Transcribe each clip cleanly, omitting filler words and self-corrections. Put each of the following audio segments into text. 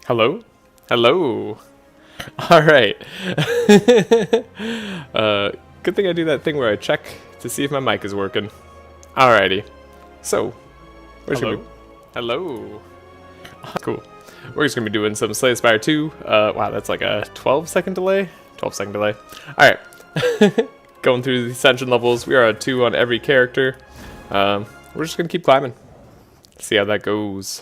Hello? Hello. All right. Good thing I do that thing where I check to see if my mic is working. Alrighty. So, we're just gonna be... Hello. Cool. We're just gonna be doing some Spire 2. Wow, that's like a 12-second delay? 12-second delay. Alright. Going through the ascension levels. We are at 2 on every character. We're just gonna keep climbing. See how that goes.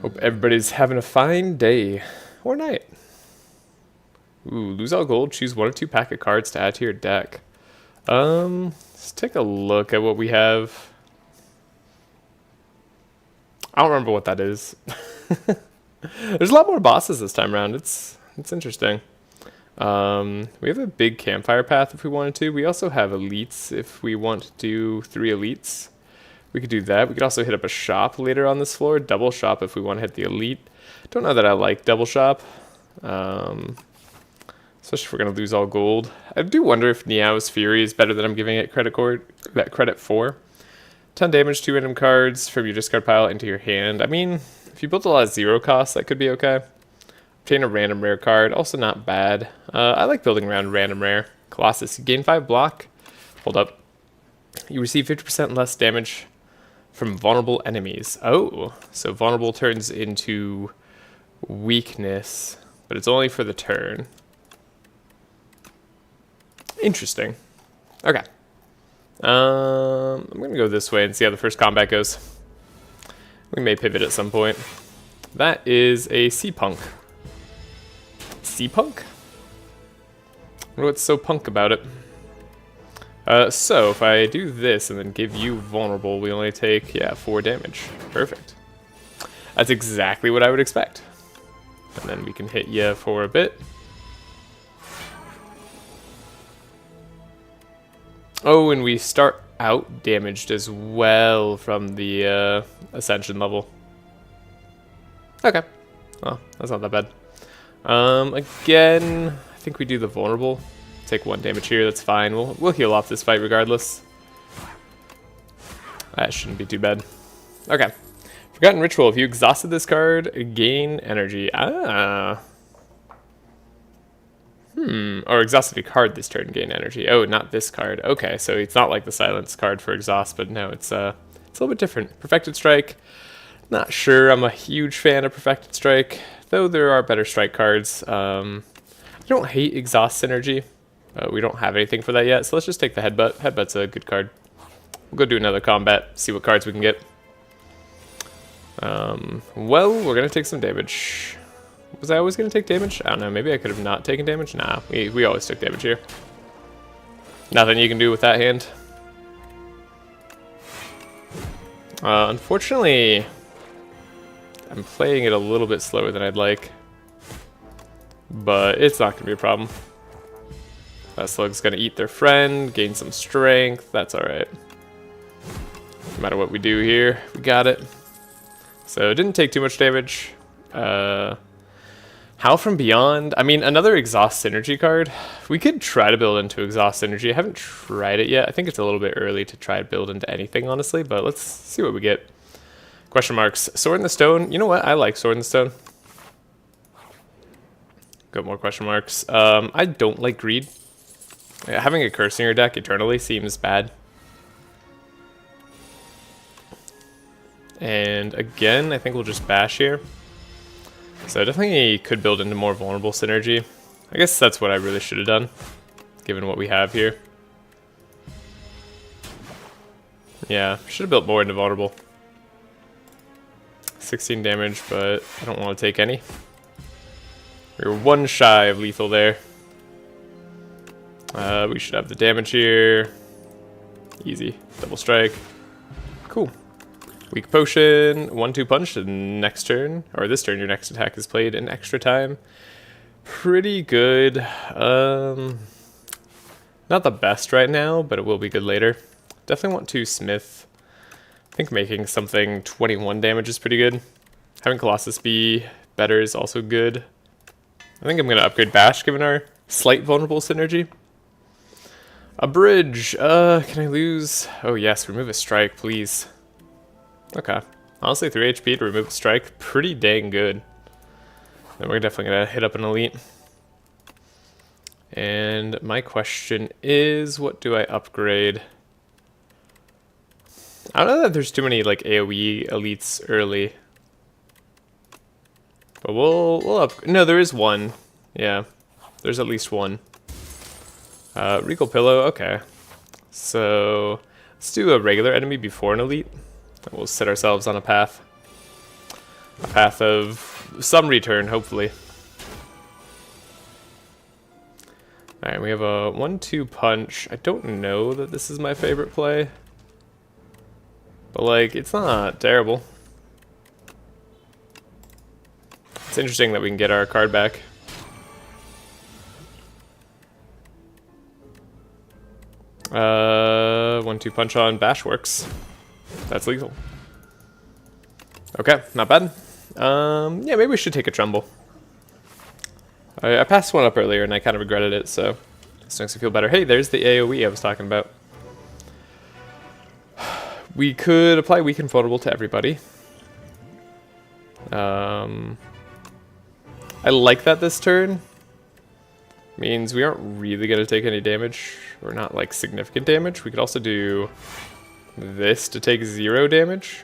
Hope everybody's having a fine day. Or night. Ooh, lose all gold. Choose 1 of 2 pack of cards to add to your deck. Let's take a look at what we have. I don't remember what that is. There's a lot more bosses this time around. It's interesting. We have a big campfire path if we wanted to. We also have elites if we want to do 3 elites. We could do that. We could also hit up a shop later on this floor. Double shop if we want to hit the elite. Don't know that I like double shop. Especially if we're going to lose all gold. I do wonder if Niao's Fury is better than I'm giving it credit for. 10 damage, 2 random cards from your discard pile into your hand. I mean, if you built a lot of 0 costs, that could be okay. Obtain a random rare card, also not bad. I like building around random rare. Colossus, you gain 5 block. Hold up. You receive 50% less damage from vulnerable enemies. Oh, so vulnerable turns into weakness, but it's only for the turn. Interesting. Okay. I'm gonna go this way and see how the first combat goes. We may pivot at some point. That is a sea punk. Sea punk? I wonder what's so punk about it. So if I do this and then give you vulnerable, we only take 4 damage. Perfect. That's exactly what I would expect. And then we can hit you for a bit. Oh, and we start out damaged as well from the ascension level. Okay. Well, that's not that bad. Again, I think we do the vulnerable. Take 1 damage here, that's fine. We'll heal off this fight regardless. That shouldn't be too bad. Okay. Forgotten Ritual. If you exhausted this card, gain energy. Or exhausted a card this turn, gain energy. Oh, not this card. Okay, so it's not like the silence card for exhaust, but no, it's a little bit different. Perfected Strike. Not sure I'm a huge fan of Perfected Strike, though there are better strike cards. I don't hate exhaust synergy. We don't have anything for that yet, so let's just take the Headbutt. Headbutt's a good card. We'll go do another combat, see what cards we can get. Well, we're going to take some damage. Was I always going to take damage? I don't know, maybe I could have not taken damage? Nah, we always took damage here. Nothing you can do with that hand. Unfortunately, I'm playing it a little bit slower than I'd like. But it's not going to be a problem. That slug's going to eat their friend, gain some strength. That's alright. No matter what we do here, we got it. So it didn't take too much damage. Howl from Beyond. I mean, another exhaust synergy card. We could try to build into exhaust synergy. I haven't tried it yet. I think it's a little bit early to try to build into anything, honestly. But let's see what we get. Question marks. Sword in the Stone. You know what? I like Sword in the Stone. Got more question marks. I don't like Greed. Having a curse in your deck eternally seems bad. And again, I think we'll just bash here. So I definitely could build into more vulnerable synergy. I guess that's what I really should have done, given what we have here. Yeah, should have built more into vulnerable. 16 damage, but I don't want to take any. We were 1 shy of lethal there. We should have the damage here. Easy. Double strike. Cool. Weak potion. 1-2 punch. And next turn, or this turn, your next attack is played in extra time. Pretty good. Not the best right now, but it will be good later. Definitely want to smith. I think making something 21 damage is pretty good. Having Colossus be better is also good. I think I'm going to upgrade Bash given our slight vulnerable synergy. A bridge. Can I lose? Oh yes, remove a strike, please. Okay. Honestly, 3 HP to remove a strike, pretty dang good. Then we're definitely gonna hit up an elite. And my question is, what do I upgrade? I don't know that there's too many like AoE elites early. But we'll up. No, there is one. Yeah, there's at least one. Regal Pillow, okay. So let's do a regular enemy before an elite. And we'll set ourselves on a path. A path of some return, hopefully. Alright, we have a 1-2 punch. I don't know that this is my favorite play. But like, it's not terrible. It's interesting that we can get our card back. Uh, 1-2 punch on Bash works. That's legal. Okay, not bad. Yeah, maybe we should take a tremble. I passed one up earlier and I kind of regretted it, so this makes me feel better. Hey, there's the AoE I was talking about. We could apply weak and vulnerable to everybody. I like that this turn. Means we aren't really going to take any damage, or not like significant damage. We could also do this to take 0 damage.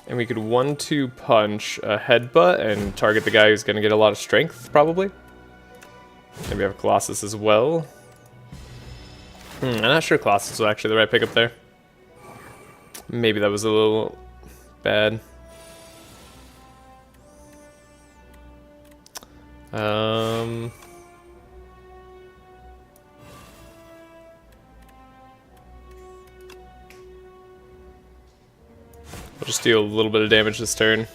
And we could 1-2 punch a headbutt and target the guy who's going to get a lot of strength, probably. Maybe we have Colossus as well. I'm not sure Colossus was actually the right pickup there. Maybe that was a little bad. We'll just do a little bit of damage this turn.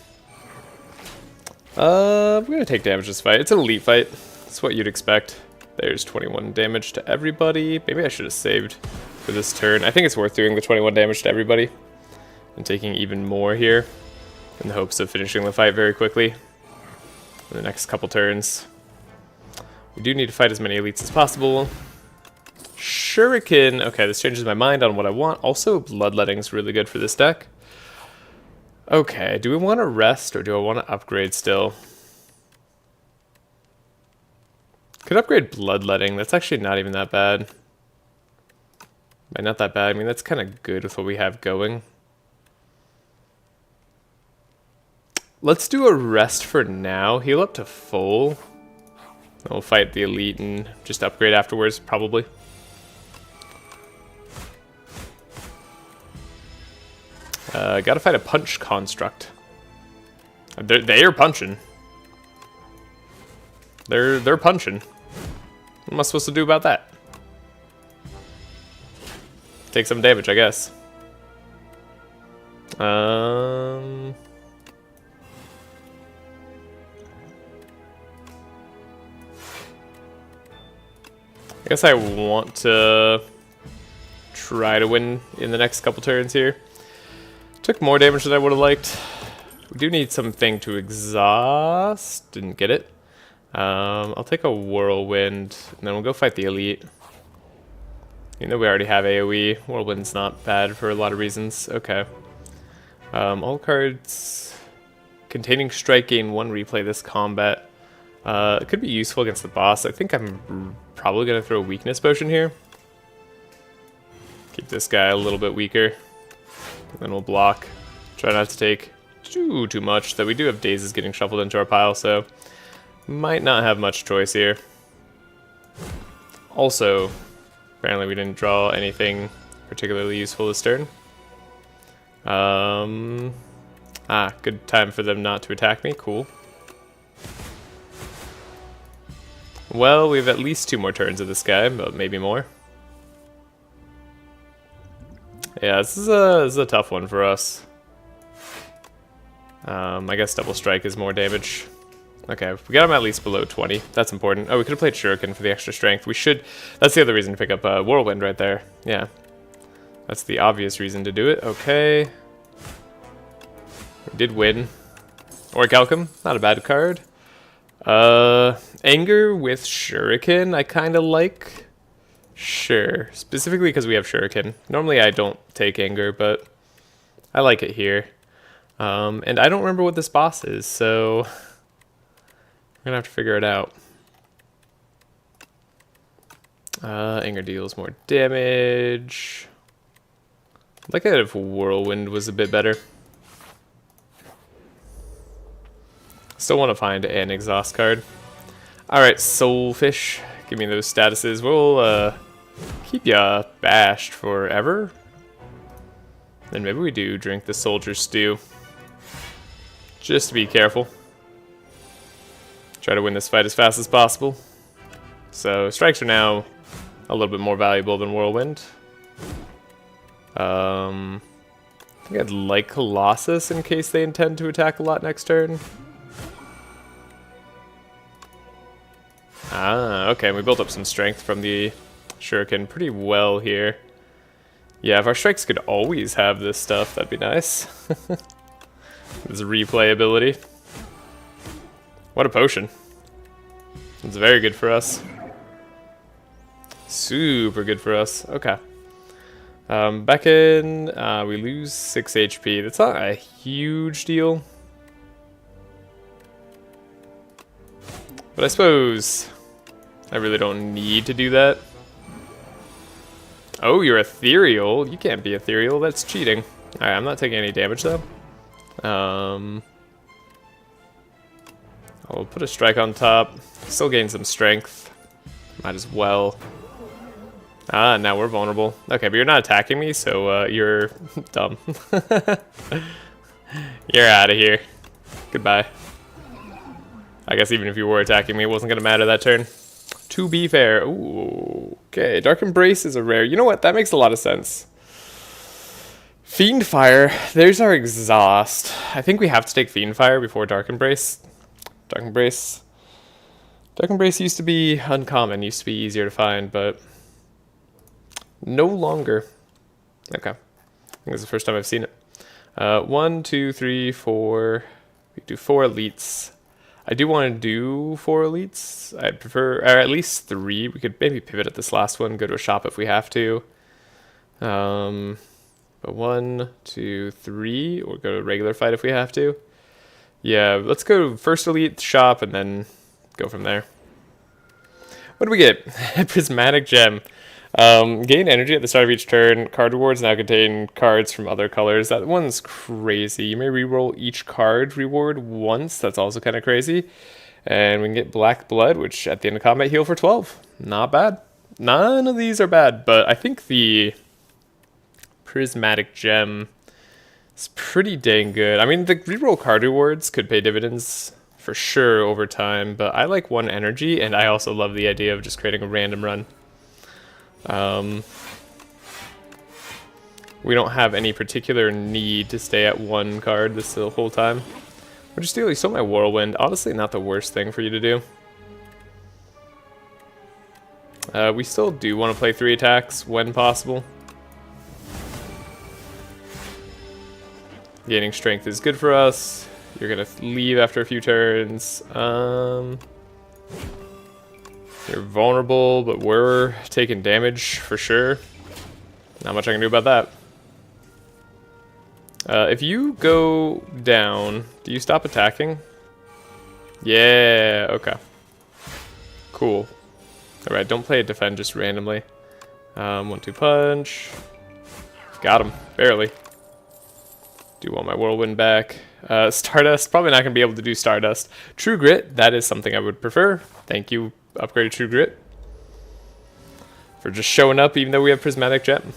We're gonna take damage this fight. It's an elite fight. That's what you'd expect. There's 21 damage to everybody. Maybe I should have saved for this turn. I think it's worth doing the 21 damage to everybody and taking even more here in the hopes of finishing the fight very quickly in the next couple turns. We do need to fight as many elites as possible. Shuriken. Okay, this changes my mind on what I want. Also, Bloodletting's really good for this deck. Okay, do we want to rest or do I want to upgrade still? Could upgrade Bloodletting. That's actually not even that bad. By not that bad, I mean that's kind of good with what we have going. Let's do a rest for now. Heal up to full. We'll fight the elite and just upgrade afterwards, probably. Gotta fight a punch construct. They are punching. They're punching. What am I supposed to do about that? Take some damage, I guess. I guess I want to try to win in the next couple turns here. Took more damage than I would have liked. We do need something to exhaust. Didn't get it. I'll take a whirlwind, and then we'll go fight the elite. Even though we already have AoE, whirlwind's not bad for a lot of reasons. Okay. All cards containing strike gain 1 replay this combat. It could be useful against the boss. I think I'm probably going to throw a weakness potion here. Keep this guy a little bit weaker. And then we'll block. Try not to take too much. That we do have dazes getting shuffled into our pile, so might not have much choice here. Also, apparently we didn't draw anything particularly useful this turn. Good time for them not to attack me. Cool. Well, we have at least 2 more turns of this guy, but maybe more. Yeah, this is a tough one for us. I guess double strike is more damage. Okay, we got him at least below 20. That's important. Oh, we could have played Shuriken for the extra strength. We should. That's the other reason to pick up Whirlwind right there. Yeah, that's the obvious reason to do it. Okay, we did win. Orichalcum, not a bad card. Anger with Shuriken, I kind of like. Sure. Specifically because we have Shuriken. Normally I don't take anger, but I like it here. And I don't remember what this boss is, so we're gonna have to figure it out. Anger deals more damage. I'd like it if Whirlwind was a bit better. Still want to find an exhaust card. Alright, Soulfish. Give me those statuses. We'll keep ya bashed forever. Then maybe we do drink the Soldier Stew. Just to be careful. Try to win this fight as fast as possible. So strikes are now a little bit more valuable than Whirlwind. I think I'd like Colossus in case they intend to attack a lot next turn. Ah, okay, we built up some strength from the Shuriken pretty well here. Yeah, if our strikes could always have this stuff, that'd be nice. This replayability. What a potion. It's very good for us. Super good for us. Okay. Back in, we lose 6 HP. That's not a huge deal. But I suppose I really don't need to do that. Oh, you're ethereal. You can't be ethereal. That's cheating. Alright, I'm not taking any damage though. I'll put a strike on top. Still gain some strength. Might as well. Ah, now we're vulnerable. Okay, but you're not attacking me, so you're dumb. You're out of here. Goodbye. I guess even if you were attacking me, it wasn't going to matter that turn. To be fair. Ooh, okay, Dark Embrace is a rare. You know what? That makes a lot of sense. Fiend Fire. There's our exhaust. I think we have to take Fiend Fire before Dark Embrace. Dark Embrace used to be uncommon, used to be easier to find, but no longer. Okay. I think it's the first time I've seen it. 1, 2, 3, 4. We do 4 elites. I do want to do 4 elites. I prefer, or at least 3. We could maybe pivot at this last one, go to a shop if we have to. But 1, 2, 3, or go to a regular fight if we have to. Yeah, let's go first elite, shop, and then go from there. What do we get? Prismatic Gem. Gain energy at the start of each turn. Card rewards now contain cards from other colors. That one's crazy. You may reroll each card reward once. That's also kind of crazy. And we can get Black Blood, which at the end of combat heal for 12. Not bad. None of these are bad, but I think the Prismatic Gem is pretty dang good. I mean, the reroll card rewards could pay dividends for sure over time, but I like 1 energy, and I also love the idea of just creating a random run. We don't have any particular need to stay at 1 card this the whole time. Which is still, you stole my Whirlwind. Honestly, not the worst thing for you to do. We still do want to play 3 attacks when possible. Gaining strength is good for us. You're gonna leave after a few turns. You're vulnerable, but we're taking damage for sure. Not much I can do about that. If you go down, do you stop attacking? Yeah, okay. Cool. Alright, don't play a defend just randomly. 1-2 punch. Got him, barely. Do want my Whirlwind back. Stardust, probably not going to be able to do Stardust. True Grit, that is something I would prefer. Thank you, Upgraded True Grit. For just showing up even though we have Prismatic Gem.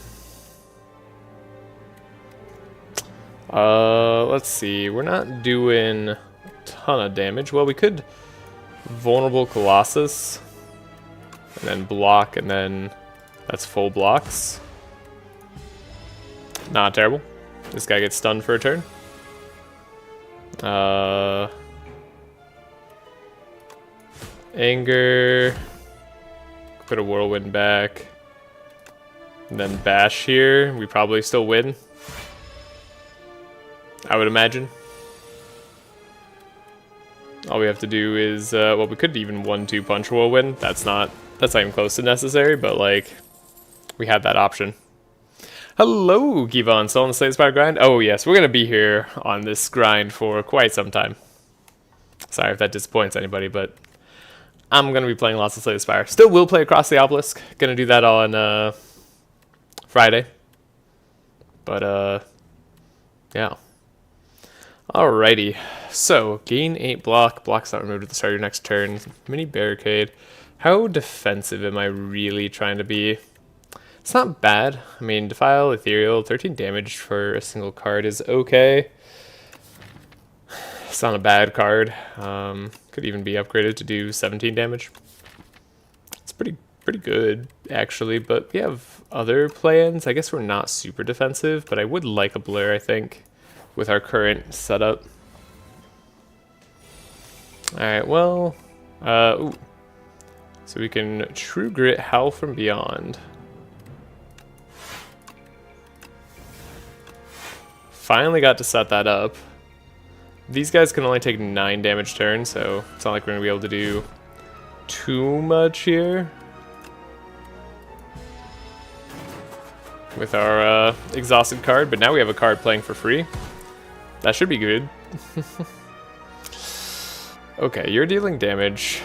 Let's see. We're not doing a ton of damage. Well, we could Vulnerable Colossus. And then block, and then that's full blocks. Not terrible. This guy gets stunned for a turn. Anger. Put a Whirlwind back. And then bash here. We probably still win, I would imagine. All we have to do is, well, we could even 1-2 punch Whirlwind. That's not even close to necessary, but like, we had that option. Hello, Givon, still on the Slay the Spire grind? Oh yes, we're gonna be here on this grind for quite some time. Sorry if that disappoints anybody, but I'm gonna be playing lots of Slay the Spire. Still will play Across the Obelisk. Gonna do that on Friday. But yeah. Alrighty. So gain 8 block. Block's not removed at the start of your next turn. Mini barricade. How defensive am I really trying to be? It's not bad. I mean, Defile, Ethereal, 13 damage for a single card is okay. It's not a bad card. Could even be upgraded to do 17 damage. It's pretty good, actually, but we have other plans. I guess we're not super defensive, but I would like a Blur, I think, with our current setup. Alright, well, ooh. So we can True Grit, Howl from Beyond. Finally got to set that up. These guys can only take 9 damage turns, so it's not like we're going to be able to do too much here. With our exhausted card, but now we have a card playing for free. That should be good. Okay, you're dealing damage.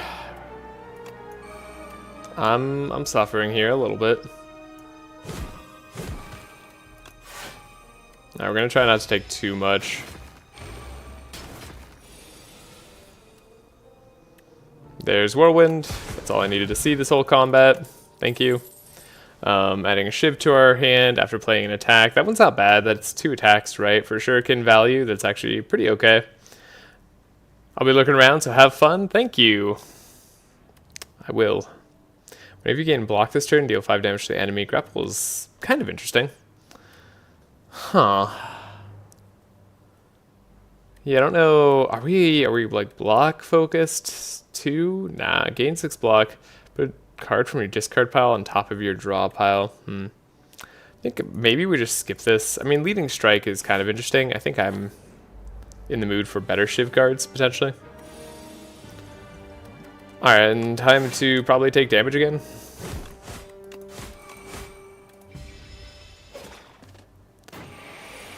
I'm suffering here a little bit. Now we're gonna try not to take too much. There's Whirlwind. That's all I needed to see this whole combat. Thank you. Adding a Shiv to our hand after playing an attack. That one's not bad. That's 2 attacks, right? For Shuriken value, that's actually pretty okay. I'll be looking around, so have fun. Thank you. I will. Whenever you gain block this turn, deal 5 damage to the enemy. Grapple is kind of interesting. Huh. Yeah, I don't know. Are we like block focused too? Nah, gain 6 block. Put a card from your discard pile on top of your draw pile. I think maybe we just skip this. I mean, leading strike is kind of interesting. I think I'm in the mood for better Shiv cards, potentially. Alright, and time to probably take damage again.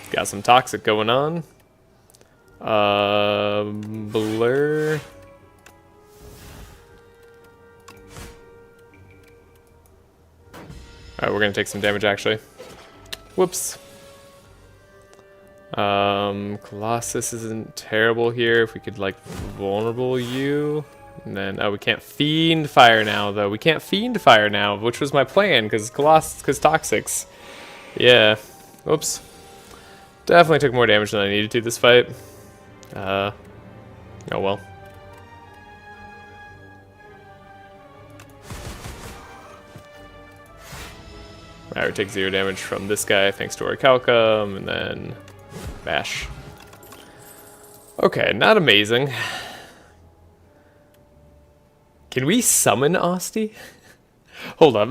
Got some toxic going on. Blur. Alright, we're gonna take some damage actually. Whoops. Colossus isn't terrible here. If we could like vulnerable you. And then, oh, we can't Fiend Fire now though. We can't Fiend Fire now, which was my plan, because Colossus, because Toxics. Yeah. Oops. Definitely took more damage than I needed to this fight. Oh well. Alright, we take 0 damage from this guy thanks to our Calcum, and then bash. Okay, not amazing. Can we summon Asti? Hold up.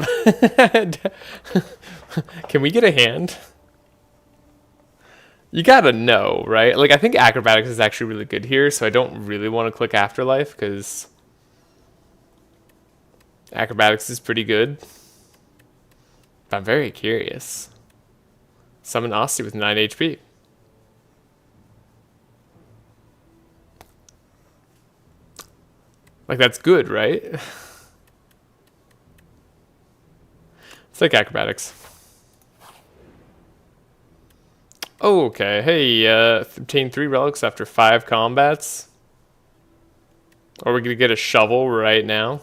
Can we get a hand? You gotta know, right? Like, I think Acrobatics is actually really good here, so I don't really want to click Afterlife, because Acrobatics is pretty good. But I'm very curious. Summon Asti with 9 HP. Like, that's good, right? It's like Acrobatics. Oh, okay. Hey, obtain 3 relics after 5 combats. Or we're gonna get a shovel right now.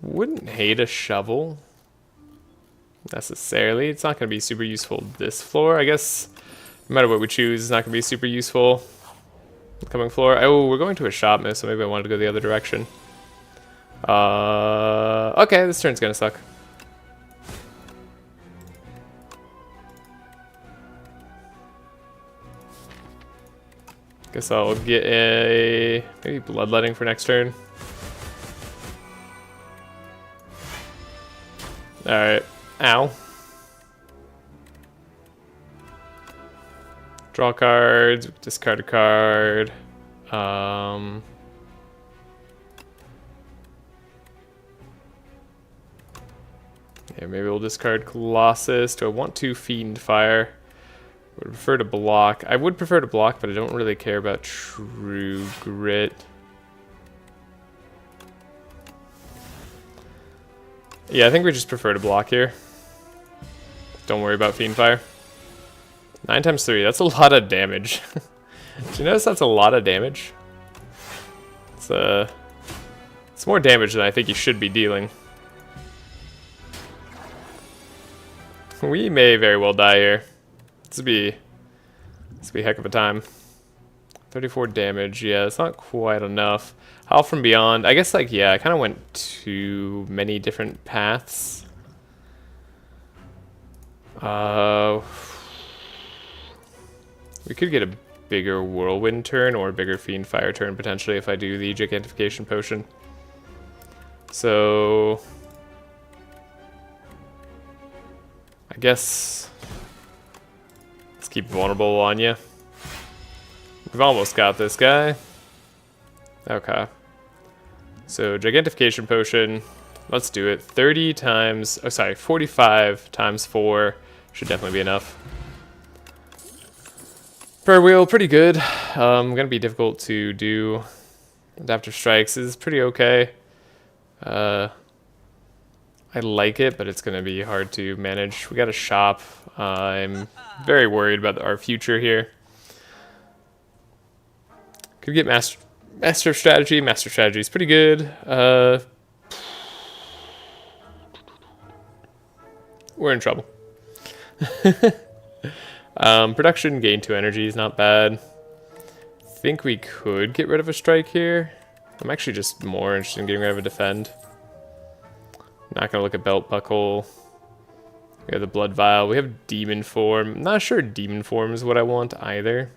Wouldn't hate a shovel necessarily. It's not gonna be super useful this floor. I guess no matter what we choose, it's not gonna be super useful coming floor. Oh, we're going to a shop miss, so maybe I wanted to go the other direction. Okay, this turn's gonna suck. Guess I'll get a maybe Bloodletting for next turn. Alright. Ow. Draw cards, discard a card. Yeah, maybe we'll discard Colossus. Do I want to Fiend Fire? Would prefer to block. I would prefer to block, but I don't really care about True Grit. Yeah, I think we just prefer to block here. Don't worry about Fiend Fire. 9 times 3, that's a lot of damage. Do you notice that's a lot of damage? It's more damage than I think you should be dealing. We may very well die here. This will be a heck of a time. 34 damage, yeah, it's not quite enough. Howl from Beyond, I guess, like, yeah, I kind of went too many different paths. We could get a bigger Whirlwind turn or a bigger Fiend Fire turn, potentially, if I do the Gigantification Potion. So I guess let's keep Vulnerable on you. We've almost got this guy. Okay. So Gigantification Potion, let's do it. 30 times, oh sorry, 45 times 4 should definitely be enough. Per wheel, pretty good. Gonna be difficult to do. Adaptive Strikes is pretty okay. I like it, but it's gonna be hard to manage. We got a shop. I'm very worried about our future here. Could get Master of Strategy. Master of Strategy is pretty good. We're in trouble. Production, gain 2 energy is not bad. Think we could get rid of a strike here. I'm actually just more interested in getting rid of a defend. Not gonna look at Belt Buckle. We have the Blood Vial. We have Demon Form. Not sure Demon Form is what I want either.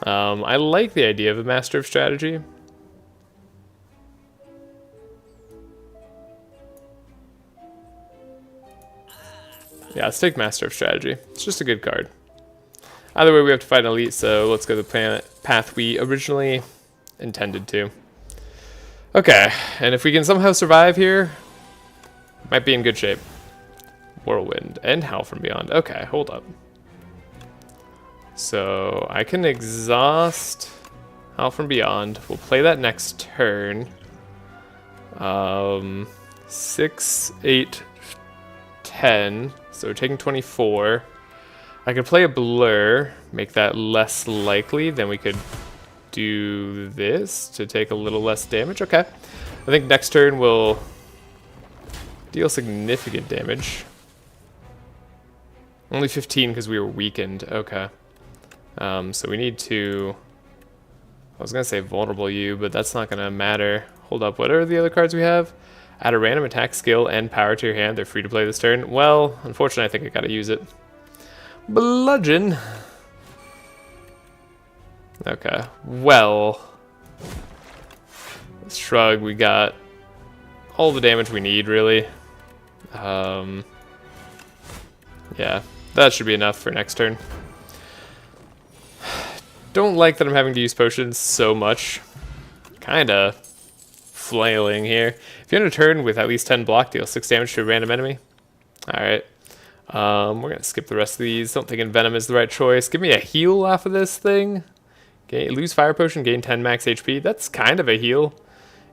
I like the idea of a Master of Strategy. Yeah, let's take Master of Strategy. It's just a good card. Either way, we have to fight an elite, so let's go the path we originally intended to. Okay, and if we can somehow survive here, might be in good shape. Whirlwind and Howl from Beyond. Okay, hold up. So I can exhaust Howl from Beyond. We'll play that next turn. 6, 8, 10. So we're taking 24. I could play a Blur, make that less likely. Then we could do this to take a little less damage. Okay. I think next turn we'll deal significant damage. Only 15 because we were weakened. Okay. So we need to... I was going to say Vulnerable You, but that's not going to matter. Hold up. What are the other cards we have? Add a random attack skill and power to your hand. They're free to play this turn. Well, unfortunately, I think I gotta use it. Bludgeon. Okay. Well. Let's shrug. We got all the damage we need, really. Yeah. That should be enough for next turn. Don't like that I'm having to use potions so much. Kinda flailing here. If you end a turn with at least 10 block, deal 6 damage to a random enemy. Alright. We're going to skip the rest of these. Don't think Envenom is the right choice. Give me a heal off of this thing. Lose Fire Potion, gain 10 max HP. That's kind of a heal.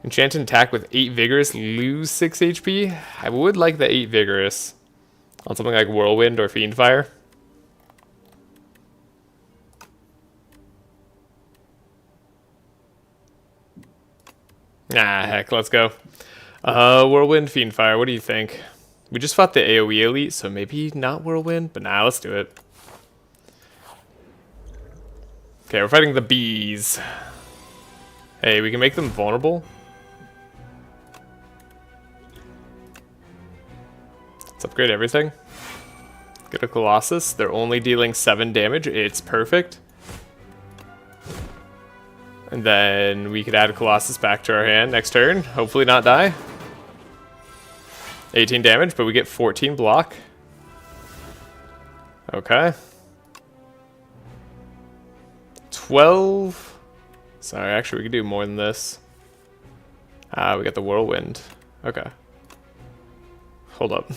Enchanted attack with 8 Vigorous, lose 6 HP. I would like the 8 Vigorous on something like Whirlwind or Fiend Fire. Nah, heck, let's go. Whirlwind, Fiend Fire, what do you think? We just fought the AoE elite, so maybe not Whirlwind, but nah, let's do it. Okay, we're fighting the bees. Hey, we can make them vulnerable. Let's upgrade everything. Get a Colossus. They're only dealing 7 damage. It's perfect. And then we could add a Colossus back to our hand next turn. Hopefully not die. 18 damage, but we get 14 block. Okay. 12. Sorry, actually we could do more than this. We got the Whirlwind. Okay. hold up.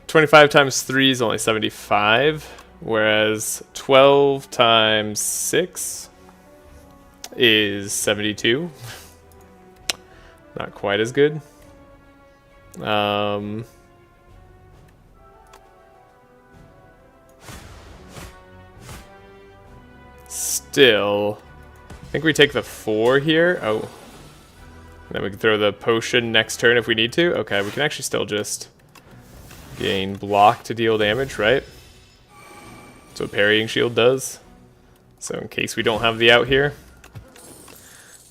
25 times 3 is only 75, whereas 12 times 6 is 72. Not quite as good. Still, I think we take the 4 here. Oh. And then we can throw the potion next turn if we need to. Okay, we can actually still just gain block to deal damage, right? That's what parrying shield does. So in case we don't have the out here,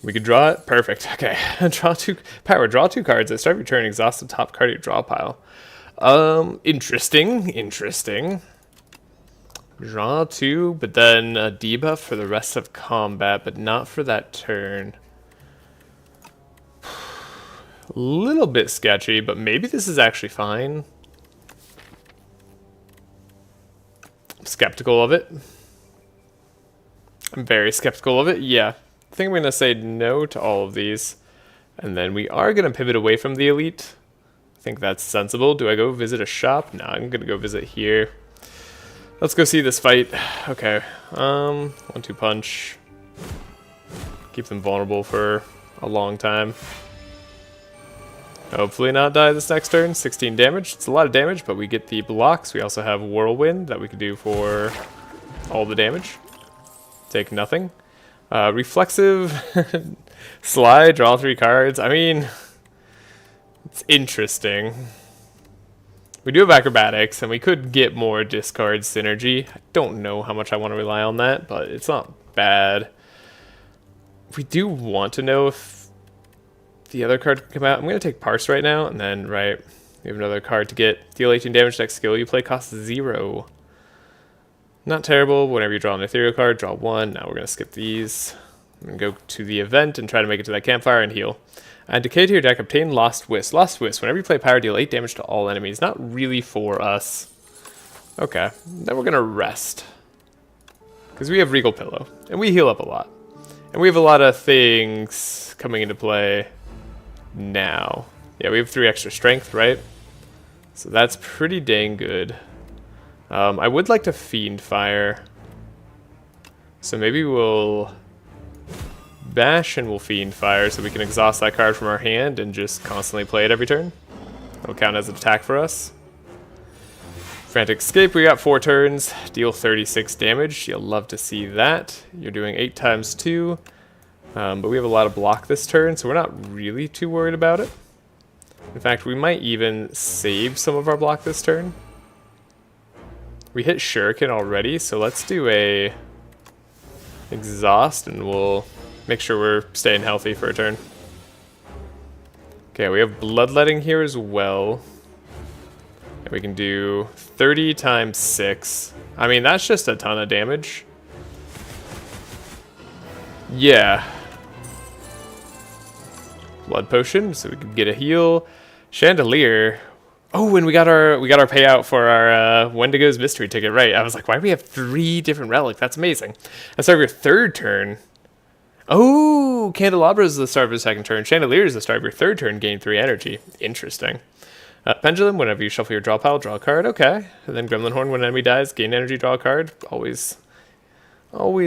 we could draw it. Perfect. Okay. Draw 2 power. Draw 2 cards. At start of your turn, exhaust the top card of your draw pile. Interesting. Draw 2, but then a debuff for the rest of combat, but not for that turn. A little bit sketchy, but maybe this is actually fine. I'm skeptical of it. I'm very skeptical of it. Yeah. I think I'm going to say no to all of these. And then we are going to pivot away from the elite. I think that's sensible. Do I go visit a shop? No, I'm going to go visit here. Let's go see this fight. Okay. 1-2 punch. Keep them vulnerable for a long time. Hopefully not die this next turn. 16 damage. It's a lot of damage, but we get the blocks. We also have Whirlwind that we can do for all the damage. Take nothing. Reflexive. Slide. Draw 3 cards. I mean, it's interesting. We do have acrobatics, and we could get more discard synergy. I don't know how much I want to rely on that, but it's not bad. We do want to know if the other card can come out. I'm going to take Parse right now, and then, right, we have another card to get. Deal 18 damage, next skill you play costs 0. Not terrible. Whenever you draw an ethereal card, draw 1. Now we're going to skip these. I'm going to go to the event and try to make it to that campfire and heal. Add decay to your deck, obtain Lost Wisp. Lost Wisp, whenever you play power, deal 8 damage to all enemies. Not really for us. Okay, then we're going to rest. Because we have Regal Pillow, and we heal up a lot. And we have a lot of things coming into play now. Yeah, we have 3 extra strength, right? So that's pretty dang good. I would like to Fiend Fire. So maybe we'll bash and we'll Fiend Fire so we can exhaust that card from our hand and just constantly play it every turn. It'll count as an attack for us. Frantic Escape, we got 4 turns, deal 36 damage. You'll love to see that. You're doing 8 times 2, but we have a lot of block this turn, so we're not really too worried about it. In fact, we might even save some of our block this turn. We hit Shuriken already, so let's do a exhaust and we'll make sure we're staying healthy for a turn. Okay, we have Bloodletting here as well. And we can do 30 times 6. I mean, that's just a ton of damage. Yeah. Blood Potion, so we can get a heal. Chandelier. Oh, and we got our payout for our Wendigo's Mystery Ticket, right? I was like, why do we have 3 different relics? That's amazing. That's our 3rd turn. Oh, Candelabra is the start of your 2nd turn. Chandelier is the start of your 3rd turn. Gain 3 energy. Interesting. Pendulum, whenever you shuffle your draw pile, draw a card. Okay. And then Gremlin Horn, when an enemy dies, gain energy, draw a card. Always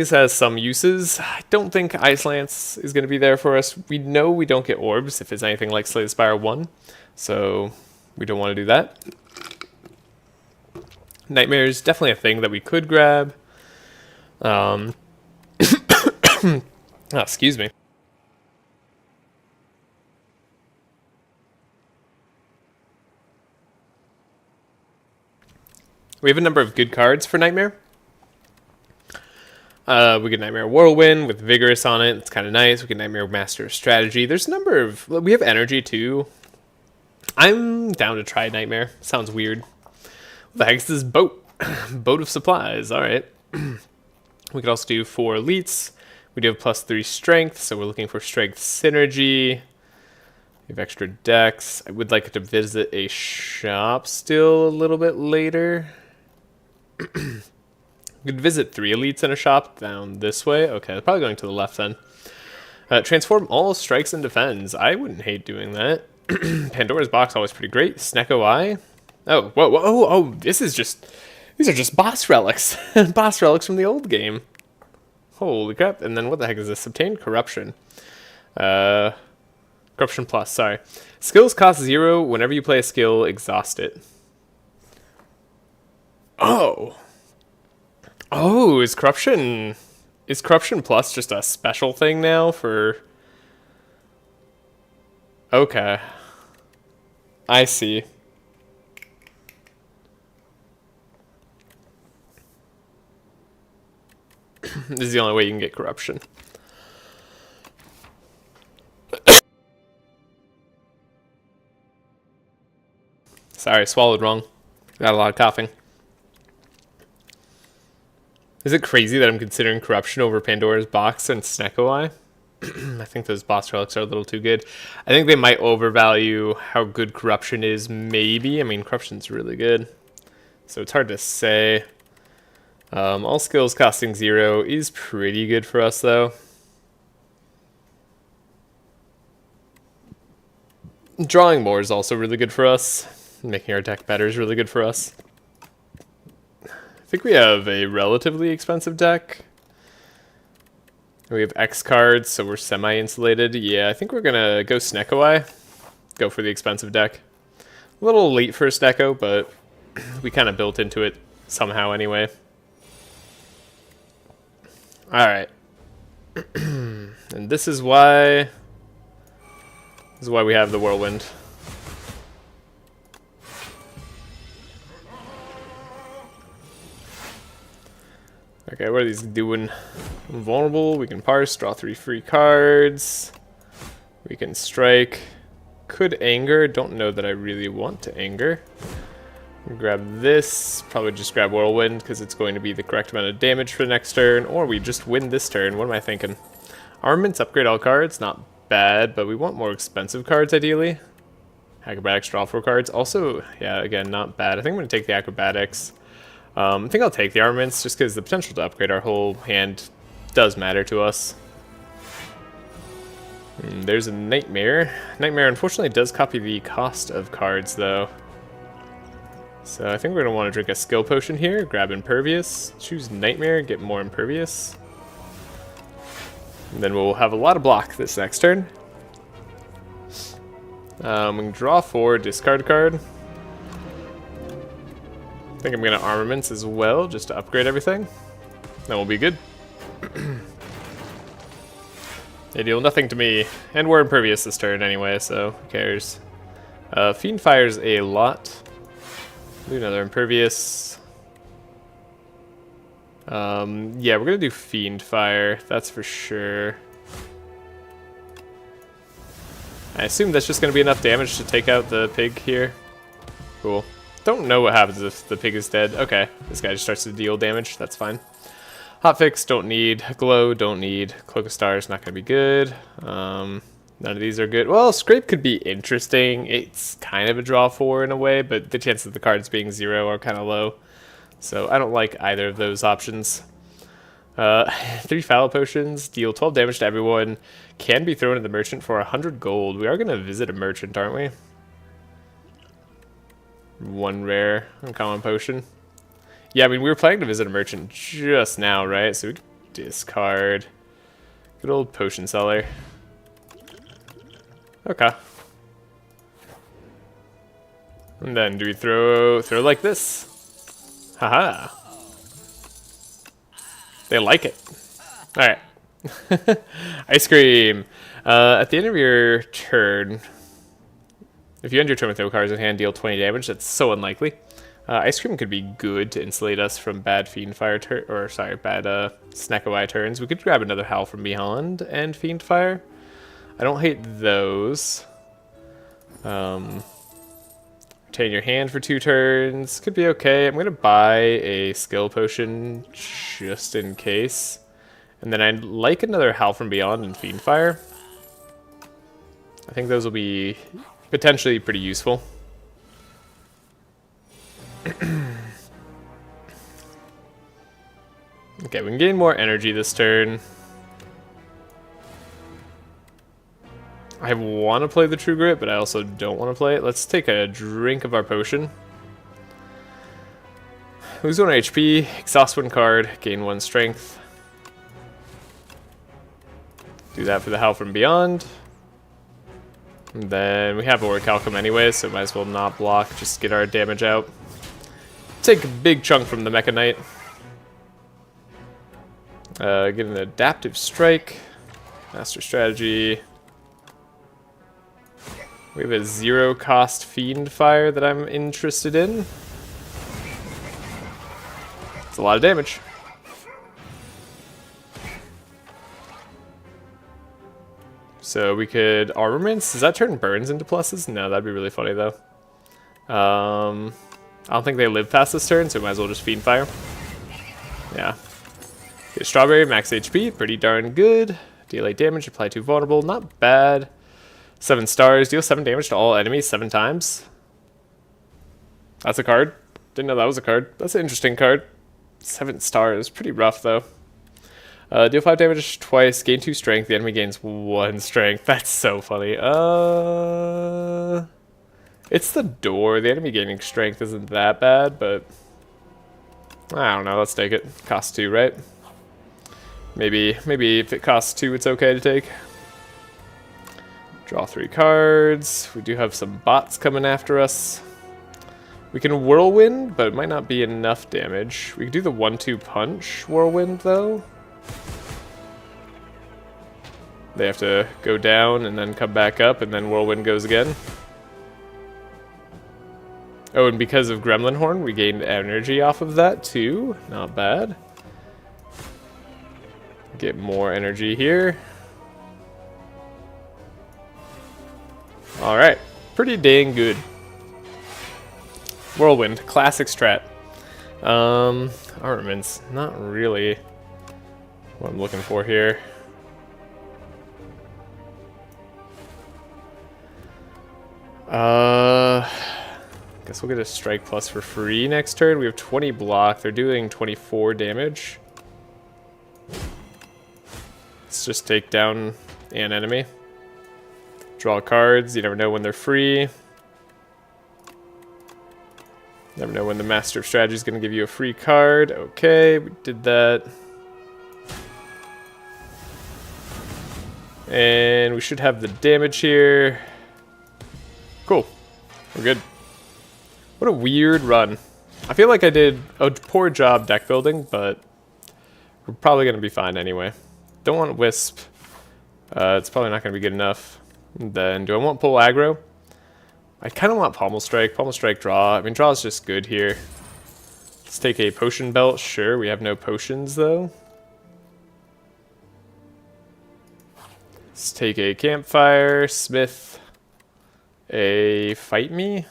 has some uses. I don't think Ice Lance is going to be there for us. We know we don't get orbs if it's anything like Slay the Spire 1. So we don't want to do that. Nightmare is definitely a thing that we could grab. Oh, excuse me. We have a number of good cards for Nightmare. We get Nightmare Whirlwind with Vigorous on it. It's kind of nice. We get Nightmare Master of Strategy. There's a number of... We have Energy, too. I'm down to try Nightmare. Sounds weird. What the heck is this boat? Boat of supplies. All right. We could also do 4 elites. We do have +3 strength, so we're looking for strength synergy. We have extra decks. I would like to visit a shop still a little bit later. We could visit 3 elites in a shop down this way. Okay, probably going to the left then. Transform all strikes and defends. I wouldn't hate doing that. Pandora's box, always pretty great. Snecko Eye. Oh, whoa, whoa, oh, these are just boss relics. Boss relics from the old game. Holy crap. And then what the heck is this? Obtain Corruption. Corruption Plus, sorry. Skills cost 0. Whenever you play a skill, exhaust it. Oh. Oh, is Corruption Plus just a special thing now for... Okay. I see. This is the only way you can get Corruption. Sorry, swallowed wrong. Got a lot of coughing. Is it crazy that I'm considering Corruption over Pandora's Box and Snecko Eye? I think those boss relics are a little too good. I think they might overvalue how good Corruption is, maybe. I mean, Corruption's really good. So it's hard to say. All skills costing 0 is pretty good for us, though. Drawing more is also really good for us. Making our deck better is really good for us. I think we have a relatively expensive deck. We have X cards, so we're semi-insulated. Yeah, I think we're going to go Snecko Eye. Go for the expensive deck. A little late for a Snecko, but we kind of built into it somehow anyway. Alright. And this is why we have the Whirlwind. Okay, what are these doing? Invulnerable, we can parse, draw 3 free cards. We can strike. Could anger, don't know that I really want to anger. Grab this, probably just grab Whirlwind because it's going to be the correct amount of damage for the next turn, or we just win this turn. What am I thinking? Armaments, upgrade all cards, not bad, but we want more expensive cards ideally. Acrobatics, draw 4 cards. Also, yeah, again, not bad. I think I'm going to take the acrobatics. I think I'll take the armaments just because the potential to upgrade our whole hand does matter to us. There's a Nightmare. Nightmare unfortunately does copy the cost of cards though. So I think we're going to want to drink a skill potion here, grab Impervious, choose Nightmare, get more Impervious. And then we'll have a lot of block this next turn. We can draw 4, discard a card. I think I'm going to armaments as well, just to upgrade everything. That will be good. They deal nothing to me, and we're impervious this turn anyway, so who cares. Fiend fires a lot. Do another impervious. Yeah, we're going to do Fiend Fire, that's for sure. I assume that's just going to be enough damage to take out the pig here. Cool. Don't know what happens if the pig is dead. Okay, this guy just starts to deal damage. That's fine. Hotfix, don't need. Glow, don't need. Cloak of Stars, not going to be good. None of these are good. Well, Scrape could be interesting. It's kind of a draw 4 in a way, but the chances of the cards being 0 are kind of low. So I don't like either of those options. 3 Fallow Potions, deal 12 damage to everyone. Can be thrown at the merchant for 100 gold. We are going to visit a merchant, aren't we? 1 rare uncommon potion. Yeah, I mean, we were planning to visit a merchant just now, right? So we could discard. Good old potion seller. Okay. And then do we throw like this? Haha. They like it. Alright. Ice cream. At the end of your turn, if you end your turn with no cards in hand, deal 20 damage. That's so unlikely. Ice cream could be good to insulate us from bad Fiend Fire bad Snecko Eye turns. We could grab another Howl from Beyond and Fiend Fire. I don't hate those. Retain your hand for 2 turns. Could be okay. I'm going to buy a skill potion just in case. And then I'd like another Howl from Beyond and Fiend Fire. I think those will be potentially pretty useful. Okay, we can gain more energy this turn. I want to play the True Grit, but I also don't want to play it. Let's take a drink of our potion. Lose 1 HP, exhaust 1 card, gain 1 strength. Do that for the Howl from Beyond. And then we have Orichalcum anyway, so might as well not block, just get our damage out. Take a big chunk from the Mecha Knight. Get an Adaptive Strike. Master Strategy. We have a 0 cost Fiend Fire that I'm interested in. It's a lot of damage. So we could Armaments. Does that turn burns into pluses? No, that'd be really funny though. I don't think they live past this turn, so we might as well just Fiend Fire. Yeah. Okay, Strawberry, max HP, pretty darn good. Deal 8 damage, apply 2 vulnerable, not bad. 7 stars, deal 7 damage to all enemies 7 times. That's a card. Didn't know that was a card. That's an interesting card. 7 stars, pretty rough though. Deal 5 damage twice, gain 2 strength, the enemy gains 1 strength. That's so funny. It's the door. The enemy gaining strength isn't that bad, but I don't know, let's take it. Costs 2, right? Maybe if it costs 2, it's okay to take. Draw 3 cards. We do have some bots coming after us. We can Whirlwind, but it might not be enough damage. We can do the 1-2 punch Whirlwind, though. They have to go down and then come back up, and then Whirlwind goes again. Oh, and because of Gremlin Horn, we gained energy off of that, too. Not bad. Get more energy here. Alright, pretty dang good. Whirlwind, classic strat. Armaments, not really what I'm looking for here. Guess we'll get a strike plus for free next turn. We have 20 block, they're doing 24 damage. Let's just take down an enemy. Draw cards, you never know when they're free. Never know when the Master of Strategy is going to give you a free card. Okay, we did that. And we should have the damage here. Cool. We're good. What a weird run. I feel like I did a poor job deck building, but we're probably going to be fine anyway. Don't want Wisp. It's probably not going to be good enough. And then, do I want Pull Aggro? I kind of want Pommel Strike. Pommel Strike draw. I mean, draw is just good here. Let's take a Potion Belt. Sure, we have no potions, though. Let's take a Campfire, Smith, a Fight Me.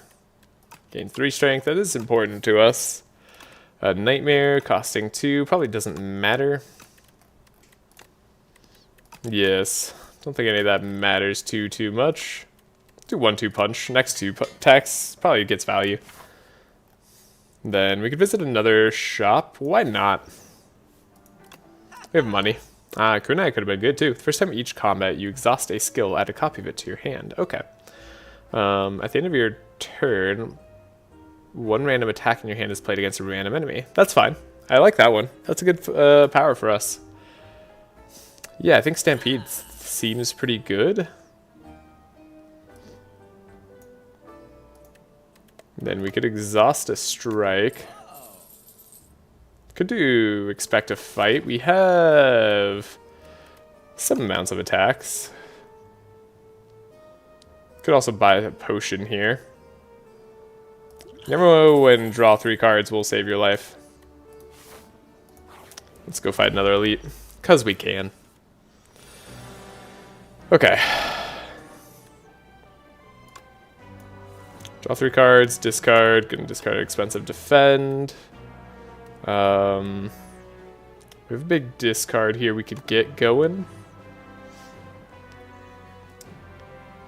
Gain 3 strength. That is important to us. A Nightmare, costing 2. Probably doesn't matter. Yes. Don't think any of that matters too much. Do 1-2 punch. Next 2 attacks probably gets value. Then we could visit another shop. Why not? We have money. Kunai could have been good too. First time each combat, you exhaust a skill, add a copy of it to your hand. Okay. At the end of your turn, 1 random attack in your hand is played against a random enemy. That's fine. I like that one. That's a good power for us. Yeah, I think Stampede seems pretty good. Then we could exhaust a strike. Could do expect a fight. We have some amounts of attacks. Could also buy a potion here. Never know when draw 3 cards will save your life. Let's go fight another elite. 'Cause we can. Okay. Draw 3 cards, discard, gonna discard expensive defend. We have a big discard here we could get going.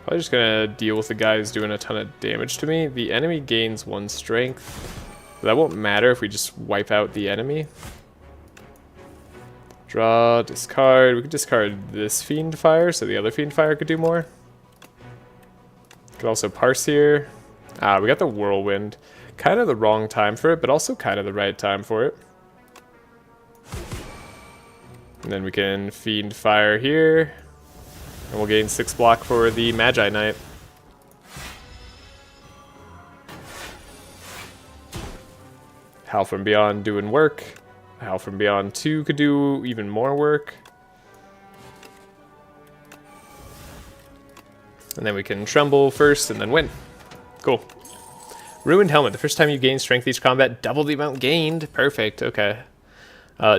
Probably just gonna deal with the guy who's doing a ton of damage to me. The enemy gains 1 strength. That won't matter if we just wipe out the enemy. Draw, discard. We could discard this Fiend Fire so the other Fiend Fire could do more. Could also parse here. Ah, we got the whirlwind. Kind of the wrong time for it, but also kind of the right time for it. And then we can fiend fire here. And we'll gain 6 block for the Magi Knight. Howl from Beyond doing work. Howl from Beyond 2 could do even more work. And then we can tremble first and then win. Cool. Ruined Helmet. The first time you gain strength each combat, double the amount gained. Perfect. Okay.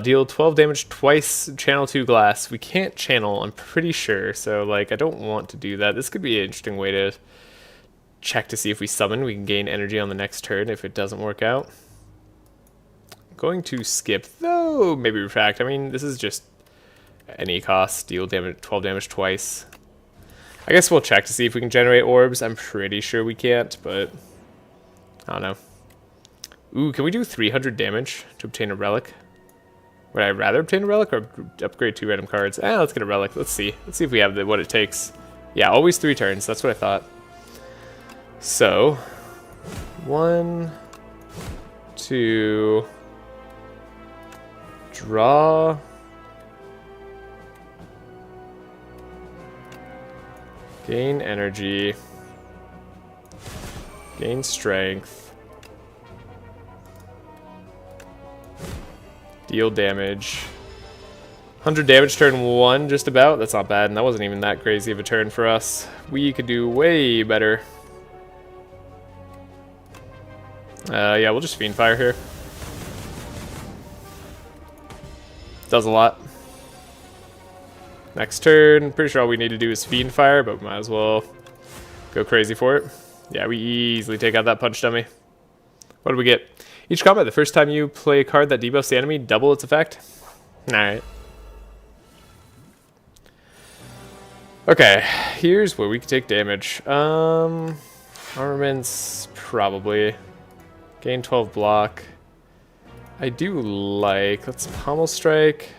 Deal 12 damage twice, channel 2 glass. We can't channel, I'm pretty sure. So, like, I don't want to do that. This could be an interesting way to check to see if we summon. We can gain energy on the next turn if it doesn't work out. Going to skip, though, maybe refract. I mean, this is just any cost. Deal damage, 12 damage twice. I guess we'll check to see if we can generate orbs. I'm pretty sure we can't, but I don't know. Ooh, can we do 300 damage to obtain a relic? Would I rather obtain a relic or upgrade 2 random cards? Let's get a relic. Let's see. Let's see if we have what it takes. Yeah, always 3 turns. That's what I thought. So, 1, 2, draw. Gain energy. Gain strength. Deal damage. 100 damage turn 1, just about. That's not bad, and that wasn't even that crazy of a turn for us. We could do way better. Yeah, we'll just Fiend Fire here. Does a lot. Next turn, pretty sure all we need to do is Fiend Fire, but we might as well go crazy for it. Yeah, we easily take out that punch dummy. What do we get? Each combat, the first time you play a card that debuffs the enemy, double its effect. Alright. Okay, here's where we can take damage. Armaments, probably. Gain 12 block. I do like, let's Pommel Strike.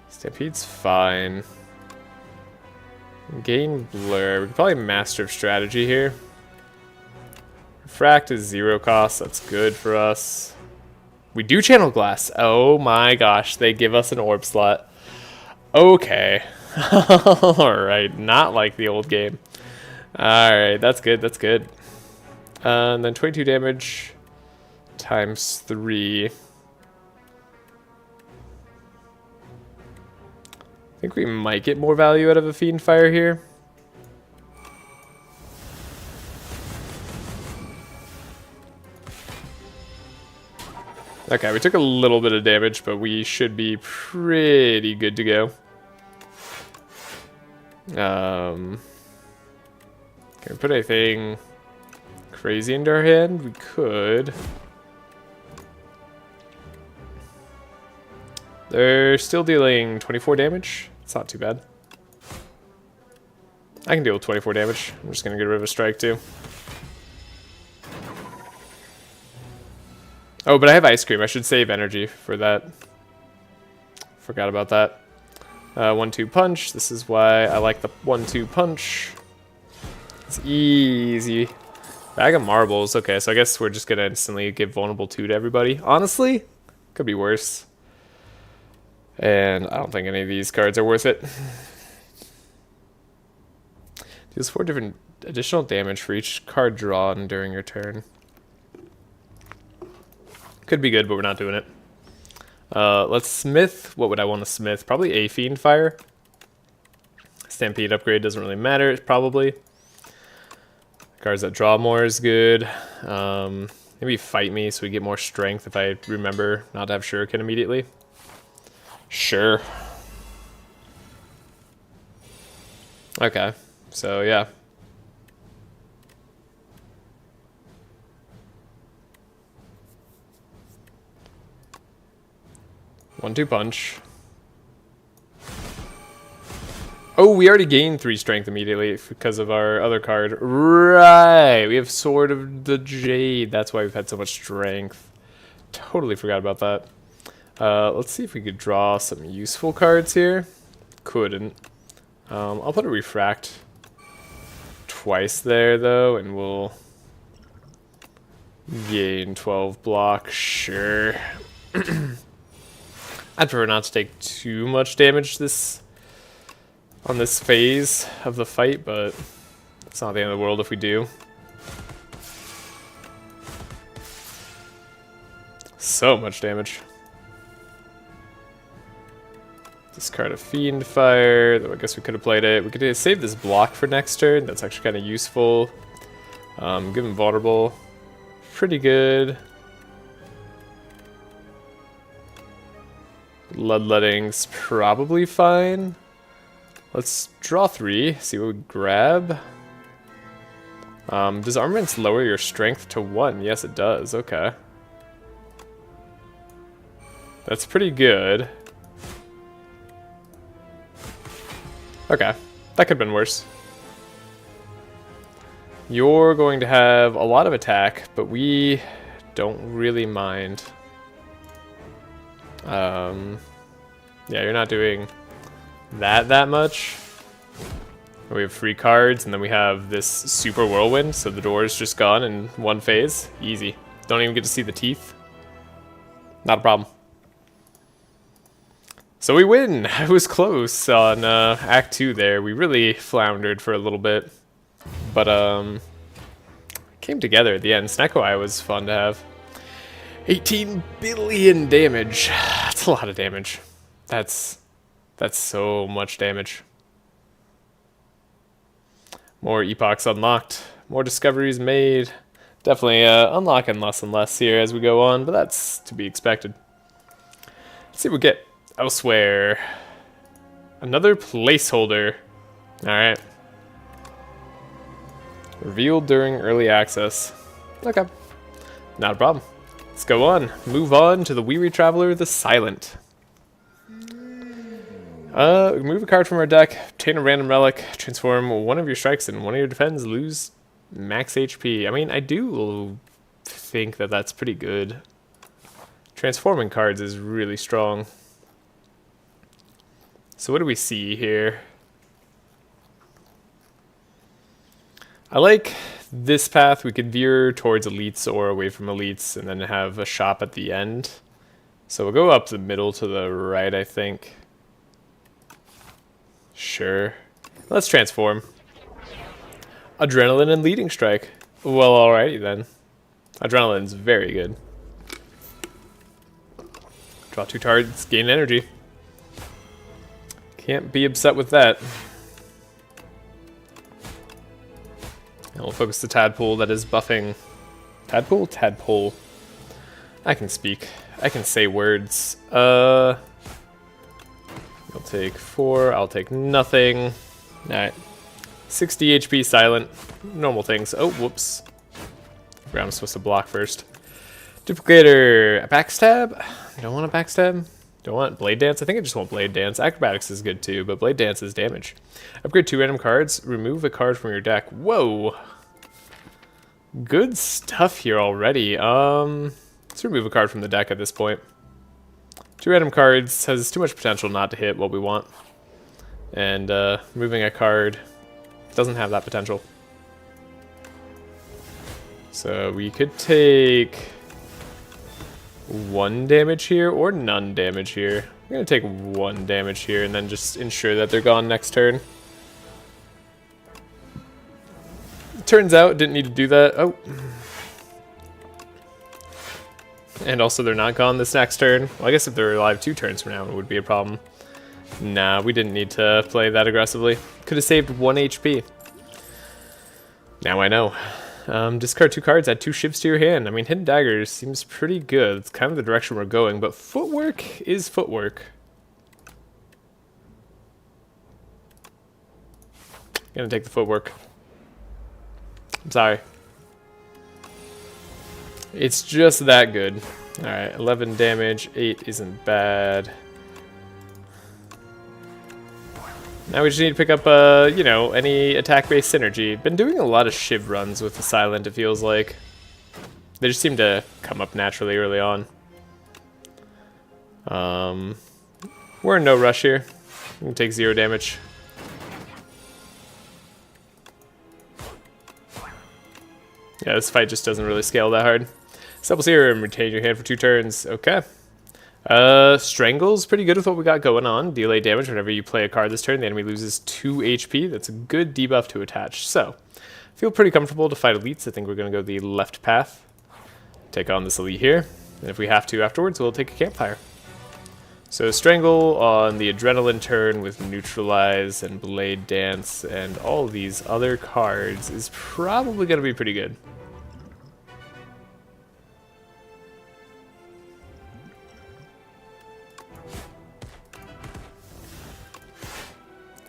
Stampede's fine. Gain Blur. We could probably Master of Strategy here. Refract is 0 cost. That's good for us. We do Channel Glass. Oh my gosh. They give us an orb slot. Okay. Alright. Not like the old game. Alright. That's good. That's good. And then 22 damage times 3. I think we might get more value out of a Fiend Fire here. Okay, we took a little bit of damage, but we should be pretty good to go. Can we put anything crazy into our hand? We could. They're still dealing 24 damage. It's not too bad. I can deal with 24 damage. I'm just going to get rid of a strike too. Oh, but I have ice cream. I should save energy for that. Forgot about that. 1-2 punch. This is why I like the 1-2 punch. It's easy. Bag of marbles. Okay, so I guess we're just going to instantly give vulnerable 2 to everybody. Honestly, could be worse. And I don't think any of these cards are worth it. Deals 4 different additional damage for each card drawn during your turn. Could be good, but we're not doing it. Let's smith. What would I want to smith? Probably a Fiend Fire. Stampede upgrade doesn't really matter, probably. Cards that draw more is good. Maybe Fight Me so we get more strength if I remember not to have Shuriken immediately. Sure. Okay, so yeah. One-two punch. Oh, we already gained 3 strength immediately because of our other card. Right, we have Sword of the Jade. That's why we've had so much strength. Totally forgot about that. Let's see if we could draw some useful cards here. Couldn't. I'll put a Refract twice there, though, and we'll gain 12 block. Sure. I'd prefer not to take too much damage on this phase of the fight, but it's not the end of the world if we do. So much damage. Discard a Fiend Fire, though I guess we could have played it. We could save this block for next turn. That's actually kind of useful. Give him Vulnerable. Pretty good. Bloodletting's probably fine. Let's draw 3, see what we grab. Does Armaments lower your strength to 1? Yes, it does. Okay. That's pretty good. Okay, that could have been worse. You're going to have a lot of attack, but we don't really mind. Yeah, you're not doing that much. We have free cards, and then we have this super whirlwind, so the door is just gone in one phase. Easy. Don't even get to see the teeth. Not a problem. So we win! It was close on Act 2 there. We really floundered for a little bit. But, came together at the end. Snecko Eye was fun to have. 18 billion damage. That's a lot of damage. That's so much damage. More epochs unlocked. More discoveries made. Definitely unlocking less and less here as we go on, but that's to be expected. Let's see what we get. Elsewhere. Another placeholder. Alright. Revealed during early access. Okay. Not a problem. Let's go on. Move on to the Weary Traveler, the Silent. Remove a card from our deck, obtain a random relic, transform one of your strikes and one of your defense, lose max HP. I mean, I do think that that's pretty good. Transforming cards is really strong. So what do we see here? I like this path. We could veer towards elites or away from elites and then have a shop at the end. So we'll go up the middle to the right, I think. Sure. Let's transform. Adrenaline and Leading Strike. Well, alrighty then. Adrenaline's very good. Draw 2 cards, gain energy. Can't be upset with that. And we'll focus the Tadpole that is buffing. Tadpole? Tadpole. I can speak. I can say words. You'll take 4. I'll take nothing. Alright. 60 HP silent. Normal things. Oh, whoops. I'm supposed to block first. Duplicator. A backstab? Don't want a backstab. Don't want Blade Dance? I think I just want Blade Dance. Acrobatics is good too, but Blade Dance is damage. Upgrade 2 random cards. Remove a card from your deck. Whoa! Good stuff here already. Let's remove a card from the deck at this point. 2 random cards has too much potential not to hit what we want. And moving a card doesn't have that potential. So we could take 1 damage here or none damage here. I'm going to take 1 damage here and then just ensure that they're gone next turn. Turns out, didn't need to do that. Oh. And also they're not gone this next turn. Well, I guess if they're alive 2 turns from now, it would be a problem. Nah, we didn't need to play that aggressively. Could have saved 1 HP. Now I know. Discard 2 cards, add 2 shivs to your hand. I mean, Hidden Daggers seems pretty good. It's kind of the direction we're going, but footwork is footwork. Gonna take the footwork. I'm sorry. It's just that good. Alright, 11 damage, 8 isn't bad. Now we just need to pick up, you know, any attack-based synergy. Been doing a lot of Shiv runs with the Silent, it feels like. They just seem to come up naturally early on. We're in no rush here. We can take 0 damage. Yeah, this fight just doesn't really scale that hard. Staples here and retain your hand for 2 turns. Okay. Strangle's pretty good with what we got going on. Deal 8 damage whenever you play a card this turn. The enemy loses 2 HP. That's a good debuff to attach. So, feel pretty comfortable to fight elites. I think we're going to go the left path. Take on this elite here. And if we have to afterwards, we'll take a campfire. So Strangle on the Adrenaline turn with Neutralize and Blade Dance and all these other cards is probably going to be pretty good.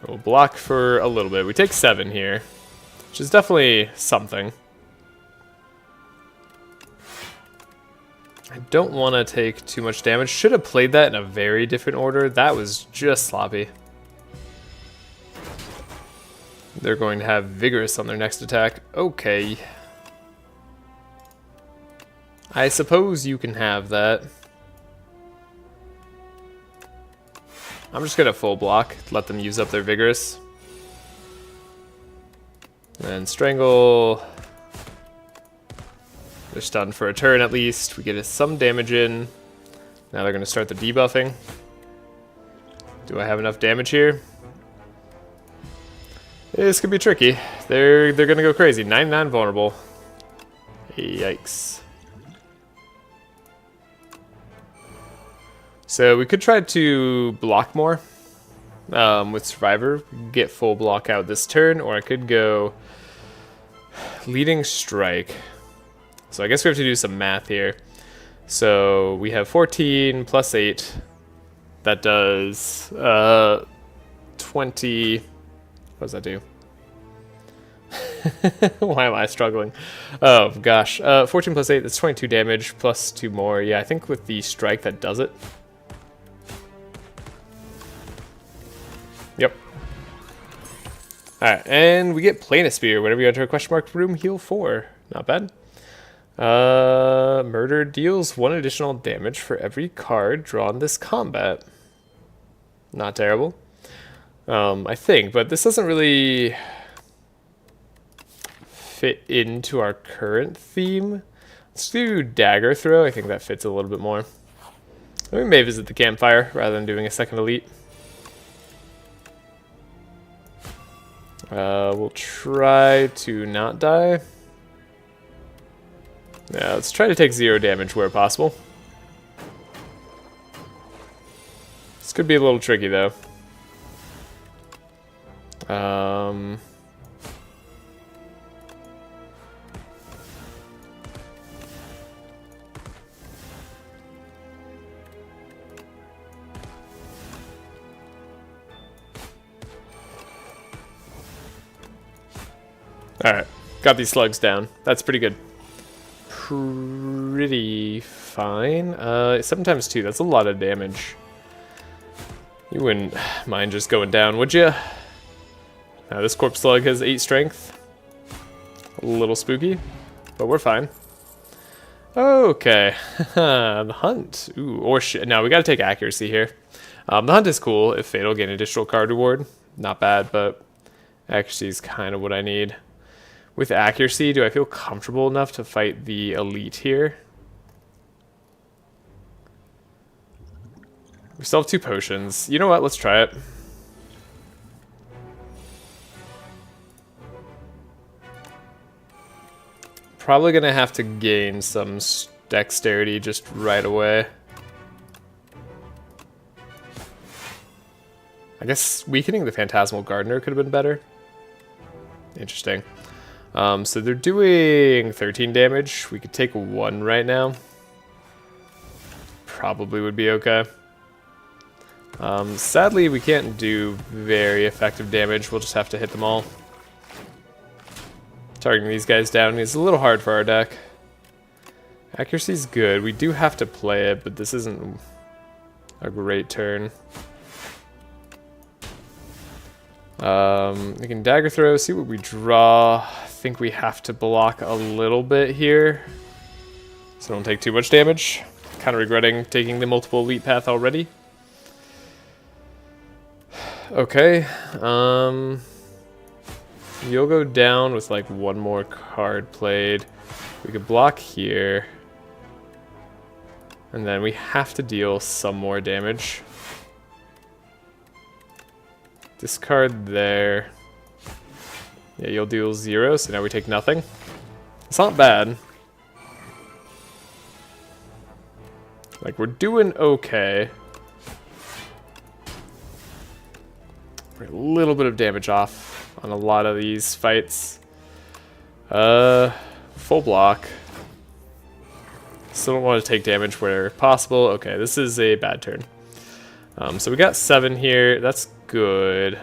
We'll block for a little bit. We take 7 here, which is definitely something. I don't want to take too much damage. Should have played that in a very different order. That was just sloppy. They're going to have Vigorous on their next attack. Okay. I suppose you can have that. I'm just going to full block, let them use up their Vigorous. And Strangle. They're stunned for a turn at least. We get some damage in. Now they're going to start the debuffing. Do I have enough damage here? This could be tricky. They're going to go crazy. 99 vulnerable. Yikes. So we could try to block more with Survivor, get full block out this turn, or I could go Leading Strike. So I guess we have to do some math here. So we have 14 plus 8. That does 20. What does that do? Why am I struggling? Oh gosh. 14 plus 8, that's 22 damage plus 2 more. Yeah, I think with the strike that does it. Yep. Alright, and we get Planisphere. Whenever you enter a question mark room, heal 4. Not bad. Murder deals 1 additional damage for every card drawn this combat. Not terrible. I think, but this doesn't really fit into our current theme. Let's do Dagger Throw. I think that fits a little bit more. We may visit the campfire rather than doing a second elite. We'll try to not die. Yeah, let's try to take 0 damage where possible. This could be a little tricky though. Alright, got these slugs down. That's pretty good. Pretty fine. 7 times 2, that's a lot of damage. You wouldn't mind just going down, would you? Now this Corpse Slug has 8 strength. A little spooky, but we're fine. Okay, the Hunt. Ooh, or shit. Now we gotta take accuracy here. The Hunt is cool. If Fatal, get an additional card reward. Not bad, but accuracy is kind of what I need. With accuracy, do I feel comfortable enough to fight the elite here? We still have 2 potions. You know what? Let's try it. Probably gonna have to gain some dexterity just right away. I guess weakening the Phantasmal Gardener could have been better. Interesting. So they're doing 13 damage. We could take 1 right now. Probably would be okay. Sadly, we can't do very effective damage. We'll just have to hit them all. Targeting these guys down is a little hard for our deck. Accuracy's good. We do have to play it, but this isn't a great turn. We can Dagger Throw, see what we draw. I think we have to block a little bit here, so don't take too much damage. Kind of regretting taking the multiple elite path already. Okay, you'll go down with like 1 more card played. We could block here. And then we have to deal some more damage. Discard there. Yeah, you'll deal 0, so now we take nothing. It's not bad. Like, we're doing okay. We're a little bit of damage off on a lot of these fights. Full block. Still don't want to take damage where possible. Okay, this is a bad turn. So we got 7 here. That's good.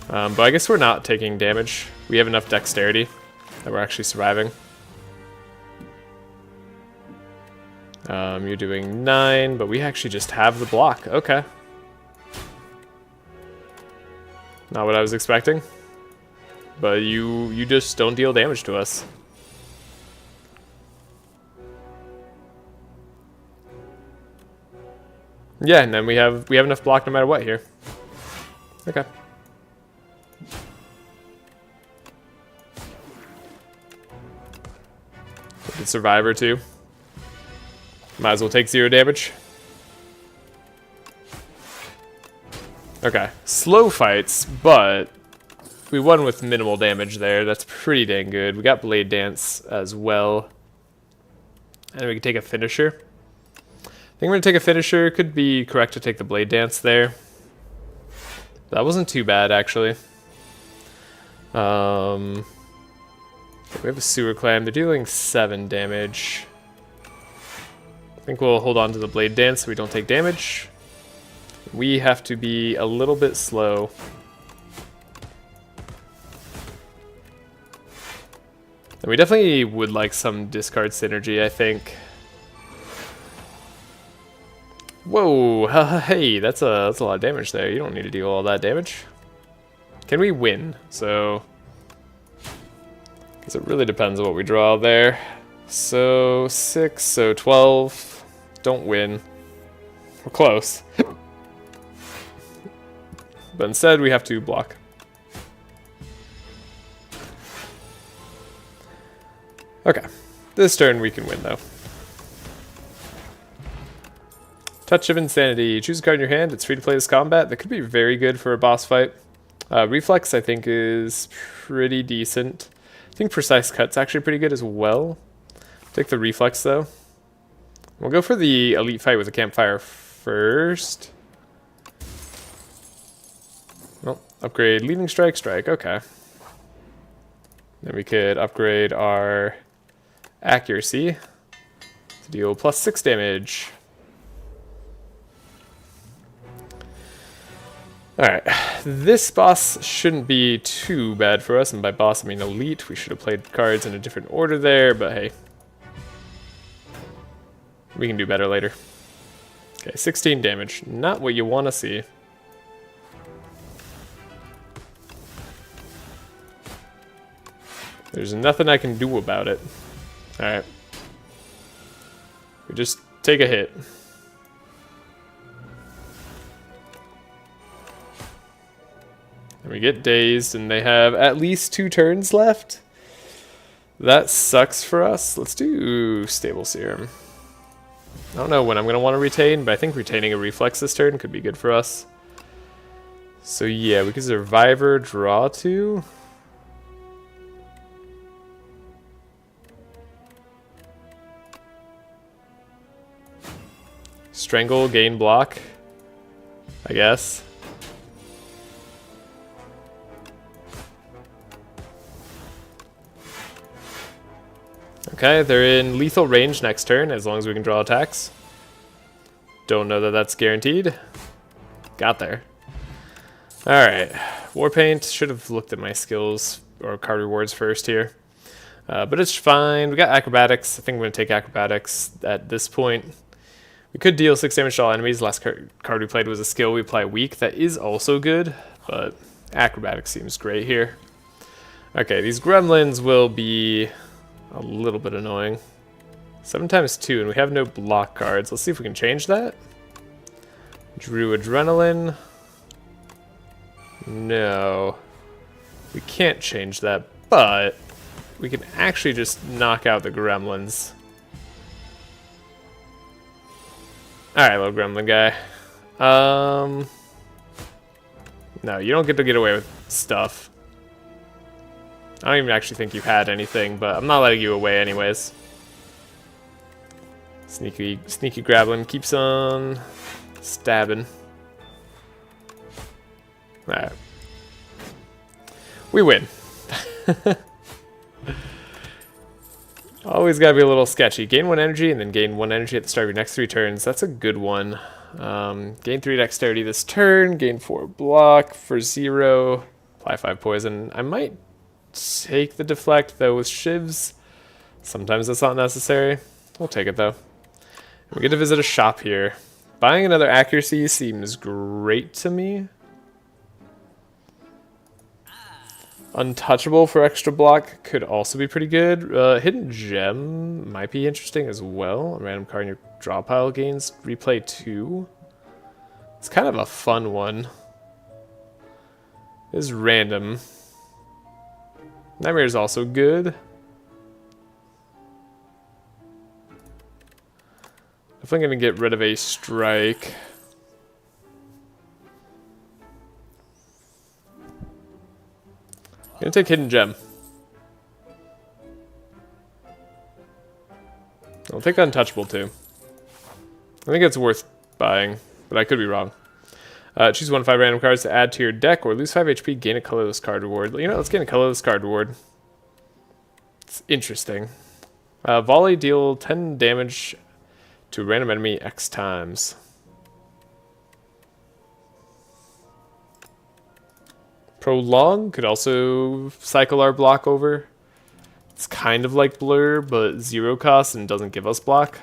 But I guess we're not taking damage. We have enough dexterity that we're actually surviving. You're doing 9, but we actually just have the block. Okay. Not what I was expecting. But you just don't deal damage to us. Yeah, and then we have enough block no matter what here. Okay. The survivor too. Might as well take 0 damage. Okay, slow fights, but we won with minimal damage there. That's pretty dang good. We got Blade Dance as well. And we can take a finisher. I think we're going to take a finisher. Could be correct to take the Blade Dance there. That wasn't too bad, actually. We have a Sewer Clam. They're dealing 7 damage. I think we'll hold on to the Blade Dance so we don't take damage. We have to be a little bit slow. And we definitely would like some discard synergy, I think. Whoa, hey, that's a lot of damage there. You don't need to deal all that damage. Can we win? So, because it really depends on what we draw there. So 6, so 12. Don't win. We're close. But instead, we have to block. Okay, this turn we can win though. Touch of Insanity. Choose a card in your hand. It's free to play this combat. That could be very good for a boss fight. Reflex, I think, is pretty decent. I think Precise Cut's actually pretty good as well. Take the Reflex, though. We'll go for the Elite Fight with a Campfire first. Well, upgrade Leading Strike, Strike. Okay. Then we could upgrade our Accuracy to deal +6 damage. Alright, this boss shouldn't be too bad for us, and by boss I mean elite. We should have played cards in a different order there, but hey. We can do better later. Okay, 16 damage. Not what you want to see. There's nothing I can do about it. Alright. We just take a hit. And we get dazed, and they have at least 2 turns left. That sucks for us. Let's do Stable Serum. I don't know when I'm going to want to retain, but I think retaining a Reflex this turn could be good for us. So yeah, we could Survivor, draw 2. Strangle, gain block, I guess. Okay, they're in lethal range next turn, as long as we can draw attacks. Don't know that that's guaranteed. Got there. Alright, Warpaint. Should have looked at my skills or card rewards first here. But it's fine. We got Acrobatics. I think I'm going to take Acrobatics at this point. We could deal 6 damage to all enemies. The last card we played was a skill we apply weak. That is also good, but Acrobatics seems great here. Okay, these gremlins will be a little bit annoying. 7 times 2, and we have no block cards. Let's see if we can change that. Drew Adrenaline. No. We can't change that but we can actually just knock out the gremlins. Alright, little gremlin guy. No, you don't get to get away with stuff. I don't even actually think you had anything, but I'm not letting you away anyways. Sneaky gremlin keeps on stabbing. Alright. We win. Always gotta be a little sketchy. Gain 1 energy and then gain 1 energy at the start of your next 3 turns. That's a good one. Gain 3 dexterity this turn. Gain 4 block for 0. Apply 5 poison. I might take the deflect though with shivs. Sometimes that's not necessary. We'll take it though. We get to visit a shop here. Buying another accuracy seems great to me. Untouchable for extra block could also be pretty good. Hidden gem might be interesting as well. A random card in your draw pile gains replay 2. It's kind of a fun one. It is random. Nightmare is also good. Definitely gonna get rid of a strike. Gonna take hidden gem. I'll take untouchable too. I think it's worth buying, but I could be wrong. Choose 1 of 5 random cards to add to your deck, or lose 5 HP, gain a colorless card reward. You know, let's gain a colorless card reward. It's interesting. Volley, deal 10 damage to a random enemy X times. Prolong could also cycle our block over. It's kind of like Blur, but 0 cost and doesn't give us block.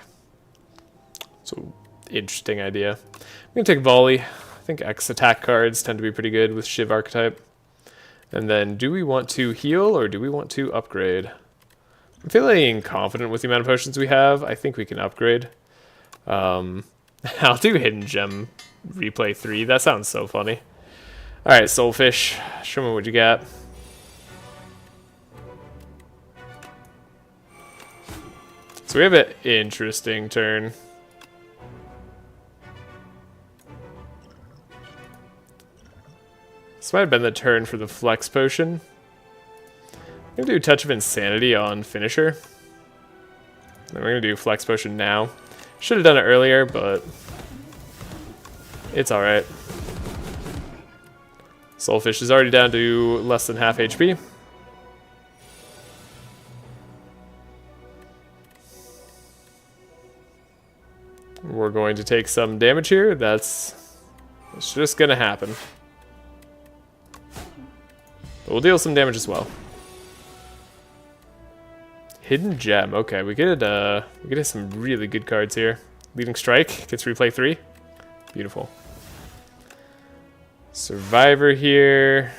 So, interesting idea. I'm going to take Volley. I think X attack cards tend to be pretty good with Shiv archetype. And then, do we want to heal or do we want to upgrade? I'm feeling confident with the amount of potions we have. I think we can upgrade. I'll do Hidden Gem replay 3. That sounds so funny. Alright, Soulfish. Show me what you got. So we have an interesting turn. This might have been the turn for the Flex Potion. I'm going to do Touch of Insanity on Finisher. And we're going to do Flex Potion now. Should have done it earlier, but it's alright. Soulfish is already down to less than half HP. We're going to take some damage here. That's just going to happen. But we'll deal some damage as well. Hidden Gem. Okay, we get some really good cards here. Leading Strike gets replay 3. Beautiful. Survivor here.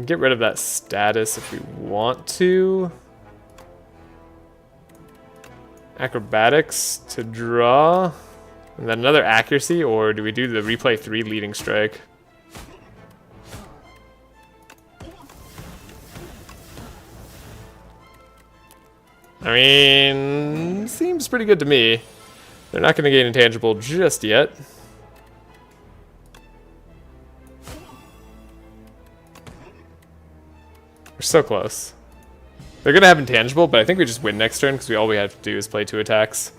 Get rid of that status if we want to. Acrobatics to draw. And then another accuracy, or do we do the replay 3 leading strike? I mean, seems pretty good to me. They're not going to gain intangible just yet. We're so close. They're going to have intangible, but I think we just win next turn because all we have to do is play 2 attacks.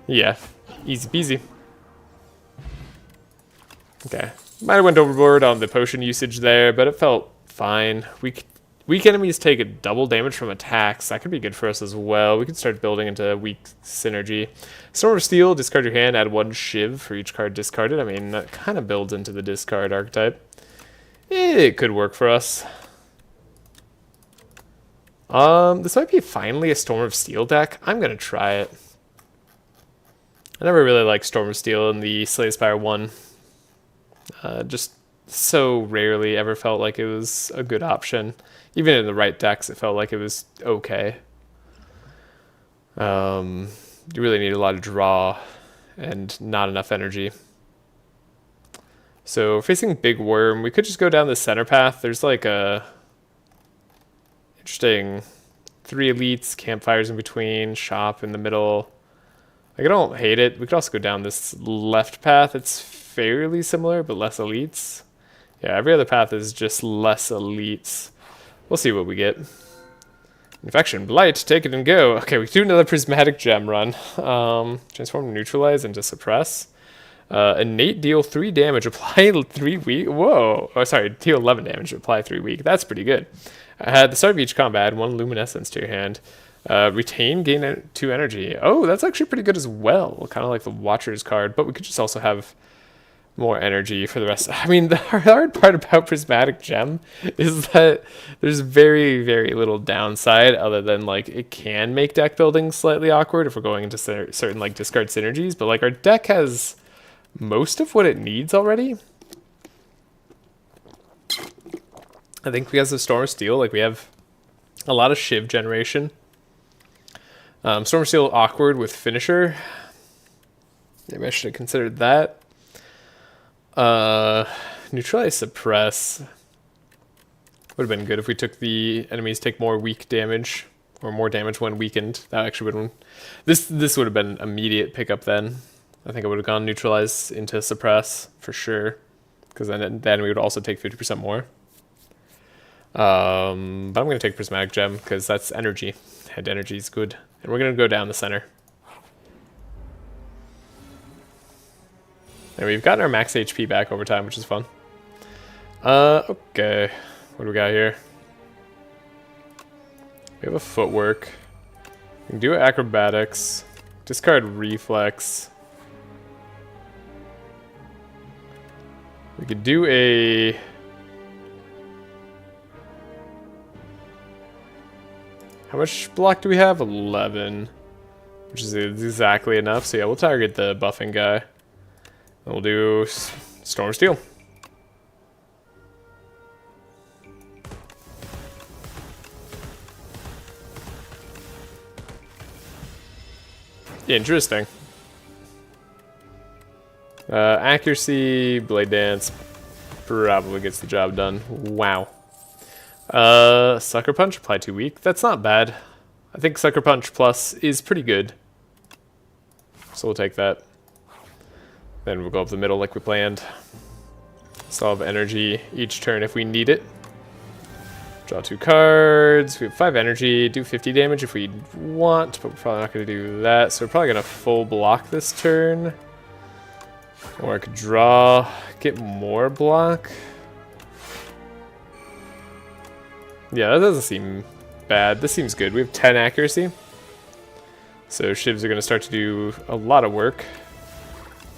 Yeah, easy peasy. Okay, might have went overboard on the potion usage there, but it felt fine. Weak enemies take a double damage from attacks. That could be good for us as well. We could start building into weak synergy. Storm of Steel, discard your hand, add 1 Shiv for each card discarded. I mean, that kind of builds into the discard archetype. It could work for us. This might be finally a Storm of Steel deck. I'm going to try it. I never really liked Storm of Steel in the Slay the Spire 1. Just so rarely ever felt like it was a good option. Even in the right decks, it felt like it was okay. You really need a lot of draw and not enough energy. So facing Big Worm, we could just go down the center path. There's like a interesting 3 elites, campfires in between, shop in the middle. Like, I don't hate it. We could also go down this left path. It's fairly similar, but less elites. Yeah, every other path is just less elites. We'll see what we get. Infection, Blight, take it and go. Okay, we do another Prismatic Gem run. Transform, Neutralize, into Suppress. Innate, deal 3 damage, apply 3 weak. Whoa. Oh, sorry, deal 11 damage, apply 3 weak. That's pretty good. At the start of each combat, add 1 Luminescence to your hand. Retain, gain 2 energy. Oh, that's actually pretty good as well. Kind of like the Watcher's card, but we could just also have more energy for the rest. I mean, the hard part about Prismatic Gem is that there's very, very little downside other than, like, it can make deck building slightly awkward if we're going into certain, like, discard synergies, but, like, our deck has most of what it needs already. I think because of Storm of Steel, like, we have a lot of Shiv generation. Storm of Steel awkward with Finisher. Maybe I should have considered that. Neutralize, Suppress. Would have been good if we took the enemies take more weak damage, or more damage when weakened. That actually would have been... This would have been immediate pickup then. I think I would have gone Neutralize into Suppress, for sure. Because then we would also take 50% more. But I'm going to take Prismatic Gem, because that's energy. And energy is good. And we're going to go down the center. And we've gotten our max HP back over time, which is fun. Okay. What do we got here? We have a footwork. We can do acrobatics. Discard reflex. We could do a... How much block do we have? 11. Which is exactly enough. So yeah, we'll target the buffing guy. And we'll do Storm of Steel. Interesting. Accuracy, Blade Dance probably gets the job done. Wow. Sucker Punch, apply 2 weak. That's not bad. I think Sucker Punch Plus is pretty good. So we'll take that. Then we'll go up the middle like we planned. Still have energy each turn if we need it. Draw 2 cards. We have 5 energy. Do 50 damage if we want, but we're probably not going to do that. So we're probably going to full block this turn. Or I could draw, get more block. Yeah, that doesn't seem bad. This seems good. We have 10 accuracy. So Shivs are going to start to do a lot of work.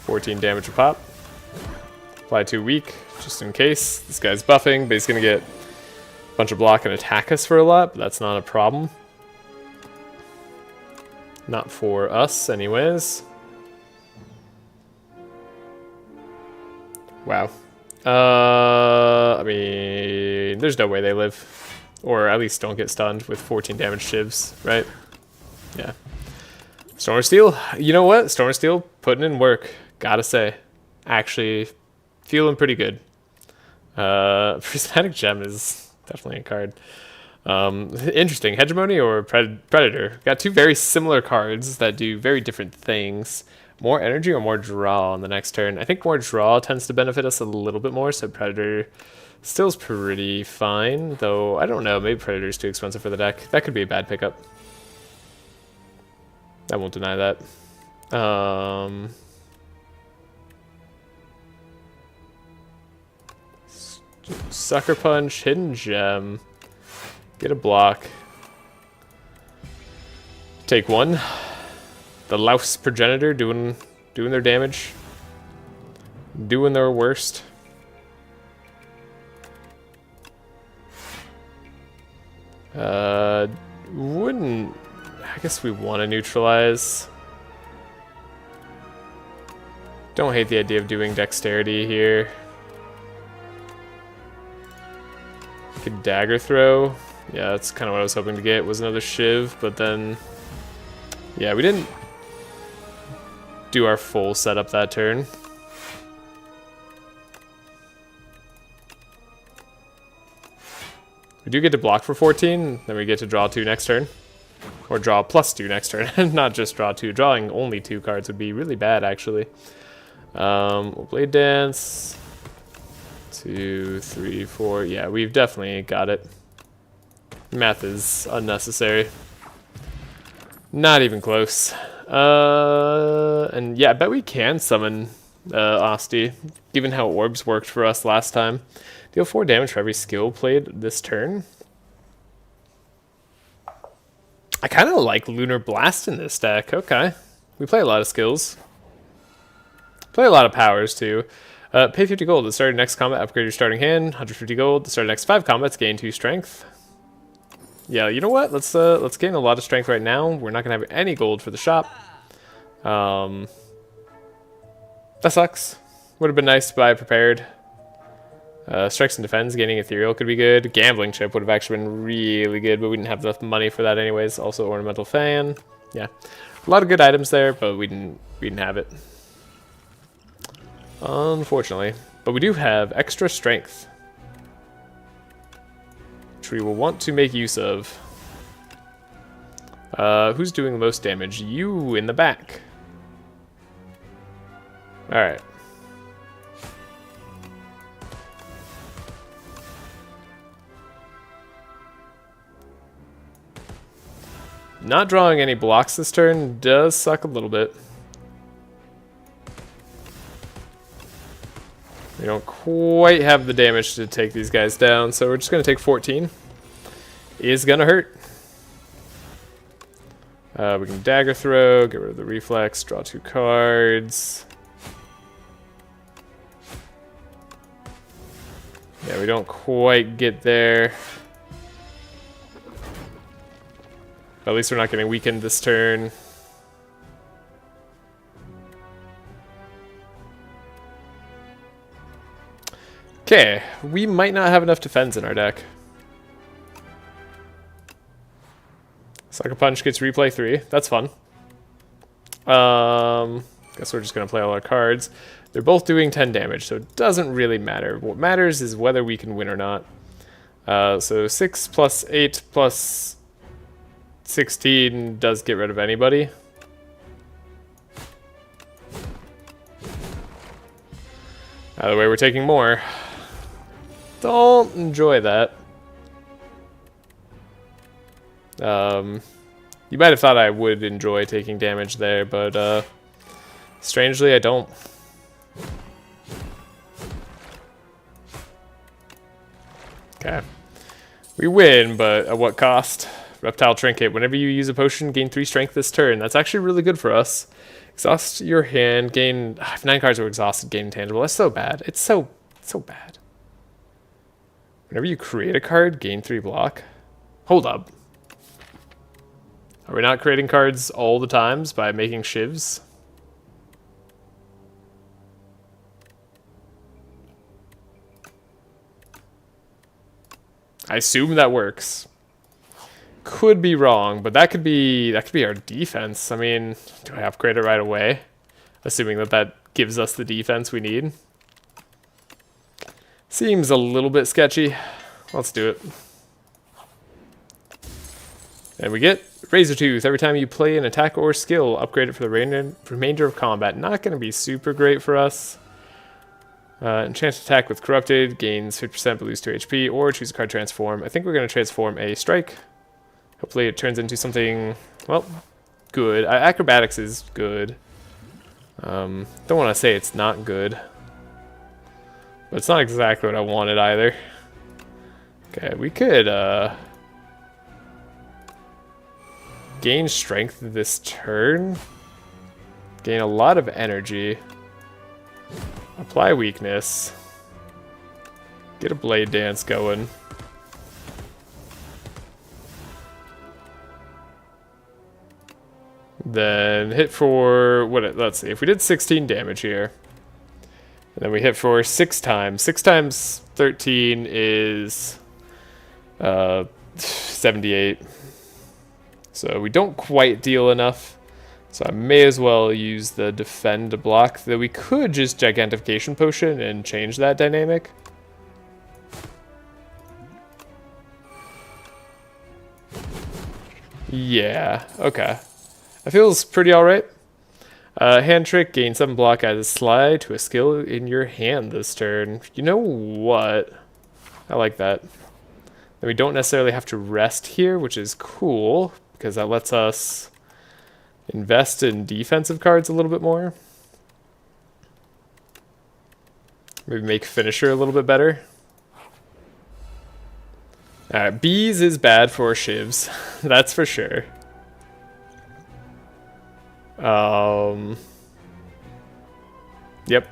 14 damage a pop. Apply 2 weak, just in case. This guy's buffing, but he's going to get a bunch of block and attack us for a lot, but that's not a problem. Not for us, anyways. Wow. I mean, there's no way they live. Or at least don't get stunned with 14 damage Shivs, right? Yeah. Storm of Steel. You know what? Storm of Steel putting in work. Gotta say. Actually, feeling pretty good. Prismatic Gem is definitely a card. Interesting. Hegemony or Predator? Got 2 very similar cards that do very different things. More energy or more draw on the next turn. I think more draw tends to benefit us a little bit more, so Predator still's pretty fine, though I don't know, maybe Predator's too expensive for the deck. That could be a bad pickup. I won't deny that. Sucker Punch, Hidden Gem. Get a block. Take 1. The Louse Progenitor doing their damage. Doing their worst. Wouldn't... I guess we want to neutralize. Don't hate the idea of doing dexterity here. Could dagger throw. Yeah, that's kind of what I was hoping to get, was another Shiv, but then... Yeah, we didn't do our full setup that turn. do get to block for 14, then we get to draw 2 next turn. Or draw +2 next turn, not just draw 2. Drawing only 2 cards would be really bad, actually. We'll Blade Dance. 2, 3, 4. Yeah, we've definitely got it. Math is unnecessary. Not even close. And yeah, I bet we can summon Asti, given how orbs worked for us last time. Deal 4 damage for every skill played this turn. I kind of like Lunar Blast in this deck. Okay. We play a lot of skills. Play a lot of powers, too. Pay 50 gold to start your next combat. Upgrade your starting hand. 150 gold to start the next 5 combats. Gain 2 strength. Yeah, you know what? Let's gain a lot of strength right now. We're not going to have any gold for the shop. That sucks. Would have been nice to buy prepared. Strikes and defense, gaining ethereal could be good. Gambling chip would have actually been really good, but we didn't have enough money for that anyways. Also ornamental fan. Yeah. A lot of good items there, but we didn't have it. Unfortunately. But we do have extra strength, which we will want to make use of. Who's doing the most damage? You in the back. Alright. Not drawing any blocks this turn does suck a little bit. We don't quite have the damage to take these guys down, so we're just going to take 14. Is going to hurt. We can dagger throw, get rid of the reflex, draw 2 cards. Yeah, we don't quite get there. At least we're not getting weakened this turn. Okay, we might not have enough defense in our deck. Sucker Punch gets replay 3. That's fun. Guess we're just going to play all our cards. They're both doing 10 damage, so it doesn't really matter. What matters is whether we can win or not. So 6 plus 8 plus 16 does get rid of anybody. Either way, we're taking more. Don't enjoy that. You might have thought I would enjoy taking damage there, but strangely I don't. Okay. We win, but at what cost? Reptile Trinket. Whenever you use a potion, gain 3 strength this turn. That's actually really good for us. Exhaust your hand, gain... if 9 cards are exhausted, gain intangible. That's so bad. It's so bad. Whenever you create a card, gain 3 block. Hold up. Are we not creating cards all the times by making shivs? I assume that works. Could be wrong, but that could be our defense. I mean, do I upgrade it right away? Assuming that gives us the defense we need. Seems a little bit sketchy. Let's do it. And we get Razor Tooth. Every time you play an attack or skill, upgrade it for the remainder of combat. Not going to be super great for us. Enchant attack with Corrupted, gains 50% but lose 2 HP, or choose a card transform. I think we're going to transform a Strike. Hopefully it turns into something, well, good. Acrobatics is good. Don't want to say it's not good. But it's not exactly what I wanted either. Okay, we could gain strength this turn. Gain a lot of energy. Apply weakness. Get a Blade Dance going. Then hit for, let's see, if we did 16 damage here, and then we hit for 6 times. 6 times 13 is 78. So we don't quite deal enough. So I may as well use the defend to block, though we could just Gigantification Potion and change that dynamic. Yeah, okay. That feels pretty alright. Hand trick, gain 7 block, add a slide to a skill in your hand this turn. You know what? I like that. Then we don't necessarily have to rest here, which is cool, because that lets us invest in defensive cards a little bit more. Maybe make finisher a little bit better. Alright, bees is bad for shivs. That's for sure. Yep.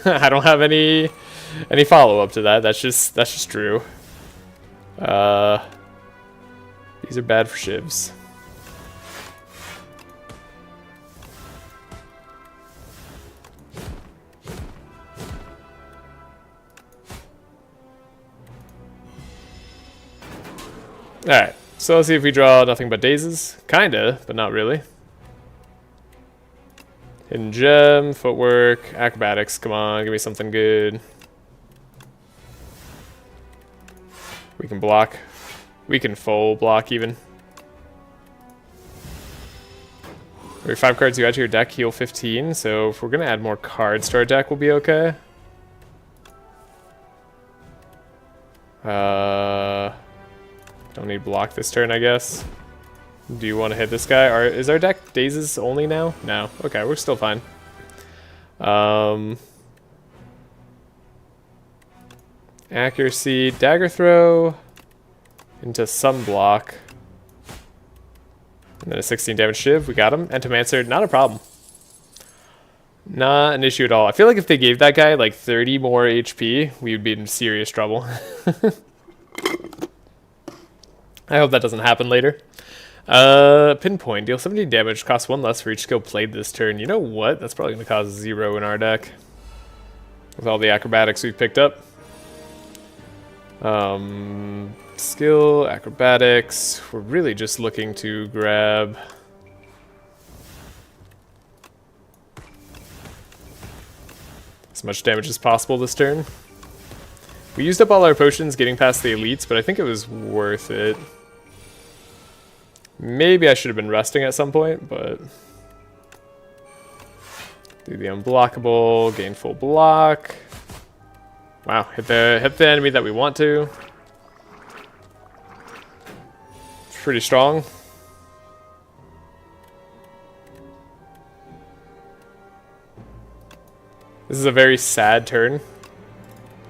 I don't have any follow-up to that. That's just true. These are bad for shivs. Alright, so let's see if we draw nothing but dazes. Kinda, but not really. Hidden gem, footwork, acrobatics. Come on, give me something good. We can block. We can full block even. Every 5 cards you add to your deck heal 15, so if we're gonna add more cards to our deck, we'll be okay. Don't need block this turn, I guess. Do you want to hit this guy? Is our deck dazes only now? No. Okay, we're still fine. Accuracy, dagger throw into sunblock. And then a 16 damage shiv. We got him. Entomancer, not a problem. Not an issue at all. I feel like if they gave that guy like 30 more HP, we would be in serious trouble. I hope that doesn't happen later. Pinpoint. Deal 17 damage. Costs 1 less for each skill played this turn. You know what? That's probably going to cause 0 in our deck. With all the acrobatics we've picked up. Skill, acrobatics. We're really just looking to grab... as much damage as possible this turn. We used up all our potions getting past the elites, but I think it was worth it. Maybe I should have been resting at some point, but... do the unblockable, gain full block. Wow, hit the enemy that we want to. It's pretty strong. This is a very sad turn.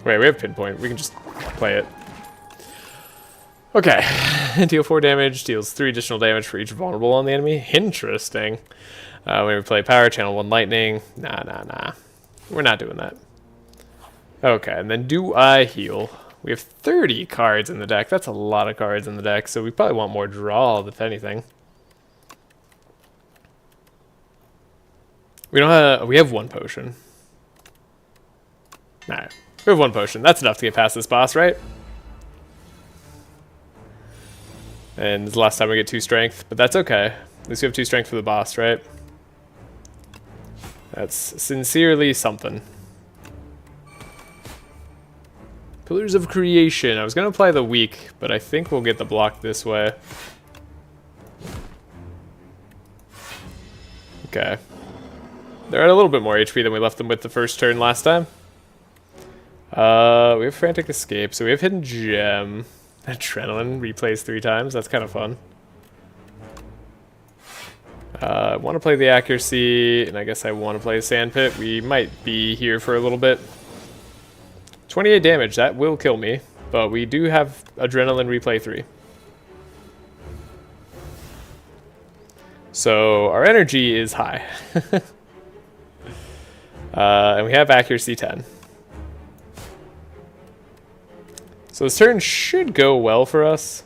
Wait, we have pinpoint. We can just play it. Okay. Deal 4 damage, deals 3 additional damage for each vulnerable on the enemy. Interesting. When we play power, channel 1 lightning. Nah. We're not doing that. Okay, and then do I heal? We have 30 cards in the deck. That's a lot of cards in the deck, so we probably want more draw, if anything. We have 1 potion. Alright. We have 1 potion. That's enough to get past this boss, right? And this is the last time we get 2 strength, but that's okay. At least we have 2 strength for the boss, right? That's sincerely something. Pillars of Creation. I was going to apply the weak, but I think we'll get the block this way. Okay. They're at a little bit more HP than we left them with the first turn last time. We have Frantic Escape, so we have Hidden Gem. Adrenaline replays 3 times. That's kind of fun. I want to play the Accuracy, and I guess I want to play Sandpit. We might be here for a little bit. 28 damage. That will kill me, but we do have Adrenaline replay 3. So our energy is high. And we have Accuracy 10. So this turn should go well for us.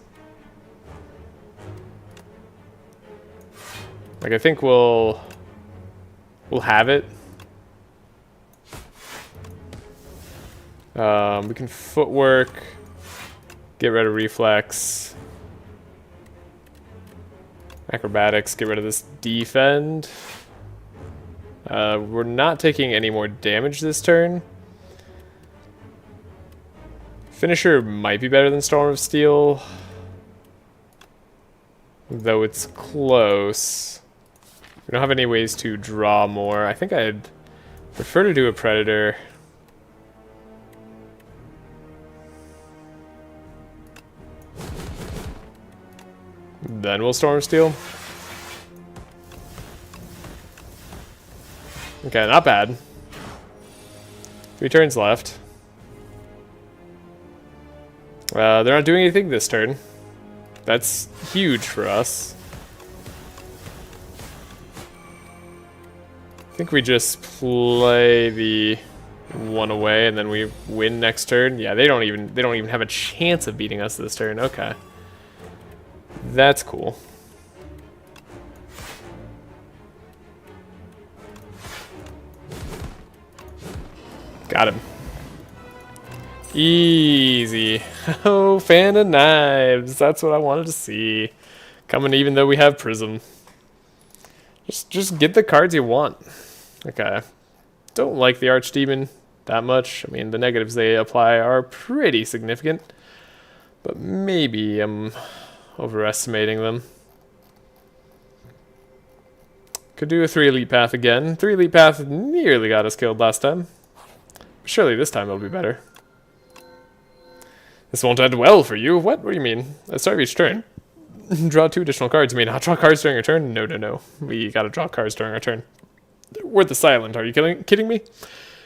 Like, I think we'll have it. We can footwork, get rid of reflex, acrobatics, get rid of this defend. We're not taking any more damage this turn. Finisher might be better than Storm of Steel. Though it's close. We don't have any ways to draw more. I think I'd prefer to do a Predator. Then we'll Storm Steel. Okay, not bad. 3 turns left. They're not doing anything this turn. That's huge for us. I think we just play the 1 away and then we win next turn. Yeah, they don't even have a chance of beating us this turn. Okay. That's cool. Got him. Easy. Oh, fan of knives. That's what I wanted to see. Coming even though we have Prism. Just get the cards you want. Okay. Don't like the Archdemon that much. I mean, the negatives they apply are pretty significant. But maybe I'm overestimating them. Could do a 3 Elite Path again. 3 Elite Path nearly got us killed last time. Surely this time it'll be better. This won't end well for you. What? What do you mean? At the start of each turn. Draw 2 additional cards. You mean not draw cards during your turn? No, no, no. We gotta draw cards during our turn. Worth the silent. Are you kidding me?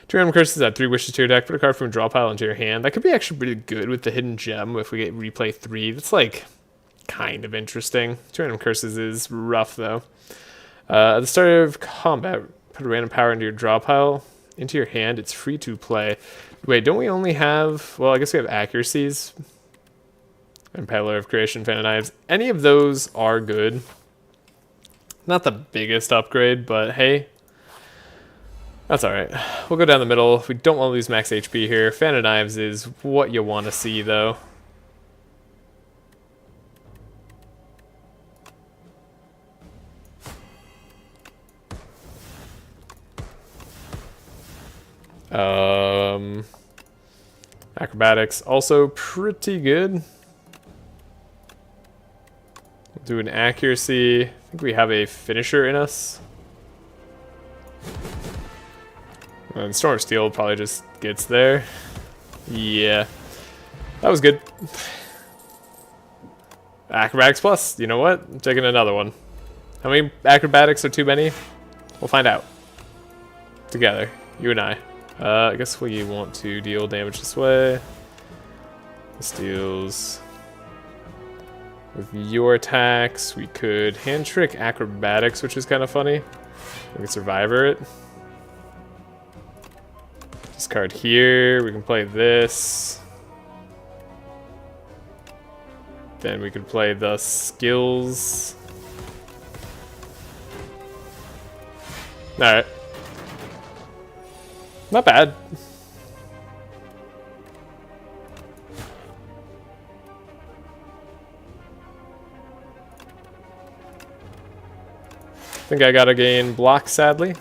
2 random curses add 3 wishes to your deck. Put a card from a draw pile into your hand. That could be actually pretty good with the hidden gem if we get replay 3. That's like kind of interesting. 2 random curses is rough though. At the start of combat, put a random power into your draw pile. Into your hand, it's free to play. Wait, don't we only have... Well, I guess we have accuracies. Impaler of Creation, Fan of Knives. Any of those are good. Not the biggest upgrade, but hey. That's alright. We'll go down the middle. We don't want to lose max HP here. Fan of Knives is what you want to see, though. Acrobatics also pretty good. We'll do an accuracy. I think we have a finisher in us. And Storm of Steel probably just gets there. Yeah, that was good. Acrobatics plus. You know what? I'm taking another one. How many acrobatics are too many? We'll find out. Together, you and I. I guess we want to deal damage this way. This deals with your attacks. We could hand trick acrobatics, which is kind of funny. We can survivor it. Discard here. We can play this. Then we could play the skills. Alright. Not bad. I think I gotta gain block, sadly.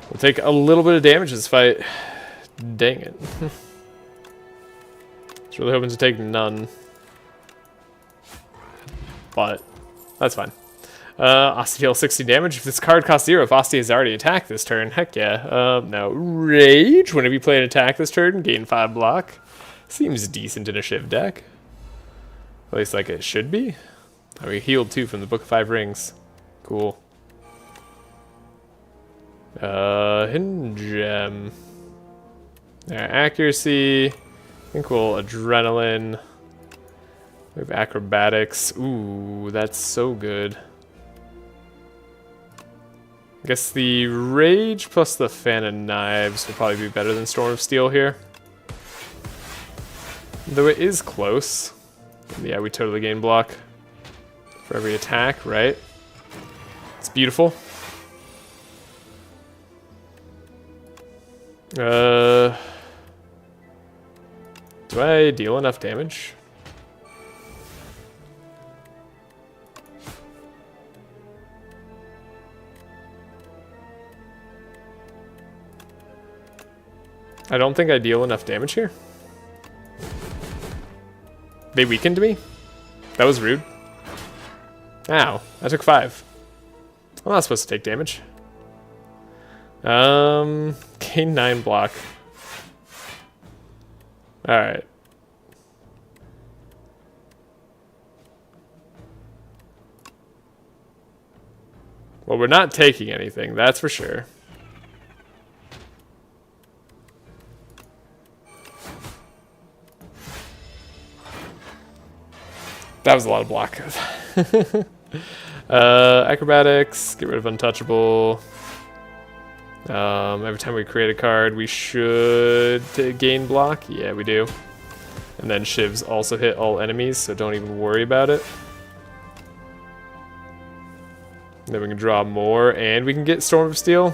We'll take a little bit of damage this fight. Dang it. I was really hoping to take none. But that's fine. Asti deals 60 damage. If this card costs 0, if Asti has already attacked this turn, heck yeah. Now, Rage. Whenever you play an attack this turn, gain 5 block. Seems decent in a Shiv deck. At least like it should be. Oh, we healed too from the Book of 5 Rings. Cool. Hidden Gem. Accuracy. I think we'll Adrenaline. We have Acrobatics. Ooh, that's so good. I guess the Rage plus the Fan of Knives will probably be better than Storm of Steel here. Though it is close. Yeah, we totally gain block for every attack, right? It's beautiful. Do I deal enough damage? I don't think I deal enough damage here. They weakened me? That was rude. Ow, I took 5. I'm not supposed to take damage. Gain 9 block. Alright. Well, we're not taking anything, that's for sure. That was a lot of block. Acrobatics, get rid of untouchable. Every time we create a card, we should gain block. Yeah, we do. And then shivs also hit all enemies, so don't even worry about it. Then we can draw more, and we can get Storm of Steel.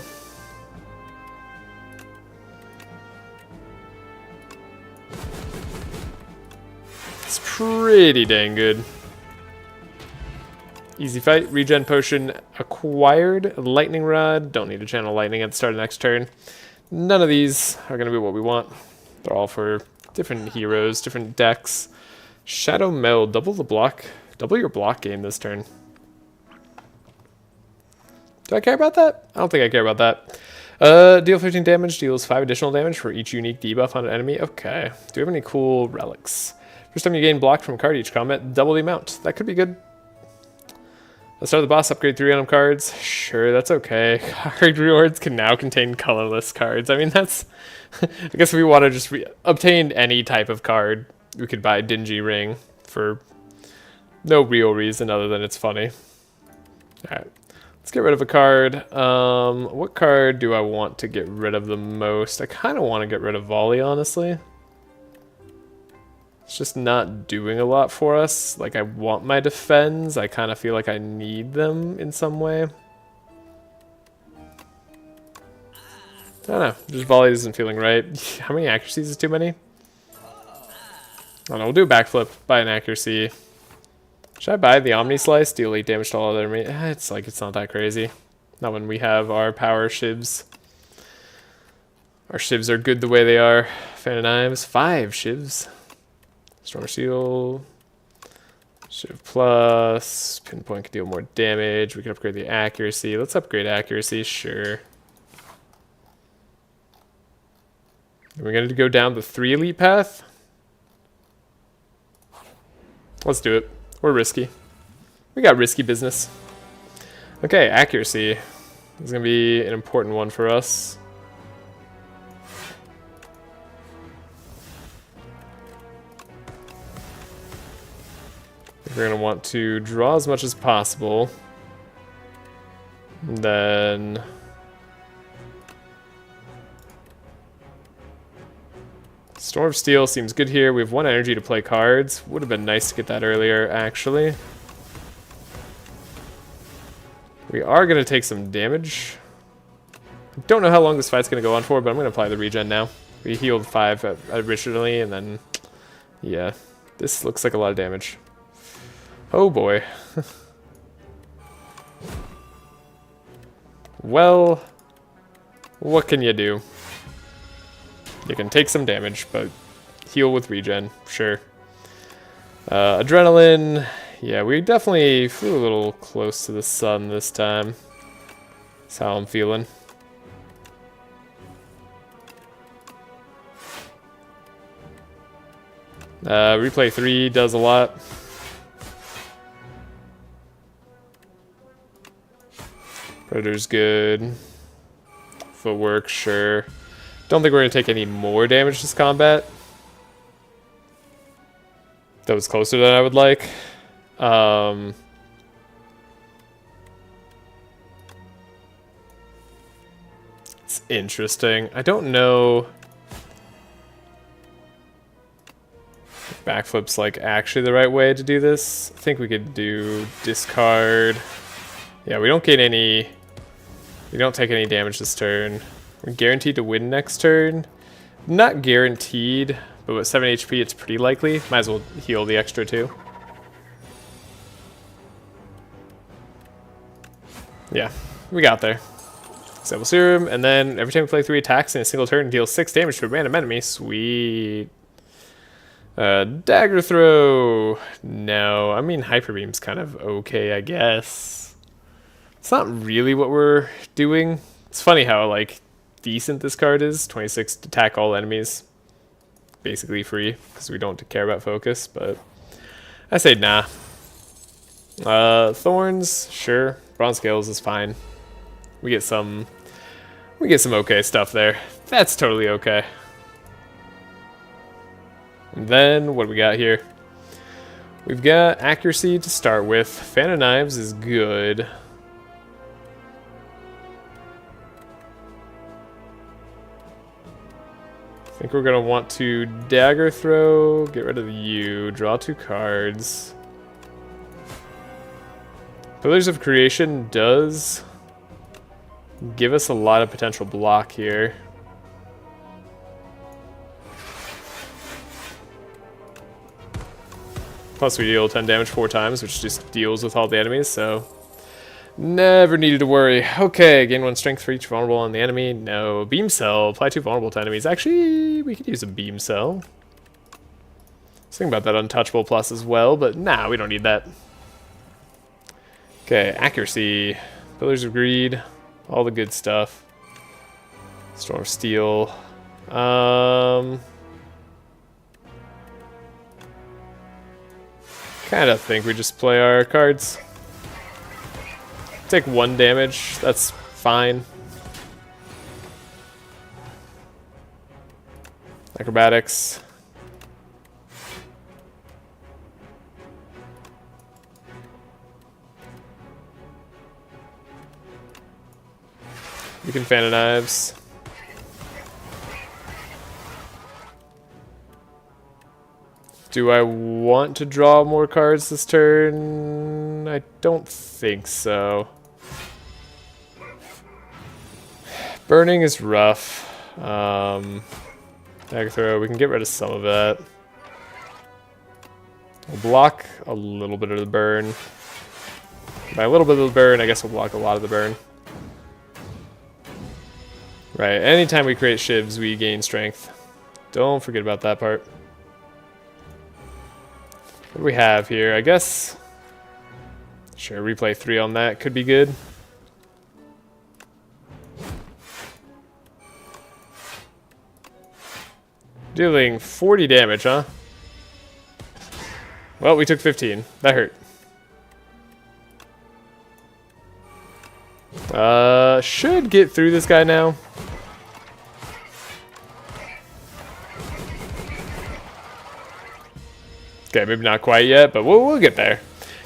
It's pretty dang good. Easy fight, regen potion acquired, lightning rod, don't need to channel lightning at the start of next turn. None of these are going to be what we want. They're all for different heroes, different decks. Shadow Meld, double your block gain this turn. Do I care about that? I don't think I care about that. Deal 15 damage, deals 5 additional damage for each unique debuff on an enemy. Okay. Do we have any cool relics? First time you gain block from a card each combat, double the amount. That could be good. Let's start the boss, upgrade 3 random cards. Sure, that's okay. Card rewards can now contain colorless cards. I mean, that's... I guess if we want to just obtain any type of card, we could buy Dingy Ring for no real reason other than it's funny. Alright, let's get rid of a card. What card do I want to get rid of the most? I kind of want to get rid of Volley, honestly. It's just not doing a lot for us. Like, I want my defends. I kind of feel like I need them in some way. I don't know. Just Volley isn't feeling right. How many accuracies is too many? I don't know. We'll do a backflip. Buy an accuracy. Should I buy the Omni Slice? Deal 8 damage to all other enemies? It's like, it's not that crazy. Not when we have our power shivs. Our shivs are good the way they are. Fan of Knives. 5 shivs. Storm Seal, Shiv Plus, Pinpoint can deal more damage. We can upgrade the accuracy. Let's upgrade accuracy, sure. We're going to go down the 3 elite path. Let's do it. We're risky. We got risky business. Okay, accuracy. This is going to be an important one for us. We're going to want to draw as much as possible. And then... Storm of Steel seems good here. We have 1 energy to play cards. Would have been nice to get that earlier, actually. We are going to take some damage. I don't know how long this fight's going to go on for, but I'm going to apply the regen now. We healed 5 originally, and then... Yeah, this looks like a lot of damage. Oh boy. Well, what can you do? You can take some damage, but heal with regen, sure. Adrenaline, yeah, we definitely flew a little close to the sun this time. That's how I'm feeling. Replay 3 does a lot. Predator's good. Footwork, sure. Don't think we're going to take any more damage this combat. That was closer than I would like. It's interesting. I don't know if backflip's like actually the right way to do this. I think we could do discard. Yeah, we don't get any... We don't take any damage this turn. We're guaranteed to win next turn. Not guaranteed, but with 7 HP, it's pretty likely. Might as well heal the extra too. Yeah, we got there. Example Serum, and then every time we play 3 attacks in a single turn, deal 6 damage to a random enemy. Sweet. Dagger throw. No, I mean hyper beam's kind of okay, I guess. It's not really what we're doing. It's funny how like decent this card is. 26 to attack all enemies. Basically free because we don't care about focus, but I say nah. Thorns, sure. Bronze scales is fine. We get some okay stuff there. That's totally okay. And then what do we got here? We've got accuracy to start with. Fan of Knives is good. I think we're gonna want to dagger throw, get rid of you, draw 2 cards. Pillars of Creation does give us a lot of potential block here. Plus we deal 10 damage 4 times, which just deals with all the enemies, so never needed to worry. Okay, gain 1 strength for each vulnerable on the enemy. No. Beam Cell, apply 2 vulnerable to enemies. Actually, we could use a Beam Cell. I was thinking about that Untouchable Plus as well, but nah, we don't need that. Okay, accuracy, Pillars of Greed, all the good stuff. Storm of Steel. Kinda think we just play our cards. Take 1 damage, that's fine. Acrobatics. We can Fan of Knives. Do I want to draw more cards this turn? I don't think so. Burning is rough. Dagger throw, we can get rid of some of that. We'll block a little bit of the burn. By a little bit of the burn, I guess we'll block a lot of the burn. Right, anytime we create shivs, we gain strength. Don't forget about that part. What do we have here? I guess... Sure, replay 3 on that could be good. Dealing 40 damage, huh? Well, we took 15. That hurt. Should get through this guy now. Okay, maybe not quite yet, but we'll get there.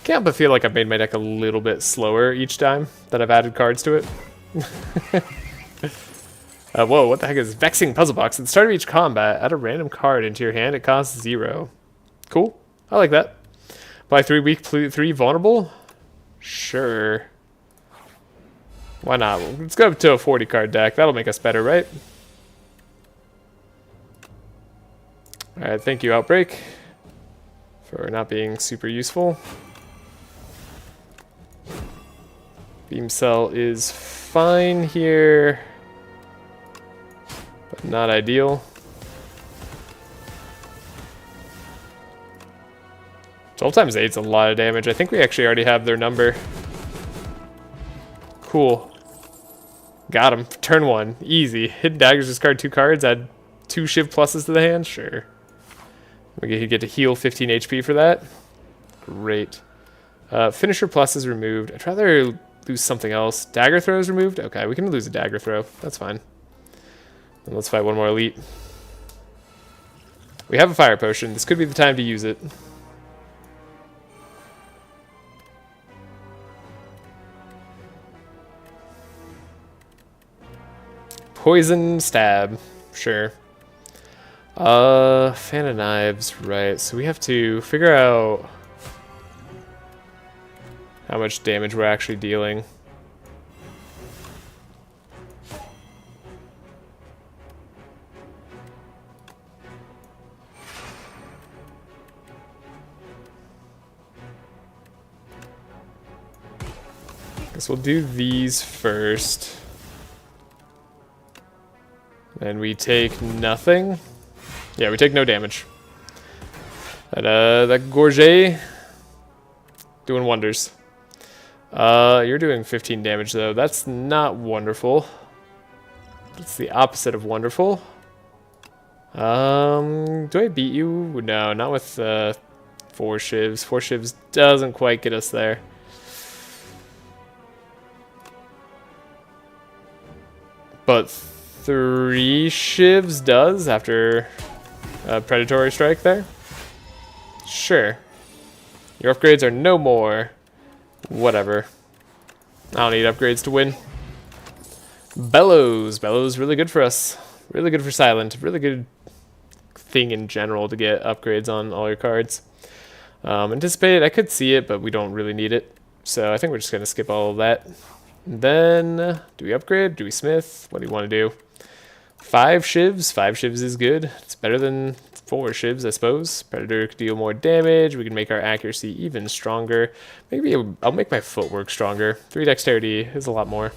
Can't help but feel like I've made my deck a little bit slower each time that I've added cards to it. Whoa, what the heck is Vexing Puzzle Box? At the start of each combat, add a random card into your hand. It costs 0. Cool. I like that. Apply 3 weak, 3 vulnerable? Sure. Why not? Let's go up to a 40 card deck. That'll make us better, right? Alright, thank you, Outbreak, for not being super useful. Beam Cell is fine here, but not ideal. 12 times 8 is a lot of damage. I think we actually already have their number. Cool. Got him. Turn 1. Easy. Hidden Daggers, discard 2 cards, add 2 Shiv pluses to the hand? Sure. We get to heal 15 HP for that. Great. Finisher plus is removed. I'd rather lose something else. Dagger throw is removed? Okay, we can lose a dagger throw. That's fine. And let's fight one more elite. We have a fire potion. This could be the time to use it. Poison stab. Sure. Fan of Knives, right. So we have to figure out how much damage we're actually dealing. Guess we'll do these first. And we take nothing. Yeah, we take no damage. That Gorget doing wonders. You're doing 15 damage though. That's not wonderful. It's the opposite of wonderful. Do I beat you? No, not with 4 shivs. 4 shivs doesn't quite get us there. But 3 shivs does after a predatory strike there. Sure. Your upgrades are no more. Whatever. I don't need upgrades to win. Bellows. Bellows really good for us. Really good for Silent. Really good thing in general to get upgrades on all your cards. Anticipate, I could see it, but we don't really need it. So I think we're just going to skip all of that. And then, do we upgrade? Do we smith? What do you want to do? 5 shivs. 5 shivs is good. It's better than 4 shivs, I suppose. Predator could deal more damage. We can make our accuracy even stronger. Maybe I'll make my footwork stronger. 3 dexterity is a lot more.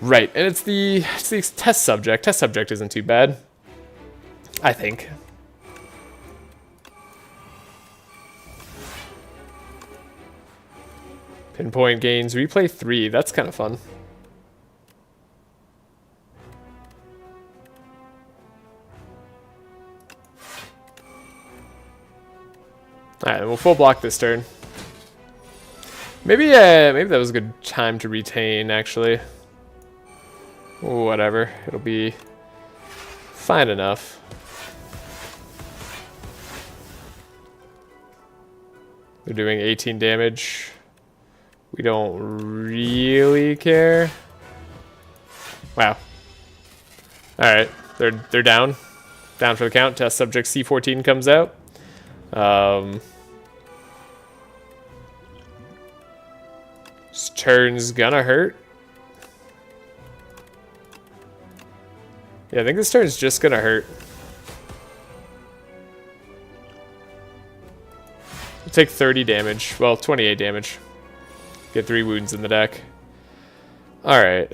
Right, and it's the test subject. Test subject isn't too bad, I think. Pinpoint gains, replay 3. That's kind of fun. Alright, we'll full block this turn. Maybe that was a good time to retain, actually. Whatever, it'll be fine enough. They're doing 18 damage. We don't really care. Wow. Alright, they're down. Down for the count. Test subject C14 comes out. This turn's gonna hurt. Yeah, I think this turn's just gonna hurt. We'll take 30 damage. Well, 28 damage. Get 3 wounds in the deck. Alright.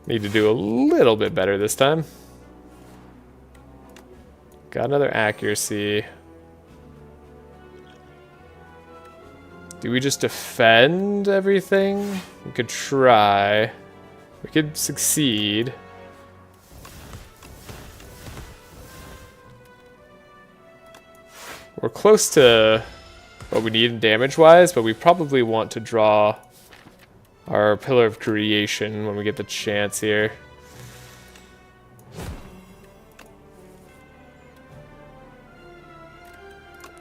Need to do a little bit better this time. Got another accuracy. Do we just defend everything? We could try. We could succeed. We're close to what we need damage-wise, but we probably want to draw our Pillar of Creation when we get the chance here.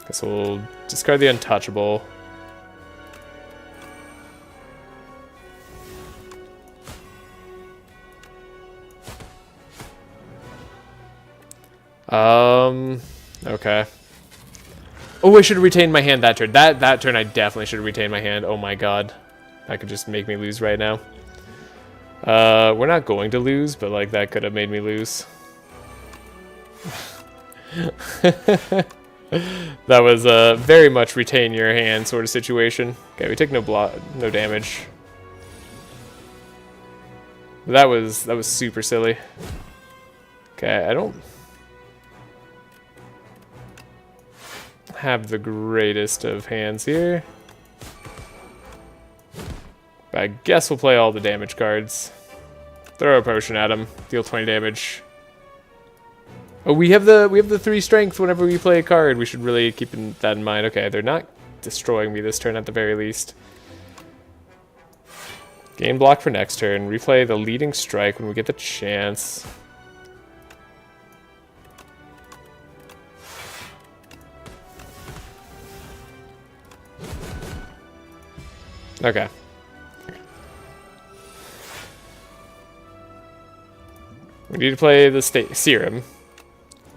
Guess we'll discard the Untouchable. Okay. Oh, I should have retained my hand that turn. That turn I definitely should have retained my hand. Oh my god. That could just make me lose right now. We're not going to lose, but like that could have made me lose. That was a very much retain your hand sort of situation. Okay, we take no damage. That was super silly. Okay, I don't have the greatest of hands here. But I guess we'll play all the damage cards. Throw a potion at him, deal 20 damage. Oh, we have the 3 strength whenever we play a card. We should really keep that in mind. Okay, they're not destroying me this turn at the very least. Gain block for next turn. Replay the leading strike when we get the chance. Okay. We need to play the Serum.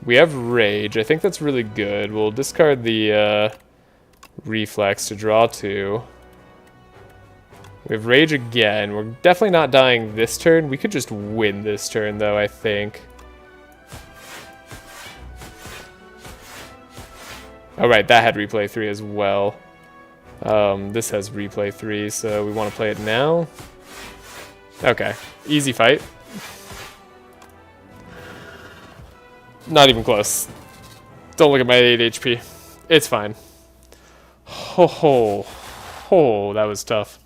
We have Rage. I think that's really good. We'll discard the Reflex to draw 2. We have Rage again. We're definitely not dying this turn. We could just win this turn, though, I think. Oh, right. That had Replay 3 as well. This has Replay 3, so we want to play it now. Okay. Easy fight. Not even close. Don't look at my 8 HP. It's fine. Ho ho. Ho, that was tough.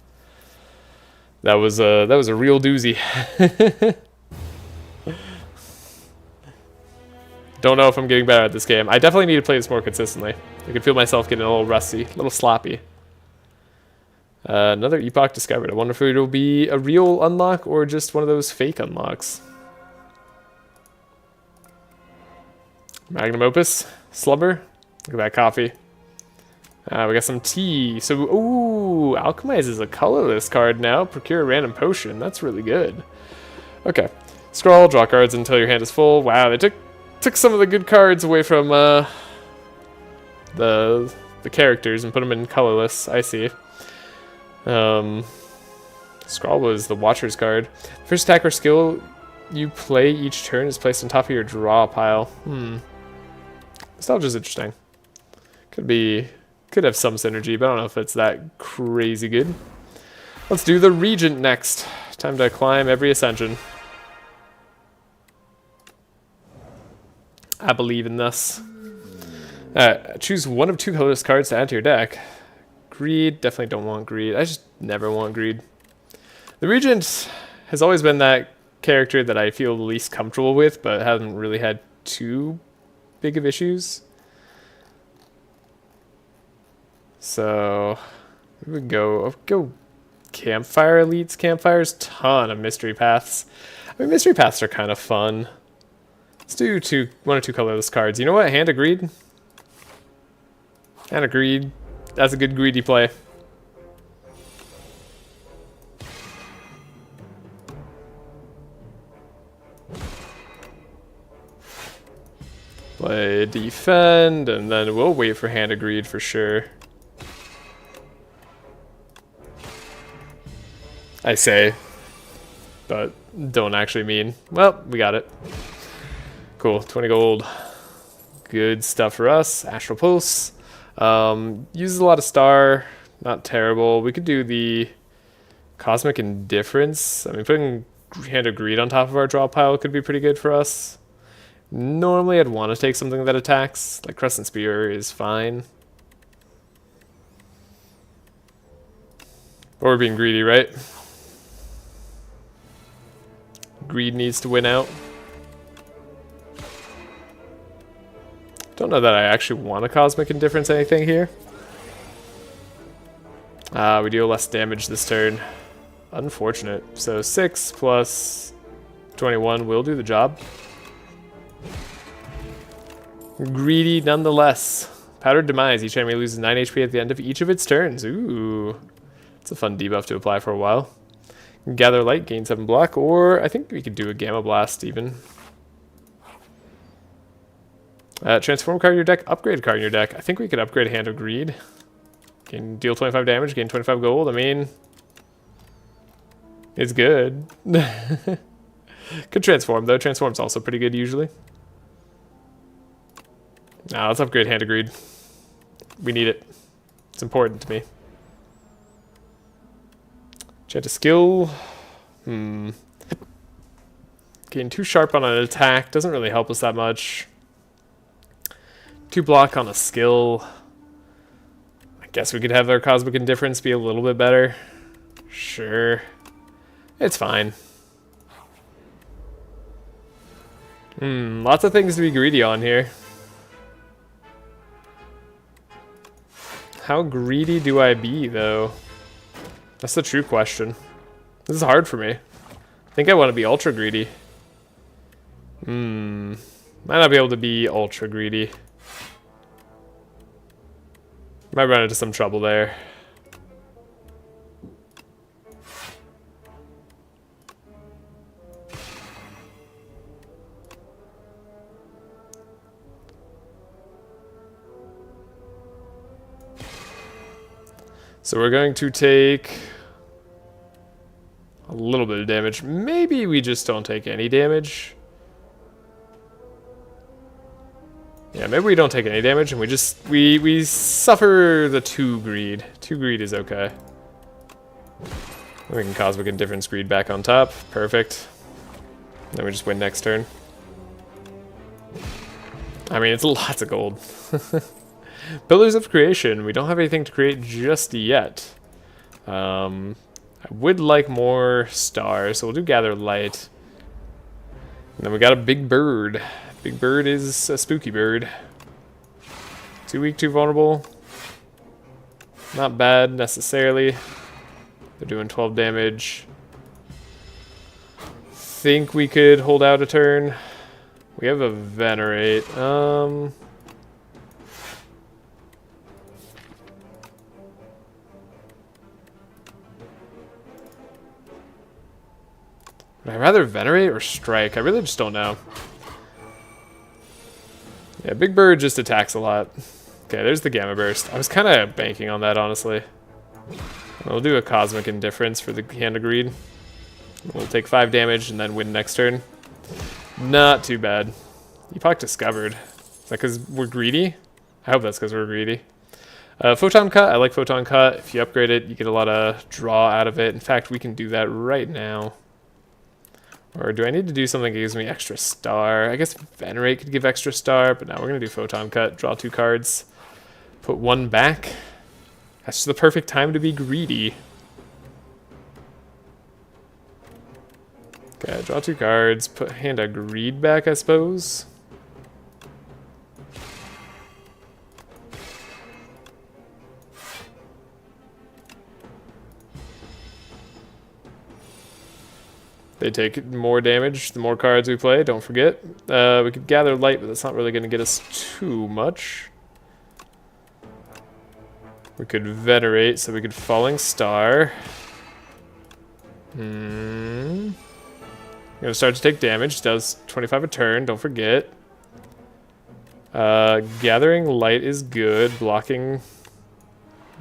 That was a real doozy. Don't know if I'm getting better at this game. I definitely need to play this more consistently. I can feel myself getting a little rusty, a little sloppy. Another epoch discovered. I wonder if it'll be a real unlock or just one of those fake unlocks. Magnum Opus, Slubber. Look at that coffee. We got some tea. So, ooh, Alchemize is a colorless card now. Procure a random potion. That's really good. Okay. Scroll, draw cards until your hand is full. Wow, they took some of the good cards away from the characters and put them in colorless. I see. Scroll was the Watcher's card. First attack or skill you play each turn is placed on top of your draw pile. Nostalgia's interesting. Could have some synergy, but I don't know if it's that crazy good. Let's do the Regent next. Time to climb every ascension. I believe in this. Choose one of 2 colorless cards to add to your deck. Greed, definitely don't want Greed. I just never want Greed. The Regent has always been that character that I feel the least comfortable with, but hasn't really had too big of issues. So we would go Campfire Elites. Campfire's ton of mystery paths. I mean, mystery paths are kind of fun. Let's do 1 or 2 colorless cards. You know what? Hand of Greed. Hand of Greed. That's a good greedy play. Play defend, and then we'll wait for Hand of Greed for sure. I say, but don't actually mean. Well, we got it. Cool, 20 gold. Good stuff for us. Astral Pulse. Uses a lot of star. Not terrible. We could do the Cosmic Indifference. I mean, putting Hand of Greed on top of our draw pile could be pretty good for us. Normally, I'd want to take something that attacks. Like Crescent Spear is fine. But we're being greedy, right? Greed needs to win out. Don't know that I actually want a Cosmic Indifference anything here. We deal less damage this turn. Unfortunate. So 6 plus 21 will do the job. Greedy nonetheless. Powdered Demise. Each enemy loses 9 HP at the end of each of its turns. Ooh. It's a fun debuff to apply for a while. Gather Light, gain 7 block, or I think we could do a Gamma Blast even. Transform card in your deck, upgrade card in your deck. I think we could upgrade Hand of Greed. Can deal 25 damage, gain 25 gold. I mean, it's good. Could transform though. Transform's also pretty good usually. Now let's upgrade Hand of Greed. We need it. It's important to me. Chant a skill. Getting too sharp on an attack doesn't really help us that much. 2 block on a skill. I guess we could have our Cosmic Indifference be a little bit better. Sure. It's fine. Lots of things to be greedy on here. How greedy do I be, though? That's the true question. This is hard for me. I think I want to be ultra greedy. Might not be able to be ultra greedy. Might run into some trouble there. So we're going to take a little bit of damage. Maybe we just don't take any damage. Yeah, maybe we don't take any damage and we suffer the 2 greed. 2 greed is okay. We can Cosmic Indifference greed back on top. Perfect. Then we just win next turn. I mean, it's lots of gold. Pillars of Creation. We don't have anything to create just yet. I would like more stars, so we'll do Gather Light. And then we got a Big Bird. Big Bird is a spooky bird. Too weak, too vulnerable. Not bad, necessarily. They're doing 12 damage. Think we could hold out a turn. We have a Venerate. Would I rather Venerate or Strike? I really just don't know. Yeah, Big Bird just attacks a lot. Okay, there's the Gamma Burst. I was kind of banking on that, honestly. We'll do a Cosmic Indifference for the Hand of Greed. We'll take 5 damage and then win next turn. Not too bad. Epoch Discovered. Is that because we're greedy? I hope that's because we're greedy. Photon Cut. I like Photon Cut. If you upgrade it, you get a lot of draw out of it. In fact, we can do that right now. Or do I need to do something that gives me extra star? I guess Venerate could give extra star, but now we're going to do Photon Cut. Draw 2 cards. Put 1 back. That's just the perfect time to be greedy. Okay, draw 2 cards. Put Hand of Greed back, I suppose. They take more damage the more cards we play, don't forget. We could Gather Light, but that's not really going to get us too much. We could Venerate, so we could Falling Star. Gonna start to take damage. Does 25 a turn, don't forget. Gathering Light is good. Blocking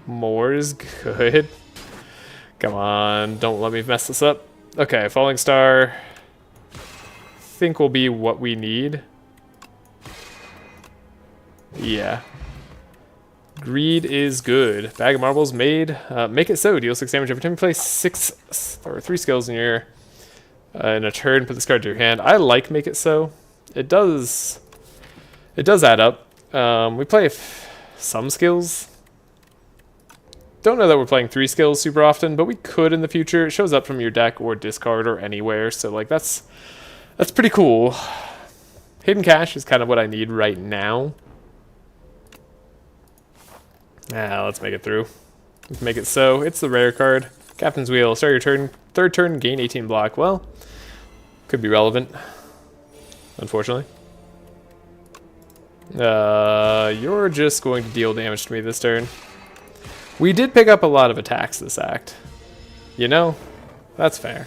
more is good. Come on, don't let me mess this up. Okay, Falling Star, think will be what we need. Yeah. Greed is good. Bag of Marbles made. Make it so. Deal 6 damage every time you place 6 or 3 skills in your in a turn. Put this card to your hand. I like Make It So. It does add up. We play some skills. Don't know that we're playing 3 skills super often, but we could in the future. It shows up from your deck or discard or anywhere, so like that's pretty cool. Hidden Cash is kind of what I need right now. Let's make it through. Let's make it so. It's the rare card. Captain's Wheel. Start your turn. 3rd turn, gain 18 block. Well, could be relevant, unfortunately. You're just going to deal damage to me this turn. We did pick up a lot of attacks this act. You know, that's fair.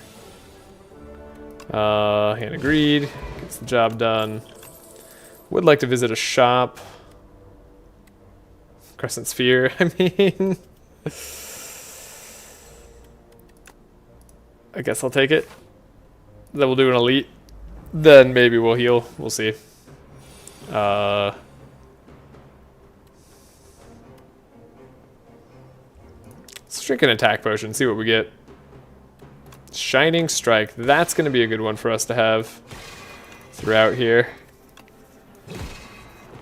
Hand of Greed gets the job done. Would like to visit a shop. Crescent Sphere, I mean. I guess I'll take it. Then we'll do an Elite. Then maybe we'll heal. We'll see. Let's drink an attack potion, see what we get. Shining Strike. That's going to be a good one for us to have throughout here.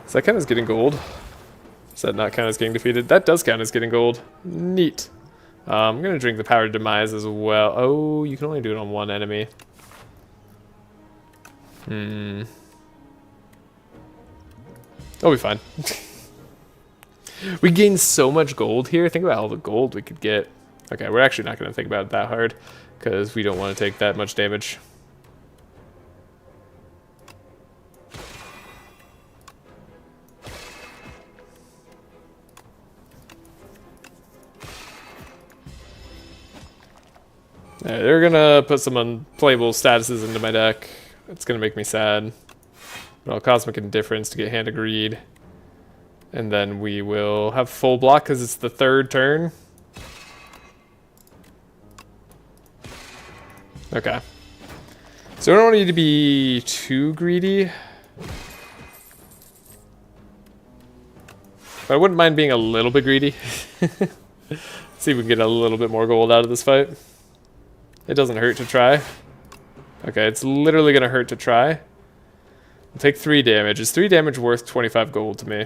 Does that count as getting gold? Does that not count as getting defeated? That does count as getting gold. Neat. I'm going to drink the Power of Demise as well. Oh, you can only do it on 1 enemy. That'll be fine. We gain so much gold here. Think about all the gold we could get. Okay, we're actually not going to think about it that hard because we don't want to take that much damage. Right, they're going to put some unplayable statuses into my deck. It's going to make me sad. Well, Cosmic Indifference to get Hand of Greed. And then we will have full block because it's the 3rd turn. Okay. So we don't need to be too greedy. But I wouldn't mind being a little bit greedy. See if we can get a little bit more gold out of this fight. It doesn't hurt to try. Okay, it's literally going to hurt to try. We'll take 3 damage. Is 3 damage worth 25 gold to me?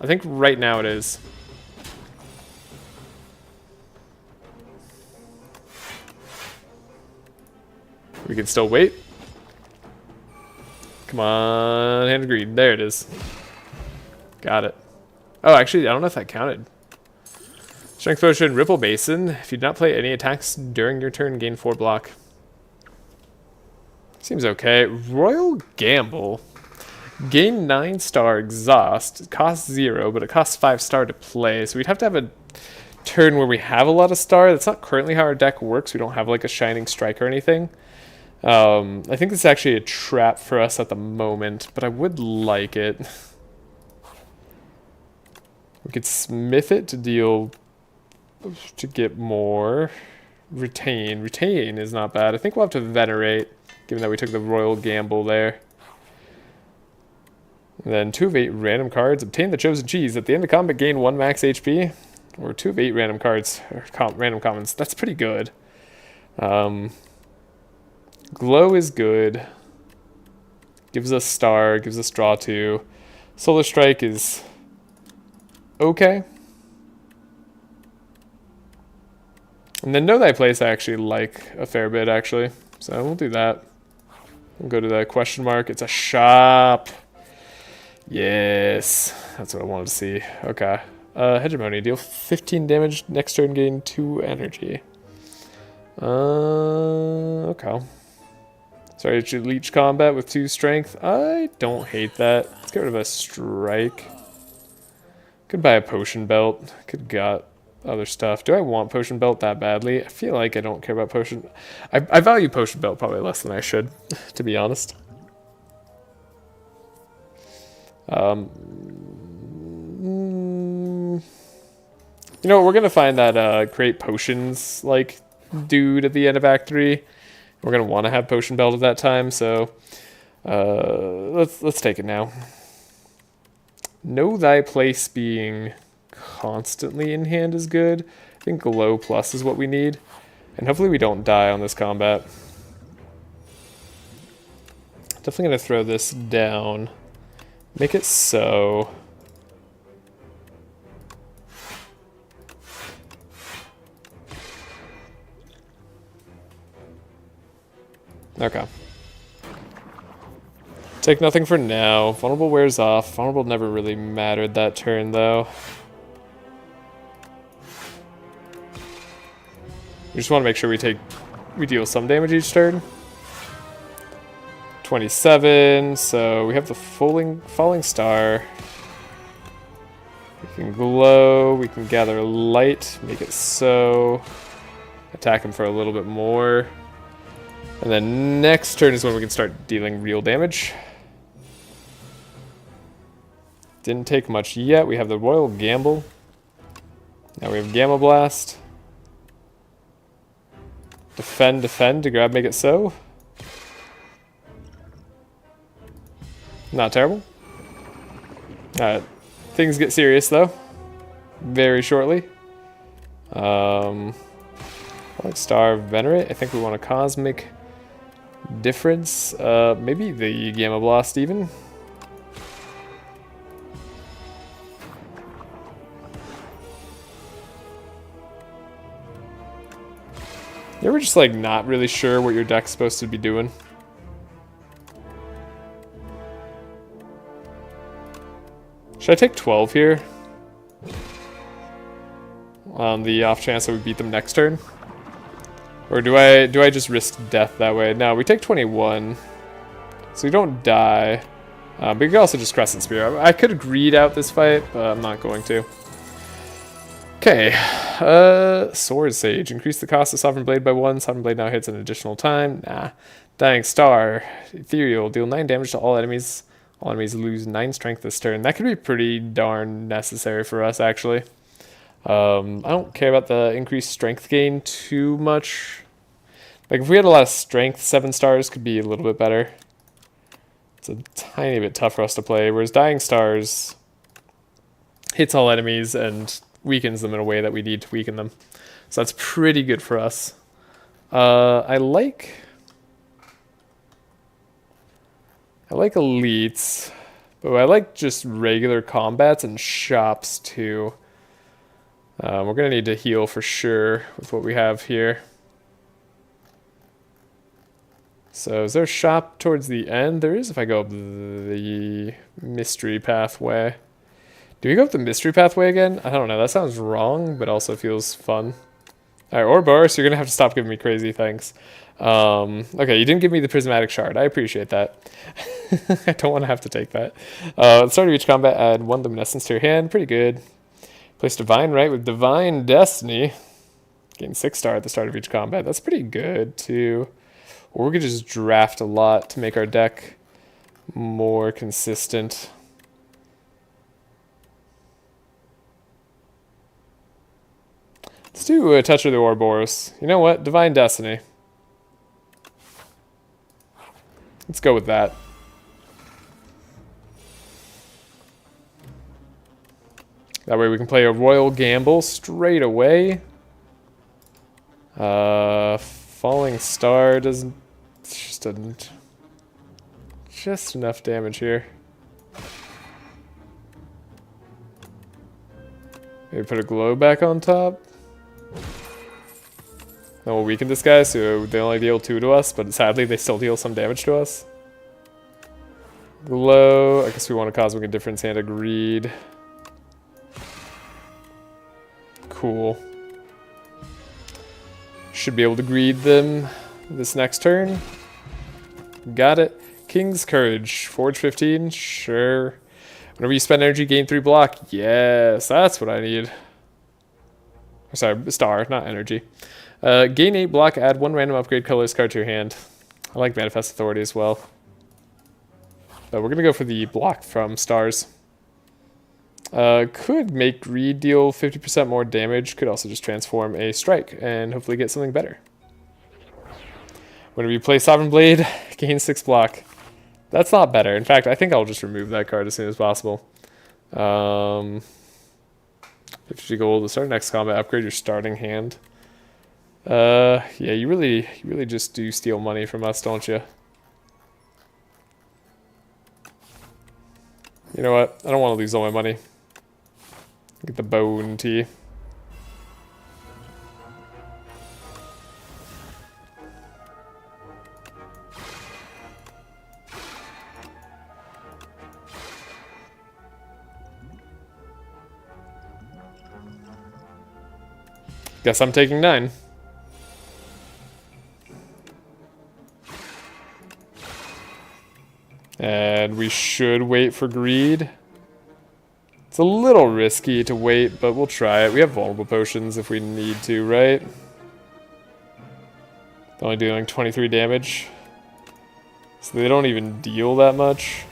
I think right now it is. We can still wait. Come on, Hand of Greed. There it is. Got it. Oh, actually, I don't know if that counted. Strength Potion, Ripple Basin. If you do not play any attacks during your turn, gain 4 block. Seems okay. Royal Gamble. Gain 9-star exhaust. It costs 0, but it costs 5-star to play. So we'd have to have a turn where we have a lot of star. That's not currently how our deck works. We don't have like a Shining Strike or anything. I think this is actually a trap for us at the moment, but I would like it. We could smith it to deal, to get more. Retain. Retain is not bad. I think we'll have to venerate, given that we took the Royal Gamble there. And then 2 of 8 random cards. Obtain the Chosen Cheese. At the end of combat, gain 1 max HP. Or 2 of 8 random cards, or random commons. That's pretty good. Glow is good. Gives us star, gives us draw 2. Solar Strike is okay. And then Know Thy Place I actually like a fair bit, actually. So we'll do that. We'll go to the question mark. It's a shop. Yes. That's what I wanted to see. Okay. Hegemony. Deal 15 damage. Next turn gain 2 energy. Okay. Sorry, it should leech combat with 2 strength. I don't hate that. Let's get rid of a strike. Could buy a potion belt. Could got other stuff. Do I want potion belt that badly? I feel like I don't care about potion. I value potion belt probably less than I should, to be honest. You know, we're gonna find that create potions like dude at the end of Act 3. We're gonna want to have potion belt at that time, so let's take it now. Know Thy Place being constantly in hand is good. I think Glow Plus is what we need, and hopefully we don't die on this combat. Definitely gonna throw this down. Make it so. Okay. Take nothing for now. Vulnerable wears off. Vulnerable never really mattered that turn, though. We just want to make sure we deal some damage each turn. 27, so we have the falling star. We can glow, we can gather light, make it so. Attack him for a little bit more. And then next turn is when we can start dealing real damage. Didn't take much yet. We have the Royal Gamble. Now we have Gamma Blast. Defend to grab, make it so. Not terrible. Alright. Things get serious though. Very shortly. Like Star Venerate. I think we want a Cosmic Difference. Maybe the Gamma Blast even. You ever just like not really sure what your deck's supposed to be doing? Should I take 12 here? On the off chance that we beat them next turn? Or do I just risk death that way? No, we take 21. So we don't die. But you can also just Crescent Spear. I could greed out this fight, but I'm not going to. Okay. Sword Sage. Increase the cost of Sovereign Blade by 1. Sovereign Blade now hits an additional time. Nah. Dying Star. Ethereal. Deal 9 damage to all enemies. All enemies lose 9 strength this turn. That could be pretty darn necessary for us, actually. I don't care about the increased strength gain too much. Like, if we had a lot of strength, 7 stars could be a little bit better. It's a tiny bit tough for us to play, whereas Dying Stars hits all enemies and weakens them in a way that we need to weaken them. So that's pretty good for us. I like I like elites, but I like just regular combats and shops too. We're gonna need to heal for sure with what we have here. So is there a shop towards the end? There is if I go up the mystery pathway. Do we go up the mystery pathway again? I don't know. That sounds wrong, but also feels fun. Alright, Ouroboros, you're going to have to stop giving me crazy things. Okay, you didn't give me the prismatic shard. I appreciate that. I don't want to have to take that. At the start of each combat, add 1 luminescence to your hand. Pretty good. Place Divine Right with Divine Destiny. Gain 6-star at the start of each combat. That's pretty good, too. Or we could just draft a lot to make our deck more consistent. Let's do a touch of the Ouroboros. You know what? Divine Destiny. Let's go with that. That way we can play a Royal Gamble straight away. Falling Star doesn't... Just enough damage here. Maybe put a glow back on top. Then we'll weaken this guy, so they only deal 2 to us, but sadly they still deal some damage to us. Glow, I guess we want a Cosmic Indifference and a Greed. Cool. Should be able to greed them this next turn. Got it. King's Courage, Forge 15, sure. Whenever you spend energy, gain 3 block. Yes, that's what I need. Sorry, star, not energy. Gain 8 block, add 1 random upgrade colorless card to your hand. I like Manifest Authority as well. But we're going to go for the block from stars. Could make greed deal 50% more damage. Could also just transform a strike and hopefully get something better. Whenever you play Sovereign Blade, gain 6 block. That's not better. In fact, I think I'll just remove that card as soon as possible. 50 gold to start next combat. Upgrade your starting hand. Yeah, you really just do steal money from us, don't you? You know what? I don't want to lose all my money. Get the bone tea. Guess I'm taking 9. And we should wait for greed. It's a little risky to wait, but we'll try it. We have vulnerable potions if we need to, right? Only doing 23 damage. So they don't even deal that much.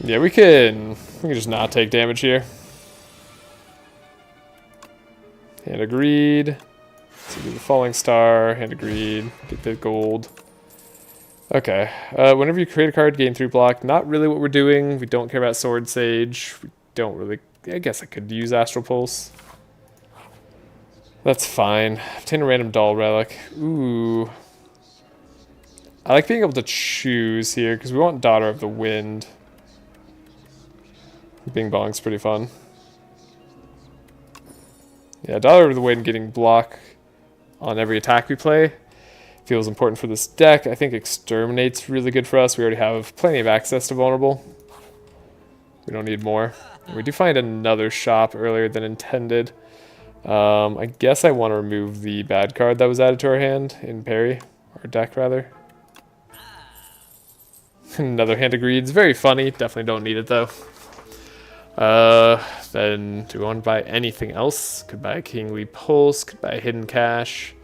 Yeah, we can just not take damage here. And agreed. So do the falling star, and agreed. Get the gold. Okay. Whenever you create a card, gain 3 block. Not really what we're doing. We don't care about Sword Sage. We don't really... I guess I could use Astral Pulse. That's fine. Obtain a random doll relic. Ooh. I like being able to choose here, because we want Daughter of the Wind. Bing Bong's pretty fun. Yeah, Daughter of the Wind getting block on every attack we play feels important for this deck. I think Exterminate's really good for us. We already have plenty of access to Vulnerable. We don't need more. And we do find another shop earlier than intended. I guess I want to remove the bad card that was added to our hand in Parry. Our deck, rather. Another Hand of Greed's very funny. Definitely don't need it, though. Then do we want to buy anything else? Could buy a Kingly Pulse, could buy a Hidden Cash.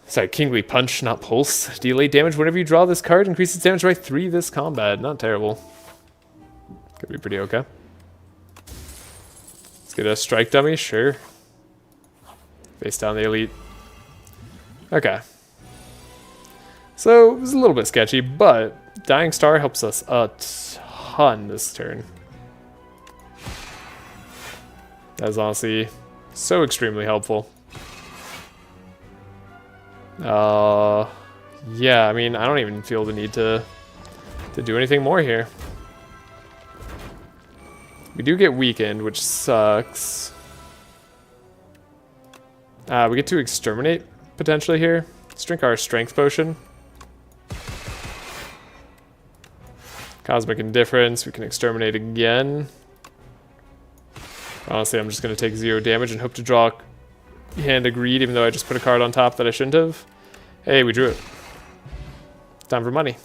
Sorry, Kingly Punch, not Pulse. Deal 8 damage whenever you draw this card, increases damage by 3 this combat. Not terrible. Could be pretty okay. Let's get a Strike Dummy, sure. Face down the Elite. Okay. So, it was a little bit sketchy, but Dying Star helps us a ton this turn. That is honestly so extremely helpful. Yeah, I mean, I don't even feel the need to do anything more here. We do get weakened, which sucks. We get to exterminate, potentially, here. Let's drink our strength potion. Cosmic Indifference, we can exterminate again. Honestly, I'm just going to take 0 damage and hope to draw Hand of Greed, even though I just put a card on top that I shouldn't have. Hey, we drew it. Time for money.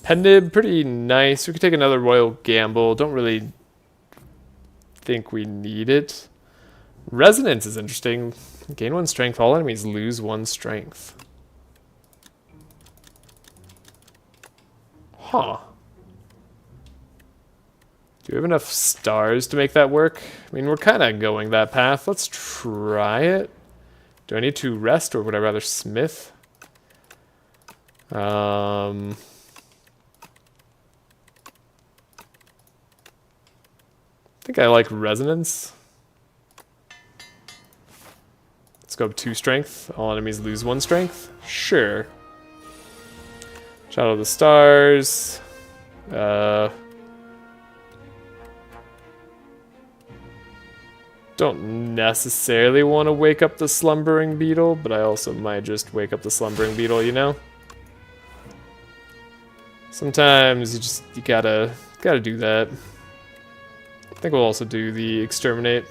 Pendib, pretty nice. We could take another Royal Gamble. Don't really think we need it. Resonance is interesting. Gain 1 strength. All enemies lose 1 strength. Huh. Do we have enough stars to make that work? I mean, we're kind of going that path. Let's try it. Do I need to rest, or would I rather smith? I think I like resonance. Let's go up 2 strength. All enemies lose 1 strength. Sure. Shadow of the Stars. Don't necessarily want to wake up the slumbering beetle, but I also might just wake up the slumbering beetle, you know? Sometimes you gotta do that. I think we'll also do the exterminate.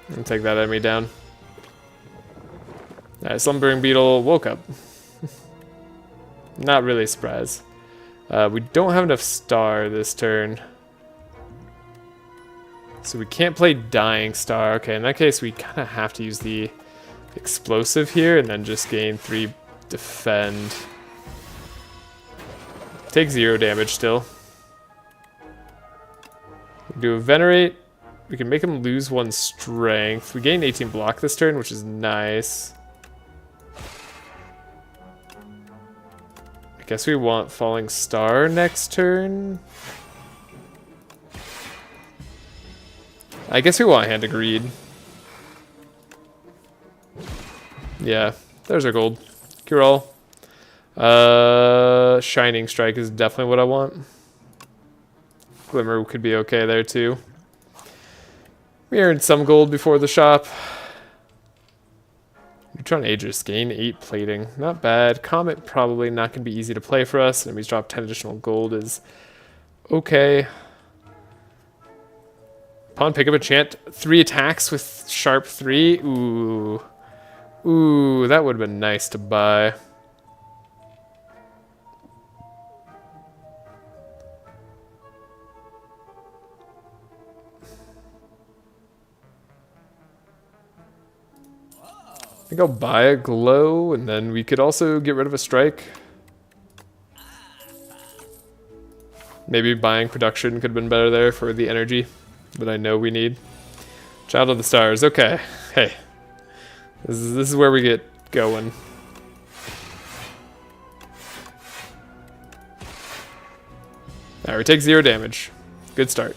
And take that enemy down. Alright, slumbering beetle woke up. Not really a surprise. We don't have enough star this turn. So we can't play Dying Star. Okay, in that case we kind of have to use the explosive here and then just gain 3 defend. Take 0 damage still. Do a Venerate. We can make him lose 1 strength. We gain 18 block this turn, which is nice. I guess we want Falling Star next turn. I guess we want Hand of Greed. Yeah, there's our gold. Cure all. Shining Strike is definitely what I want. Glimmer could be okay there too. We earned some gold before the shop. Neutron Aegis, gain 8 plating. Not bad. Comet probably not going to be easy to play for us. Enemies drop 10 additional gold is okay. Pawn pick up a chant. 3 attacks with sharp 3. Ooh. Ooh, that would have been nice to buy. I think I'll buy a glow, and then we could also get rid of a strike. Maybe buying production could have been better there for the energy that I know we need. Child of the Stars, okay. Hey, this is where we get going. Alright, we take 0 damage. Good start.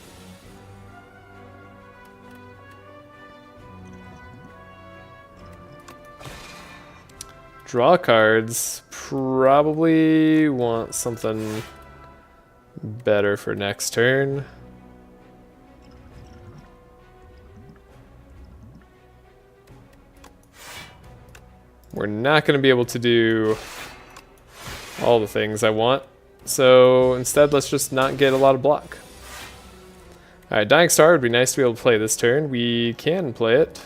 Draw cards. Probably want something better for next turn. We're not going to be able to do all the things I want. So instead, let's just not get a lot of block. Alright, Dying Star would be nice to be able to play this turn. We can play it.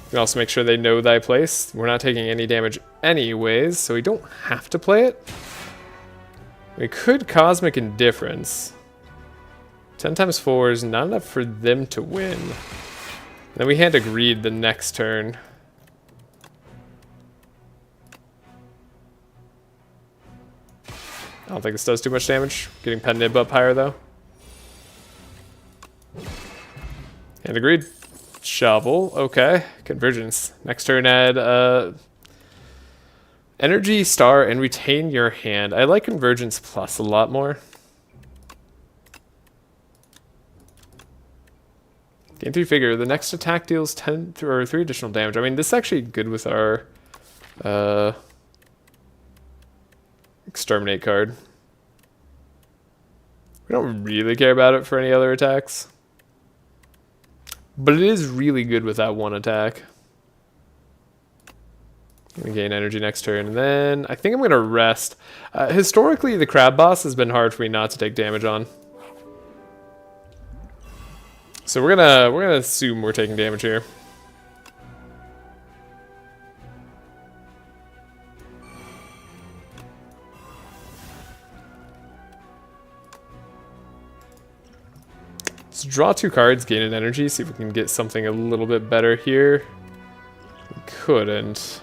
You can also make sure they know thy place. We're not taking any damage anyways, so we don't have to play it. We could Cosmic Indifference. 10 times 4 is not enough for them to win. Then we Hand of Greed the next turn. I don't think this does too much damage. Getting Pen Nib up higher though. Hand of Greed. Shovel, okay. Convergence. Next turn add Energy, star, and retain your hand. I like Convergence Plus a lot more. Gain 3 figure. The next attack deals 10 or 3 additional damage. I mean, this is actually good with our Exterminate card. We don't really care about it for any other attacks. But it is really good with that one attack. We gain energy next turn, and then I think I'm gonna rest. Historically, the crab boss has been hard for me not to take damage on. So we're gonna assume we're taking damage here. Let's draw 2 cards, gain an energy, see if we can get something a little bit better here. We couldn't.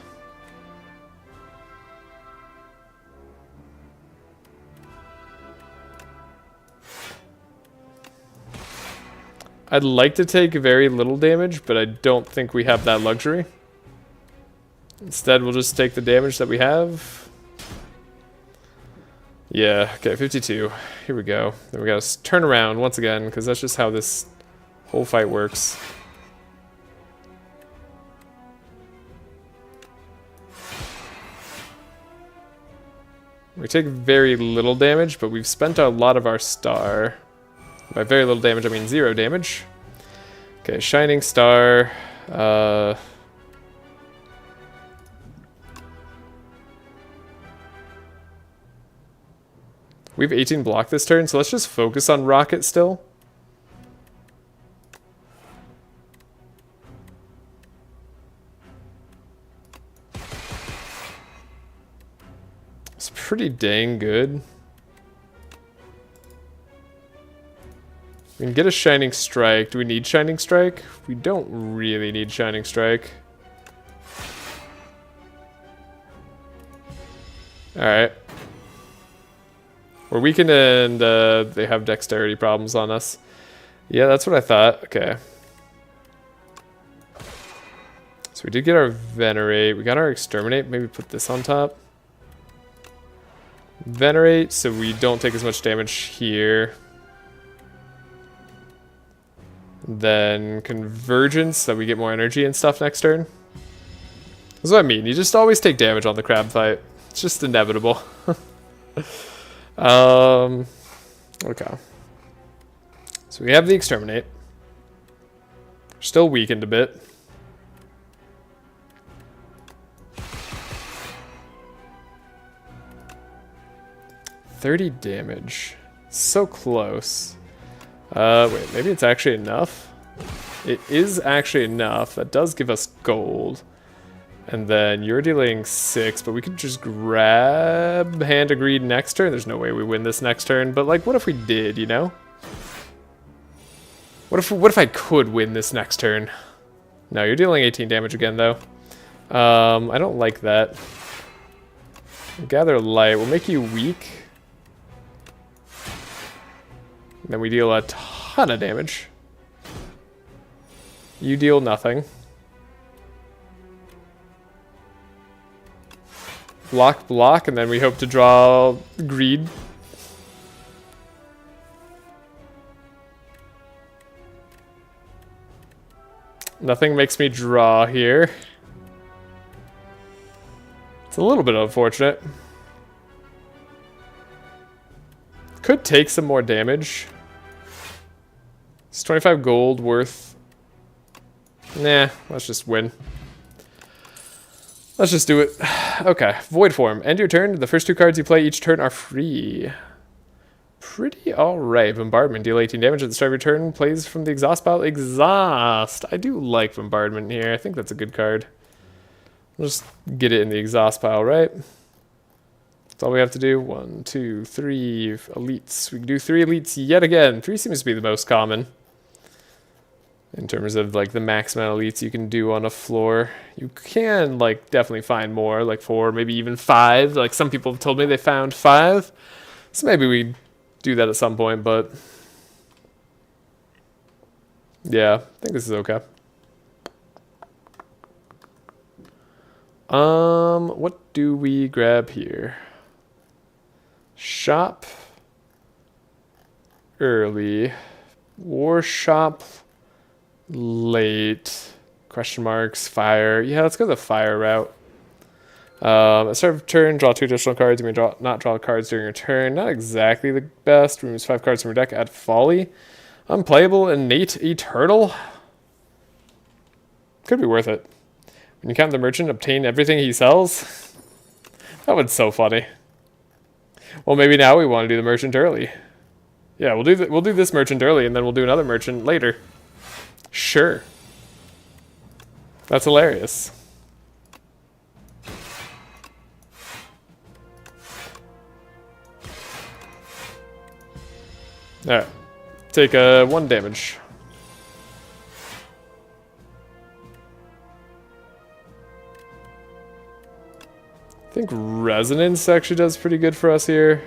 I'd like to take very little damage, but I don't think we have that luxury. Instead, we'll just take the damage that we have. Yeah, okay, 52. Here we go. Then we gotta turn around once again, because that's just how this whole fight works. We take very little damage, but we've spent a lot of our star. By very little damage, I mean 0 damage. Okay, Shining Star. We have 18 block this turn, so let's just focus on Rocket still. It's pretty dang good. We can get a Shining Strike. Do we need Shining Strike? We don't really need Shining Strike. Alright. We're weakened and they have dexterity problems on us. Yeah, that's what I thought. Okay. So we did get our Venerate. We got our Exterminate. Maybe put this on top. Venerate, so we don't take as much damage here. Then Convergence, so we get more energy and stuff next turn. That's what I mean. You just always take damage on the crab fight. It's just inevitable. Okay. So we have the Exterminate. We're still weakened a bit. $30 damage. So close. Wait, maybe it's actually enough? It is actually enough. That does give us gold. And then you're dealing 6, but we could just grab Hand of Greed next turn. There's no way we win this next turn, but like, what if we did, you know? What if I could win this next turn? No, you're dealing 18 damage again, though. I don't like that. Gather Light will make you weak. Then we deal a ton of damage. You deal nothing. Block, block, and then we hope to draw Greed. Nothing makes me draw here. It's a little bit unfortunate. Could take some more damage. It's 25 gold worth. Nah, let's just win. Let's just do it. Okay, Void Form. End your turn. The first 2 cards you play each turn are free. Pretty alright. Bombardment. Deal 18 damage at the start of your turn. Plays from the exhaust pile. Exhaust. I do like Bombardment here. I think that's a good card. We'll just get it in the exhaust pile, right? That's all we have to do. 1, 2, 3 elites. We can do 3 elites yet again. 3 seems to be the most common. In terms of like the max amount of elites you can do on a floor. You can like definitely find more, like 4, maybe even 5. Like some people have told me they found 5. So maybe we do that at some point, but yeah, I think this is okay. What do we grab here? Shop early. War shop late. Question marks. Fire. Yeah, let's go the fire route. At the start of turn, draw 2 additional cards. You may not draw cards during your turn. Not exactly the best. Removes 5 cards from your deck. Add Folly. Unplayable. Innate Eternal. Could be worth it. When you count the merchant, obtain everything he sells. That one's so funny. Well, maybe now we want to do the merchant early. Yeah, we'll do this merchant early, and then we'll do another merchant later. Sure. That's hilarious. Alright. Take 1 damage. I think Resonance actually does pretty good for us here.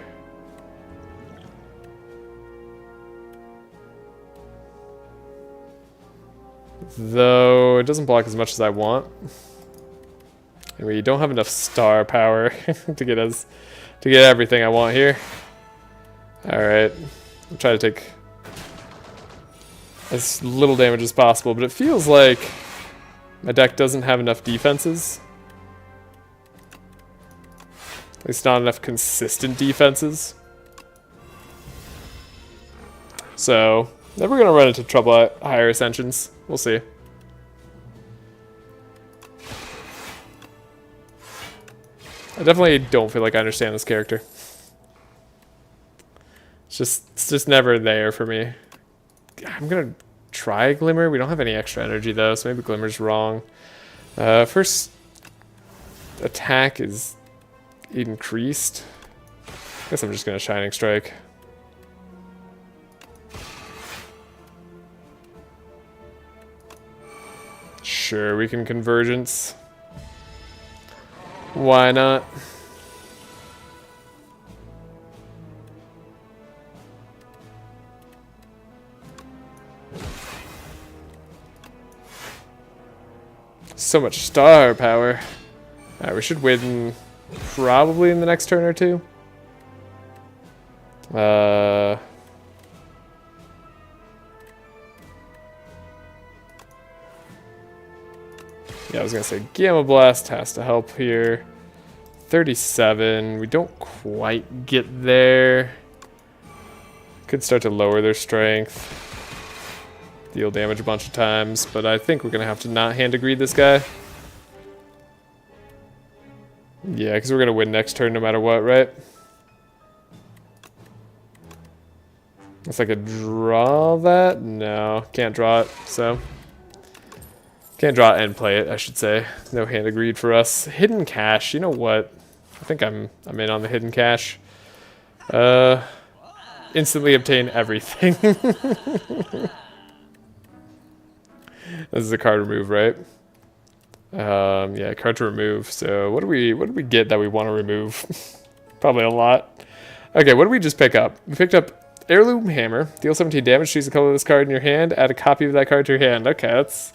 Though it doesn't block as much as I want. And we don't have enough star power to get everything I want here. Alright. I'll try to take as little damage as possible, but it feels like my deck doesn't have enough defenses. At least not enough consistent defenses. So, never gonna run into trouble at higher ascensions. We'll see. I definitely don't feel like I understand this character. It's just never there for me. I'm gonna try Glimmer. We don't have any extra energy though, so maybe Glimmer's wrong. First attack is increased. I guess I'm just gonna Shining Strike. Sure, we can Convergence. Why not? So much star power. Alright, we should win probably in the next turn or two. Yeah, I was gonna say Gamma Blast has to help here. 37. We don't quite get there. Could start to lower their strength. Deal damage a bunch of times, but I think we're gonna have to not hand to greed this guy. Yeah, because we're gonna win next turn no matter what, right? If I could draw that? No, can't draw it, so. Can't draw it and play it, I should say. No hand of greed for us. Hidden cache, you know what? I think I'm in on the hidden cache. Instantly obtain everything. This is a card remove, right? Yeah, card to remove. So what do we get that we want to remove? Probably a lot. Okay, what did we just pick up? We picked up Heirloom Hammer. Deal 17 damage. Choose the color of this card in your hand. Add a copy of that card to your hand. Okay, that's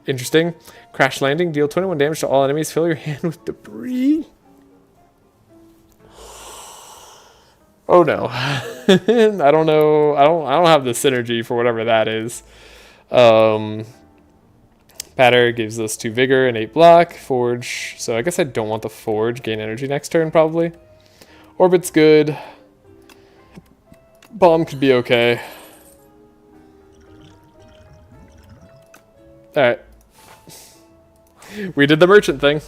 interesting. Crash Landing. Deal 21 damage to all enemies. Fill your hand with debris. Oh no. I don't know. I don't have the synergy for whatever that is. Patter gives us 2 vigor and 8 block. Forge. So I guess I don't want the forge. Gain energy next turn probably. Orbit's good. Bomb could be okay. Alright. We did the merchant thing.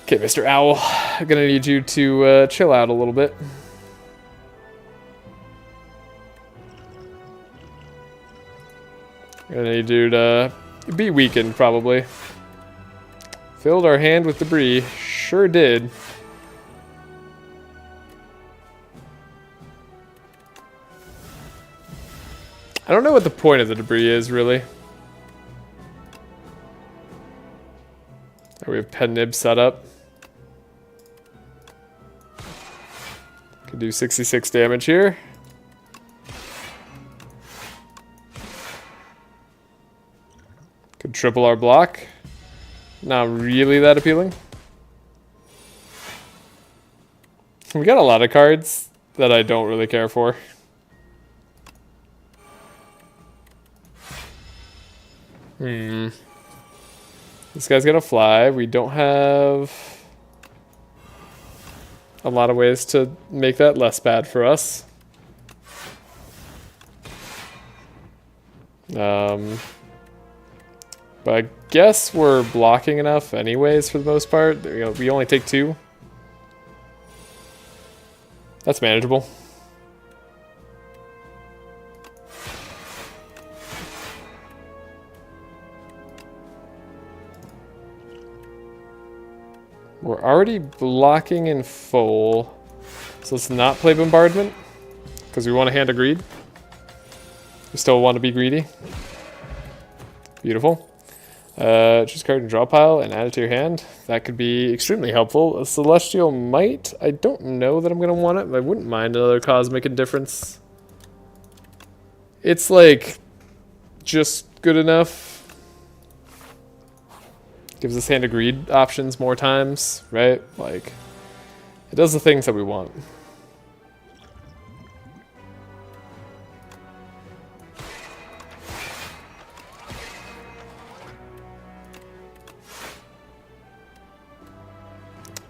Okay, Mr. Owl. I'm gonna need you to chill out a little bit. I'm gonna need you to be weakened, probably. Filled our hand with debris. Sure did. I don't know what the point of the debris is, really. We have Pen Nib set up. Could do 66 damage here. Could triple our block. not really that appealing. We got a lot of cards that I don't really care for. This guy's gonna fly. We don't have a lot of ways to make that less bad for us. But I guess we're blocking enough anyways for the most part. You know, we only take 2. That's manageable. We're already blocking in full. So let's not play bombardment. Because we want a hand of greed. We still want to be greedy. Beautiful. Choose a card and draw a pile and add it to your hand. That could be extremely helpful. A Celestial Might. I don't know that I'm going to want it, but I wouldn't mind another Cosmic Indifference. It's like just good enough. Gives us hand of greed options more times, right? Like, it does the things that we want.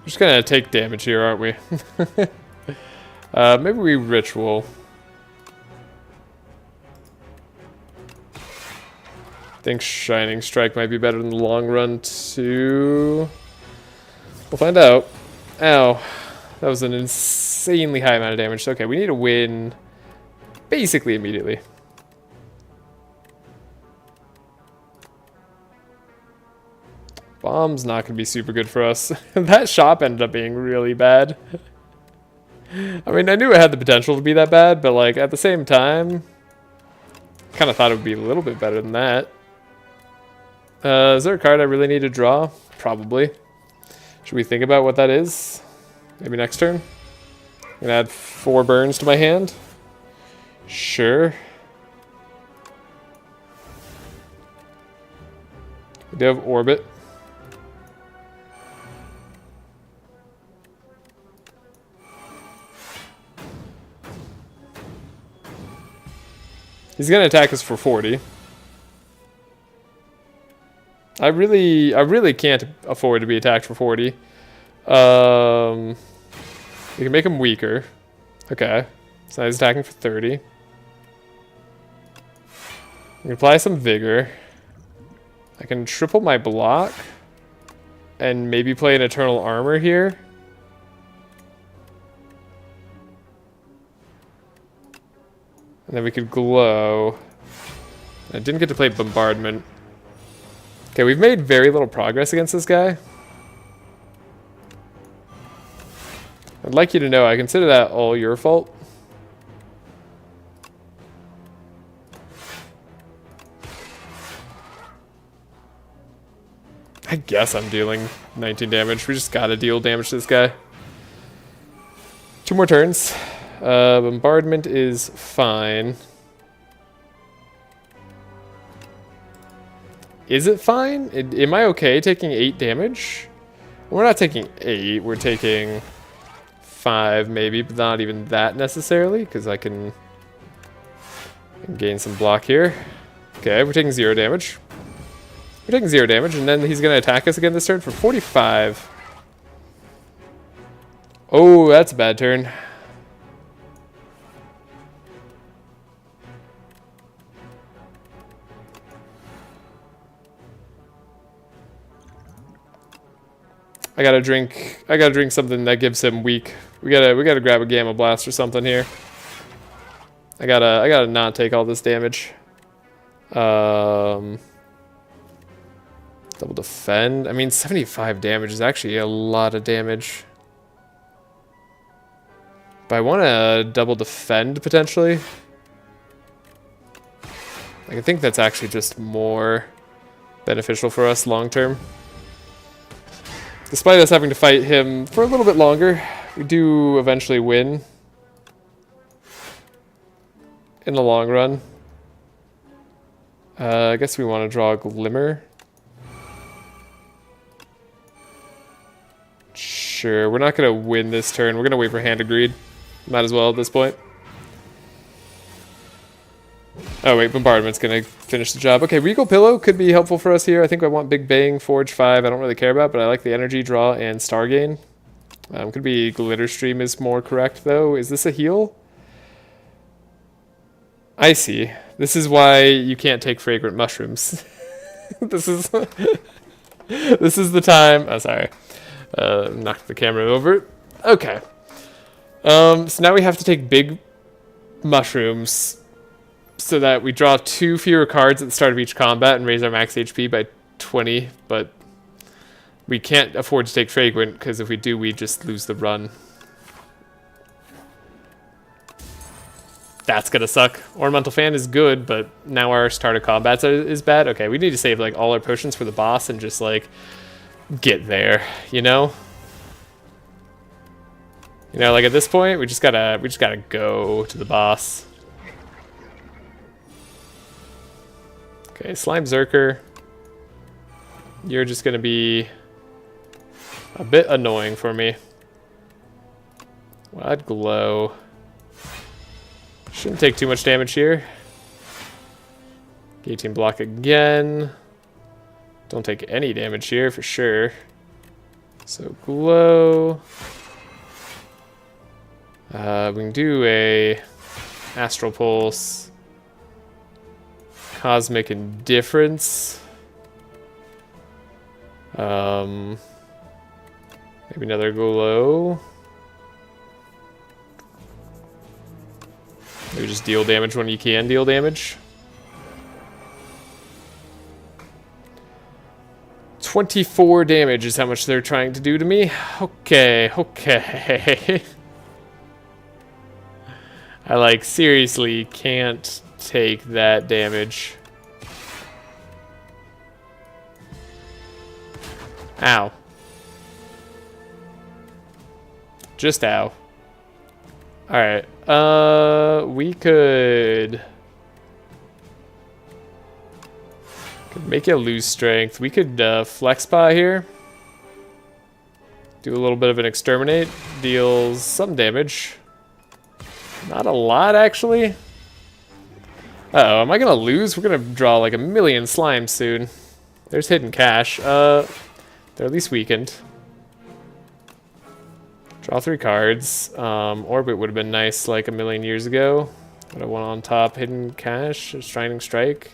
We're just gonna take damage here, aren't we? Maybe we ritual. I think Shining Strike might be better in the long run too. We'll find out. Ow. That was an insanely high amount of damage. Okay, we need to win basically immediately. Bomb's not going to be super good for us. That shop ended up being really bad. I mean, I knew it had the potential to be that bad, but like at the same time, kind of thought it would be a little bit better than that. Is there a card I really need to draw? Probably. Should we think about what that is? Maybe next turn? I'm going to add 4 burns to my hand. Sure. We do have Orbit. He's gonna attack us for 40. I really can't afford to be attacked for 40. We can make him weaker. Okay. So now he's attacking for 30. We can apply some vigor. I can triple my block. And maybe play an Eternal Armor here. And then we could glow. I didn't get to play bombardment. Okay, we've made very little progress against this guy. I'd like you to know I consider that all your fault. I guess I'm dealing 19 damage. We just gotta deal damage to this guy. 2 more turns. Bombardment is fine. Is it fine? Am I okay taking 8 damage? We're not taking 8. We're taking 5 maybe, but not even that necessarily, because I can gain some block here. Okay, we're taking 0 damage. We're taking 0 damage, and then he's going to attack us again this turn for 45. Oh, that's a bad turn. I gotta drink something that gives him weak. We gotta grab a Gamma Blast or something here. I gotta not take all this damage. Double defend. I mean, 75 damage is actually a lot of damage. But I want to double defend potentially. I think that's actually just more beneficial for us long term. Despite us having to fight him for a little bit longer, we do eventually win in the long run. I guess we want to draw a Glimmer. sure. We're not going to win this turn. We're going to wait for Hand of Greed. Might as well at this point. Oh wait, Bombardment's going to finish the job. Okay, Regal Pillow could be helpful for us here. I think I want Big Bang, Forge 5. I don't really care about, but I like the energy draw and Star Gain. Could be Glitter Stream is more correct though. Is this a heal? I see. This is why you can't take Fragrant Mushrooms. This is this is the time. Oh, sorry. Knocked the camera over. Okay. So now we have to take big mushrooms so that we draw 2 fewer cards at the start of each combat and raise our max HP by 20, but we can't afford to take Fragrant because if we do, we just lose the run. That's gonna suck. Ornamental Fan is good, but now our start of combats is bad. Okay, we need to save like all our potions for the boss and just like get there, you know? You know, like at this point, we just gotta go to the boss. Okay, Slime Zerker. You're just gonna be a bit annoying for me. Wild Glow. Shouldn't take too much damage here. 18 block again. Don't take any damage here for sure. So Glow. We can do a Astral Pulse. Cosmic Indifference. Maybe another Glow. Maybe just deal damage when you can deal damage. 24 damage is how much they're trying to do to me. Okay, okay. I like seriously can't take that damage. Ow. Just ow. Alright, we could make it lose strength. We could flex spy here. Do a little bit of an exterminate. Deals some damage. Not a lot, actually. Uh-oh, am I gonna lose? We're gonna draw like a million slimes soon. There's hidden cash. They're at least weakened. Draw 3 cards. Orbit would have been nice like a million years ago. But I want on top hidden cash, Shining Strike.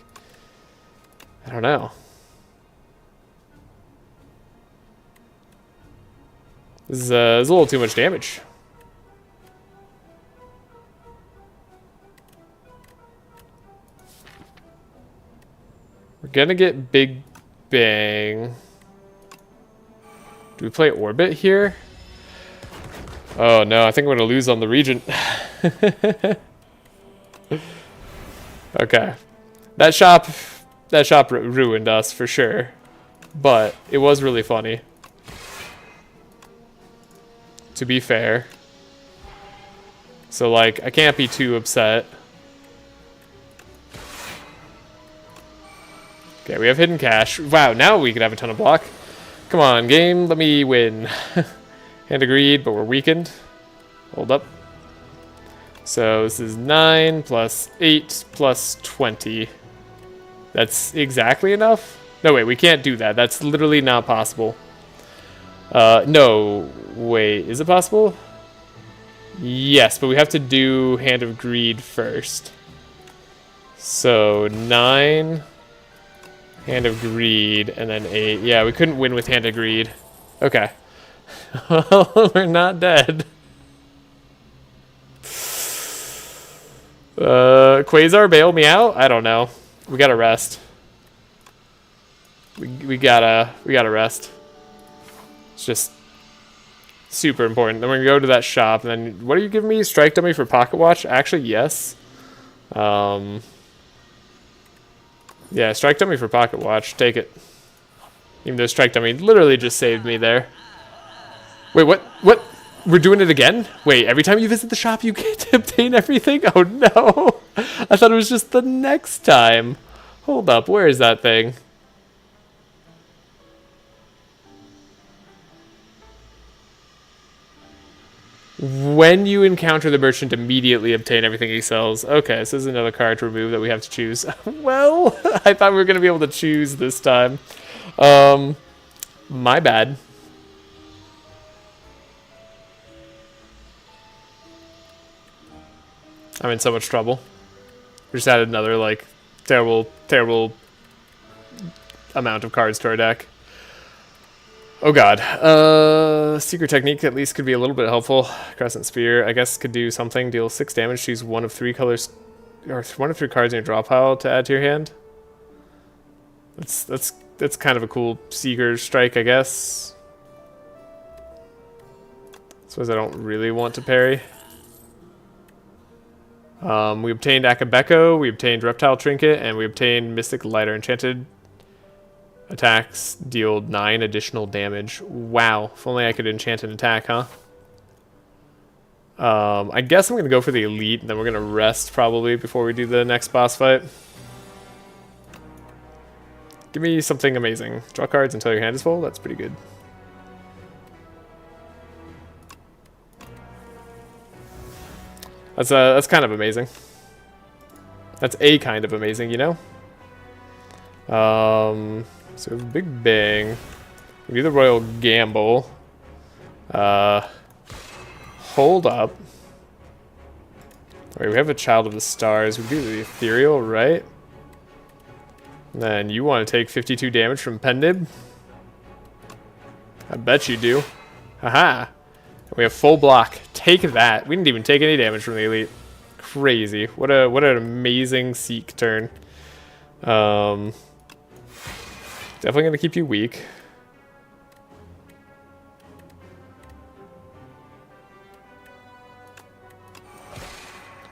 I don't know. This is a little too much damage. We're gonna get Big Bang. Do we play Orbit here? Oh no, I think I'm gonna lose on the Regent. Okay. That shop ruined us for sure. But it was really funny. To be fair. So like, I can't be too upset. Okay, we have hidden cash. Wow, now we could have a ton of block. Come on, game, let me win. Hand of Greed, but we're weakened. Hold up. So this is 9 plus 8 plus 20. That's exactly enough? No, wait, we can't do that. That's literally not possible. No, wait, is it possible? Yes, but we have to do Hand of Greed first. So 9... Hand of Greed, and then 8. Yeah, we couldn't win with Hand of Greed. Okay. We're not dead. Quasar, bail me out? I don't know. We gotta rest. We gotta rest. It's just super important. Then we're gonna go to that shop, and then what are you giving me? Strike Dummy for Pocket Watch? Actually, yes. Yeah, Strike Dummy for Pocket Watch. Take it. Even though Strike Dummy literally just saved me there. Wait, what? What? We're doing it again? Wait, every time you visit the shop, you get to obtain everything? Oh, no. I thought it was just the next time. Hold up. Where is that thing? When you encounter the merchant, immediately obtain everything he sells. Okay, so this is another card to remove that we have to choose. Well, I thought we were going to be able to choose this time. My bad. I'm in so much trouble. We just added another, like, terrible, terrible amount of cards to our deck. Oh god. Secret Technique at least could be a little bit helpful. Crescent Sphere, I guess, could do something. Deal 6 damage. Choose one of 3 colors, or one of 3 cards in your draw pile to add to your hand. That's kind of a cool Seeker Strike, I guess. Suppose I don't really want to parry. We obtained Akabeko, we obtained Reptile Trinket, and we obtained Mystic Lighter. Enchanted attacks deal 9 additional damage. Wow, if only I could enchant an attack, huh? I guess I'm going to go for the Elite, and then we're going to rest probably before we do the next boss fight. Give me something amazing. Draw cards until your hand is full. That's pretty good. That's kind of amazing. That's a kind of amazing, you know? So we have Big Bang. We do the Royal Gamble. Hold up. Wait, we have a Child of the Stars. We do the Ethereal, right? And then you want to take 52 damage from Pendib? I bet you do. Haha. We have full block. Take that. We didn't even take any damage from the Elite. Crazy. What an amazing Seek turn. Definitely gonna keep you weak.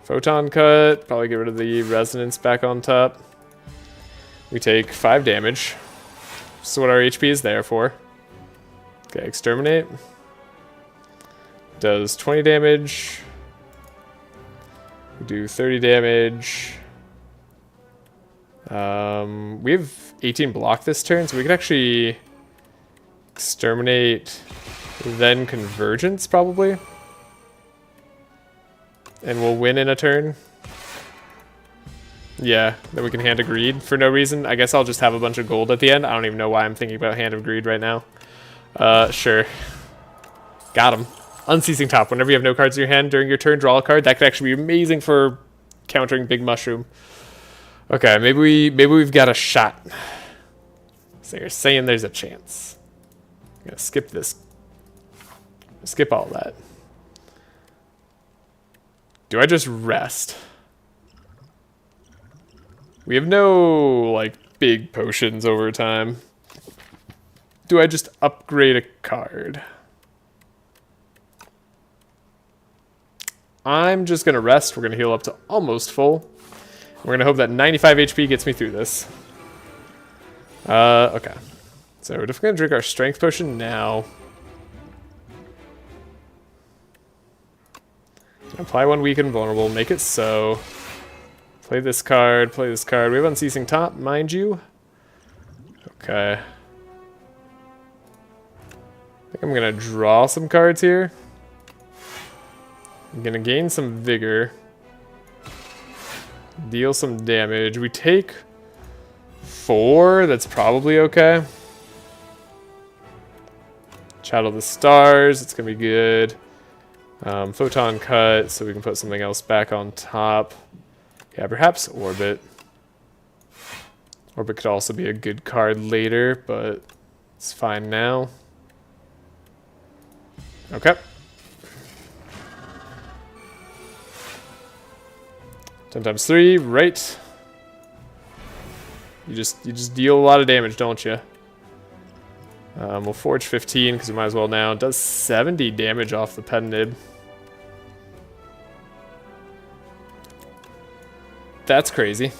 Photon Cut. Probably get rid of the Resonance back on top. We take 5 damage. This is what our HP is there for. Okay, Exterminate. Does 20 damage. We do 30 damage. We have 18 block this turn, so we could actually Exterminate, then Convergence probably. And we'll win in a turn. Yeah, then we can Hand of Greed for no reason. I guess I'll just have a bunch of gold at the end. I don't even know why I'm thinking about Hand of Greed right now. Sure. Got him. Unceasing Top. Whenever you have no cards in your hand during your turn, draw a card. That could actually be amazing for countering Big Mushroom. Okay, maybe we've got a shot. So you're saying there's a chance. I'm gonna skip this. Skip all that. Do I just rest? We have no, like, big potions over time. Do I just upgrade a card? I'm just going to rest. We're going to heal up to almost full. We're going to hope that 95 HP gets me through this. Okay. So we're just going to drink our strength potion now. Apply 1 weak and vulnerable. Make it so. Play this card. Play this card. We have Unceasing Top, mind you. Okay. I think I'm going to draw some cards here. I'm going to gain some vigor. Deal some damage. We take 4. That's probably okay. Child of the Stars. It's going to be good. Photon Cut, so we can put something else back on top. Yeah, perhaps Orbit. Orbit could also be a good card later, but it's fine now. Okay. 10 times 3, right. You just deal a lot of damage, don't you? We'll Forge 15, because we might as well now. It does 70 damage off the Pen Nib. That's crazy.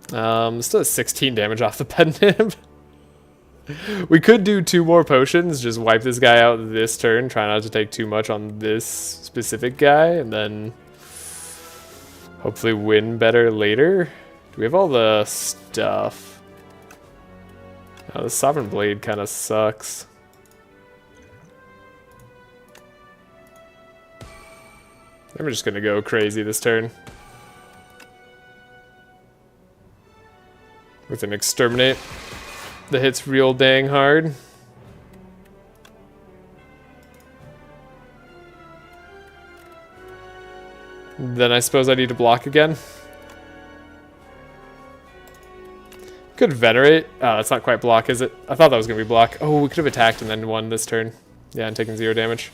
Still has 16 damage off the Pen Nib. We could do 2 more potions, just wipe this guy out this turn, try not to take too much on this specific guy, and then hopefully win better later. Do we have all the stuff? Oh, the Sovereign Blade kind of sucks. I'm just gonna go crazy this turn. With an exterminate that hits real dang hard. Then I suppose I need to block again. Could venerate. Oh, that's not quite block, is it? I thought that was gonna be block. Oh, we could have attacked and then won this turn. Yeah, and taken 0 damage.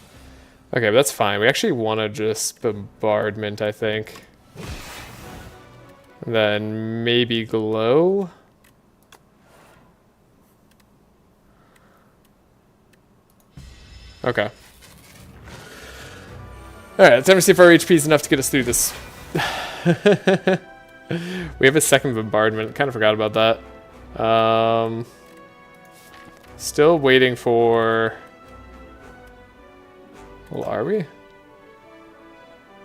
Okay, but that's fine. We actually want to just bombardment, I think. And then maybe glow. Okay. Alright, time to see if our HP is enough to get us through this. We have a second bombardment. Kind of forgot about that. Still waiting for... Well, are we?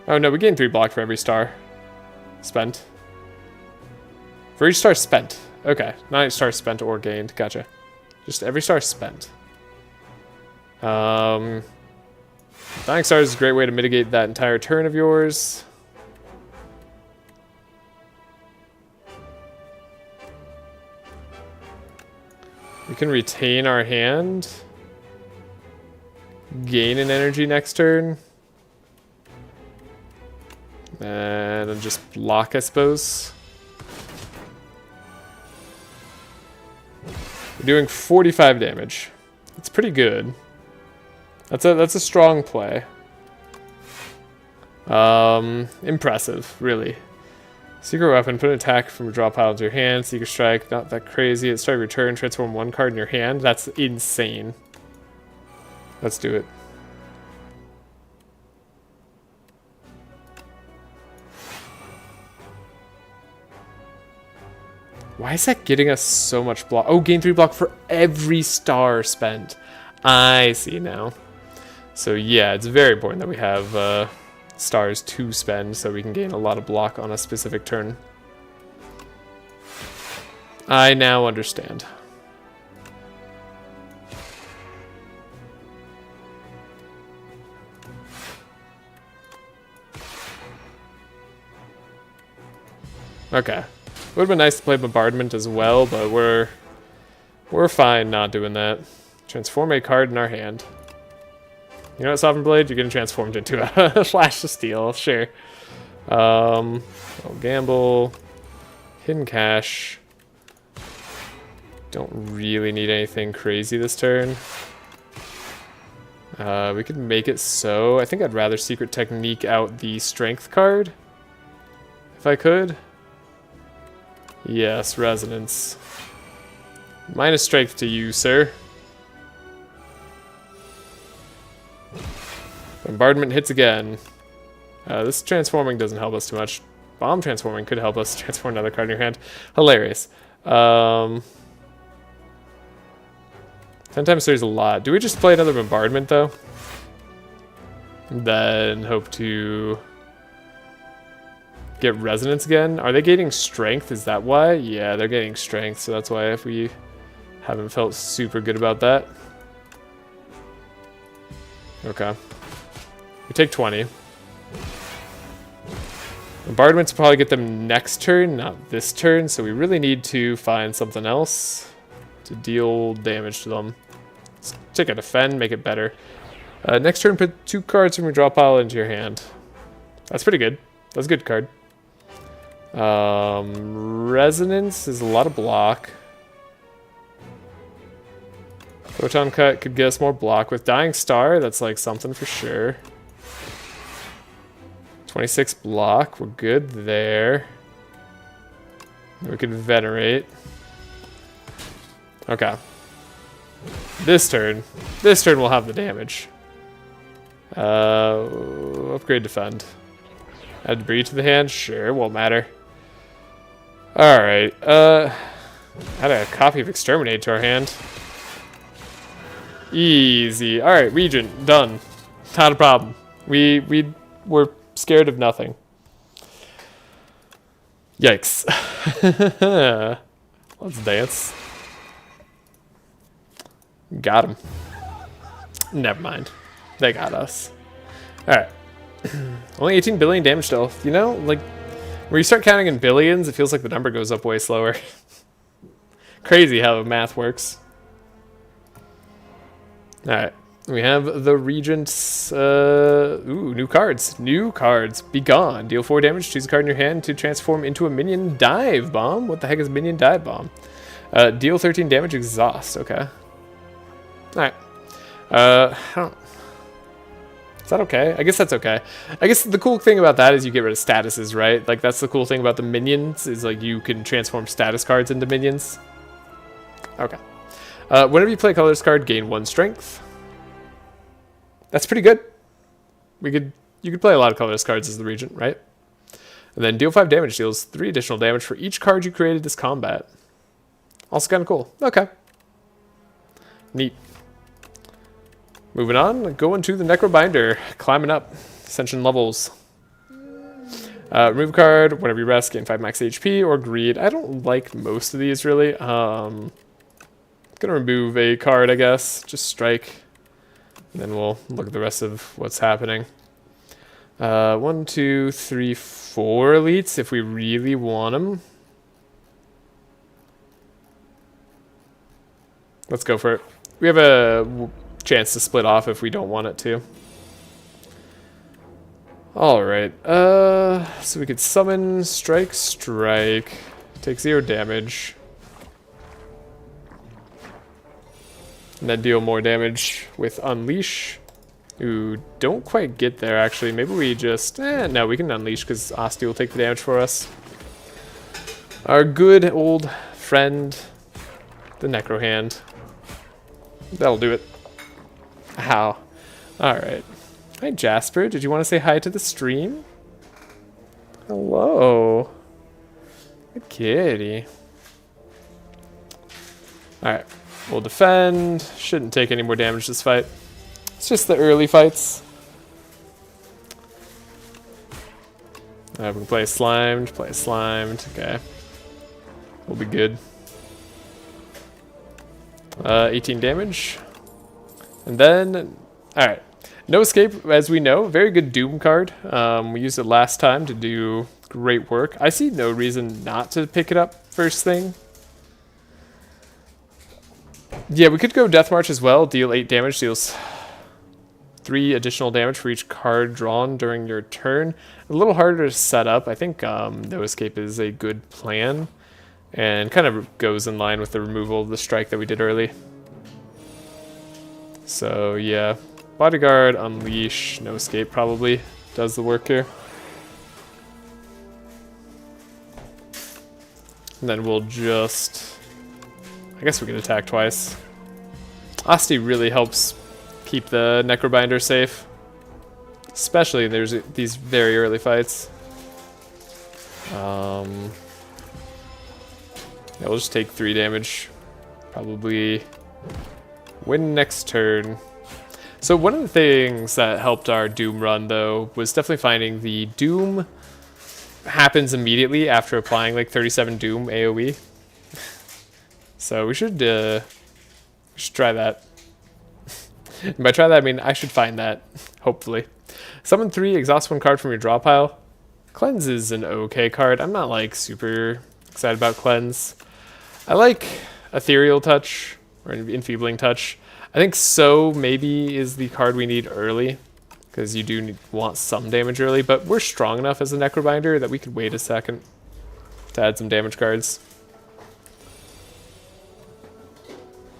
Oh no, we gain 3 block for every star spent. For each star spent. Okay, not each star spent or gained. Gotcha. Just every star spent. Dying Stars is a great way to mitigate that entire turn of yours. We can retain our hand. Gain an energy next turn. And then just block, I suppose. We're doing 45 damage. It's pretty good. That's a strong play. Impressive, really. Secret weapon, put an attack from a draw pile into your hand. Secret strike, not that crazy. At the start of your turn, transform 1 card in your hand. That's insane. Let's do it. Why is that getting us so much block? Oh, gain 3 block for every star spent. I see now. So yeah, it's very important that we have stars to spend so we can gain a lot of block on a specific turn. I now understand. Okay. Would have been nice to play bombardment as well, but we're fine not doing that. Transform a card in our hand. You know what, Sovereign Blade? You're getting transformed into a Flash of Steel, sure. I'll gamble. Hidden Cash. Don't really need anything crazy this turn. We could make it so. I think I'd rather Secret Technique out the Strength card. If I could. Yes, Resonance. Minus Strength to you, sir. Bombardment hits again. This transforming doesn't help us too much. Bomb transforming could help us transform another card in your hand. Hilarious. 10 times 3 is a lot. Do we just play another bombardment though? Then hope to get resonance again. Are they gaining strength? Is that why? Yeah, they're getting strength, so that's why if we haven't felt super good about that. Okay. We take 20. Bombardments probably get them next turn, not this turn, so we really need to find something else to deal damage to them. Let's take a defend, make it better. Next turn, put 2 cards from your draw pile into your hand. That's pretty good. That's a good card. Resonance is a lot of block. Photon Cut could get us more block. With Dying Star, that's like something for sure. 26 block, we're good there. We could Venerate. Okay. This turn will have the damage. Upgrade Defend. Add Debris to the hand? Sure, won't matter. Alright, add a copy of Exterminate to our hand. Easy. Alright, Regent, done. Not a problem. We were scared of nothing. Yikes. Let's dance. Got him. Never mind. They got us. Alright. Only 18 billion damage still. You know, like, when you start counting in billions, it feels like the number goes up way slower. Crazy how math works. Alright. We have the Regents. Ooh, new cards. New cards. Be gone. Deal 4 damage. Choose a card in your hand to transform into a minion dive bomb. What the heck is minion dive bomb? Deal 13 damage. Exhaust. Okay. Alright. I don't... Is that okay? I guess that's okay. I guess the cool thing about that is you get rid of statuses, right? Like, that's the cool thing about the minions, is, like, you can transform status cards into minions. Okay. Whenever you play a colorless card, gain 1 strength. That's pretty good. You could play a lot of colorless cards as the Regent, right? And then deal 5 damage, deals 3 additional damage for each card you created this combat. Also kind of cool. Okay. Neat. Moving on, going to the Necrobinder. Climbing up. Ascension levels. Remove a card, whenever you rest, gain 5 max HP, or Greed. I don't like most of these, really. Gonna remove a card, I guess. Just strike. And then we'll look at the rest of what's happening. 1, 2, 3, 4 elites if we really want them. Let's go for it. We have a chance to split off if we don't want it to. Alright. So we could summon, strike, strike. Take 0 damage. And then deal more damage with Unleash. Ooh, don't quite get there, actually. Maybe we just... no, we can Unleash, because Asti will take the damage for us. Our good old friend, the Necro Hand. That'll do it. Ow. Alright. Hi, Jasper. Did you want to say hi to the stream? Hello. Good kitty. Alright. We'll defend. Shouldn't take any more damage this fight. It's just the early fights. We can play Slimed. Play Slimed. Okay. We'll be good. 18 damage. And then... Alright. No Escape, as we know. Very good Doom card. We used it last time to do great work. I see no reason not to pick it up first thing. Yeah, we could go Death March as well. Deal 8 damage. Deals 3 additional damage for each card drawn during your turn. A little harder to set up. I think No Escape is a good plan. And kind of goes in line with the removal of the strike that we did early. So, yeah. Bodyguard, Unleash, No Escape probably does the work here. And then we'll just... I guess we can attack twice. Asti really helps keep the Necrobinder safe. Especially if there's these very early fights. Yeah, we'll just take 3 damage. Probably win next turn. So one of the things that helped our Doom run, though, was definitely finding the Doom happens immediately after applying like 37 Doom AoE. So we should try that. And by try that, I mean I should find that, hopefully. Summon 3, exhaust 1 card from your draw pile. Cleanse is an okay card. I'm not like super excited about Cleanse. I like Ethereal Touch, or Enfeebling Touch. I think So maybe is the card we need early, because you do want some damage early, but we're strong enough as a Necrobinder that we could wait a second to add some damage cards.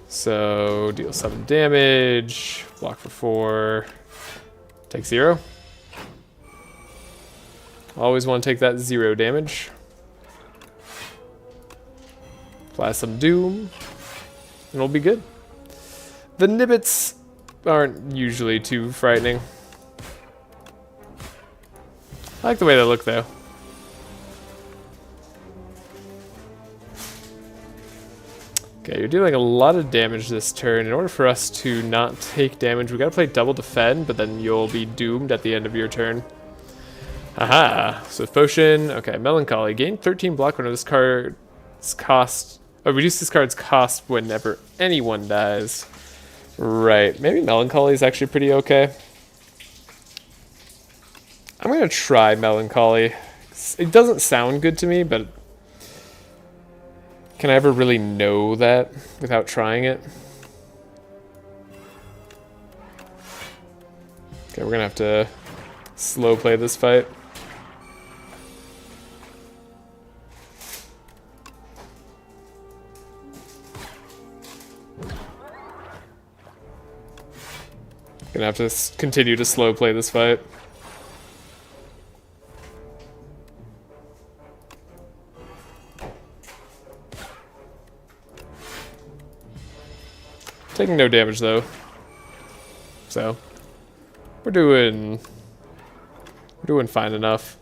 So, deal 7 damage, block for 4, take 0. Always want to take that 0 damage. Apply some Doom, and we'll be good. The Nibbits aren't usually too frightening. I like the way they look, though. Okay, you're dealing a lot of damage this turn. In order for us to not take damage, we gotta play double defend, but then you'll be doomed at the end of your turn. Aha! Swift Potion. Okay, Melancholy. Gain 13 block whenever this card's cost... Oh, reduce this card's cost whenever anyone dies. Right. Maybe Melancholy is actually pretty okay. I'm going to try Melancholy. It doesn't sound good to me, but can I ever really know that without trying it? Okay, we're going to have to slow play this fight. Gonna have to continue to slow play this fight. Taking no damage though. So we're doing fine enough.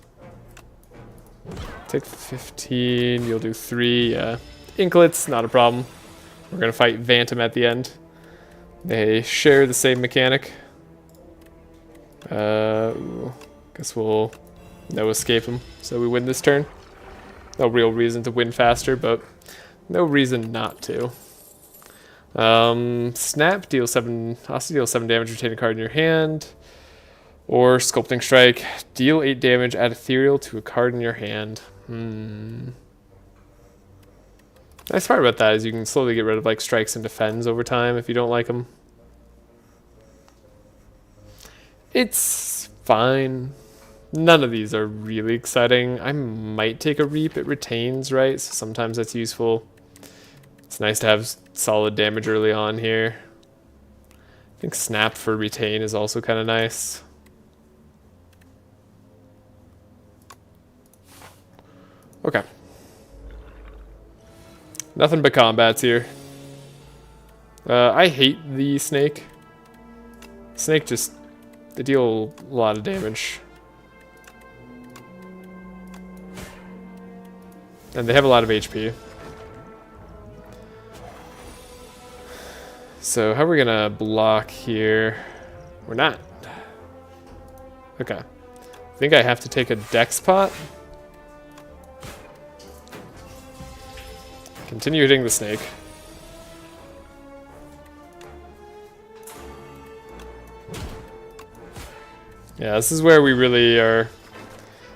Take 15, you'll do 3, yeah. Inklets, not a problem. We're gonna fight Vantum at the end. They share the same mechanic. Guess we'll no escape him, so we win this turn. No real reason to win faster, but no reason not to. Snap, deal 7, also deal 7 damage, retain a card in your hand. Or Sculpting Strike, deal 8 damage, add Ethereal to a card in your hand. Nice part about that is you can slowly get rid of like strikes and defends over time if you don't like them. It's fine. None of these are really exciting. I might take a Reap. It retains, right? So sometimes that's useful. It's nice to have solid damage early on here. I think Snap for retain is also kind of nice. Okay. Nothing but combats here. I hate the snake. Snake just... they deal a lot of damage. And they have a lot of HP. So how are we gonna block here? We're not. Okay. I think I have to take a Dex pot. Continue hitting the snake. Yeah, this is where we really are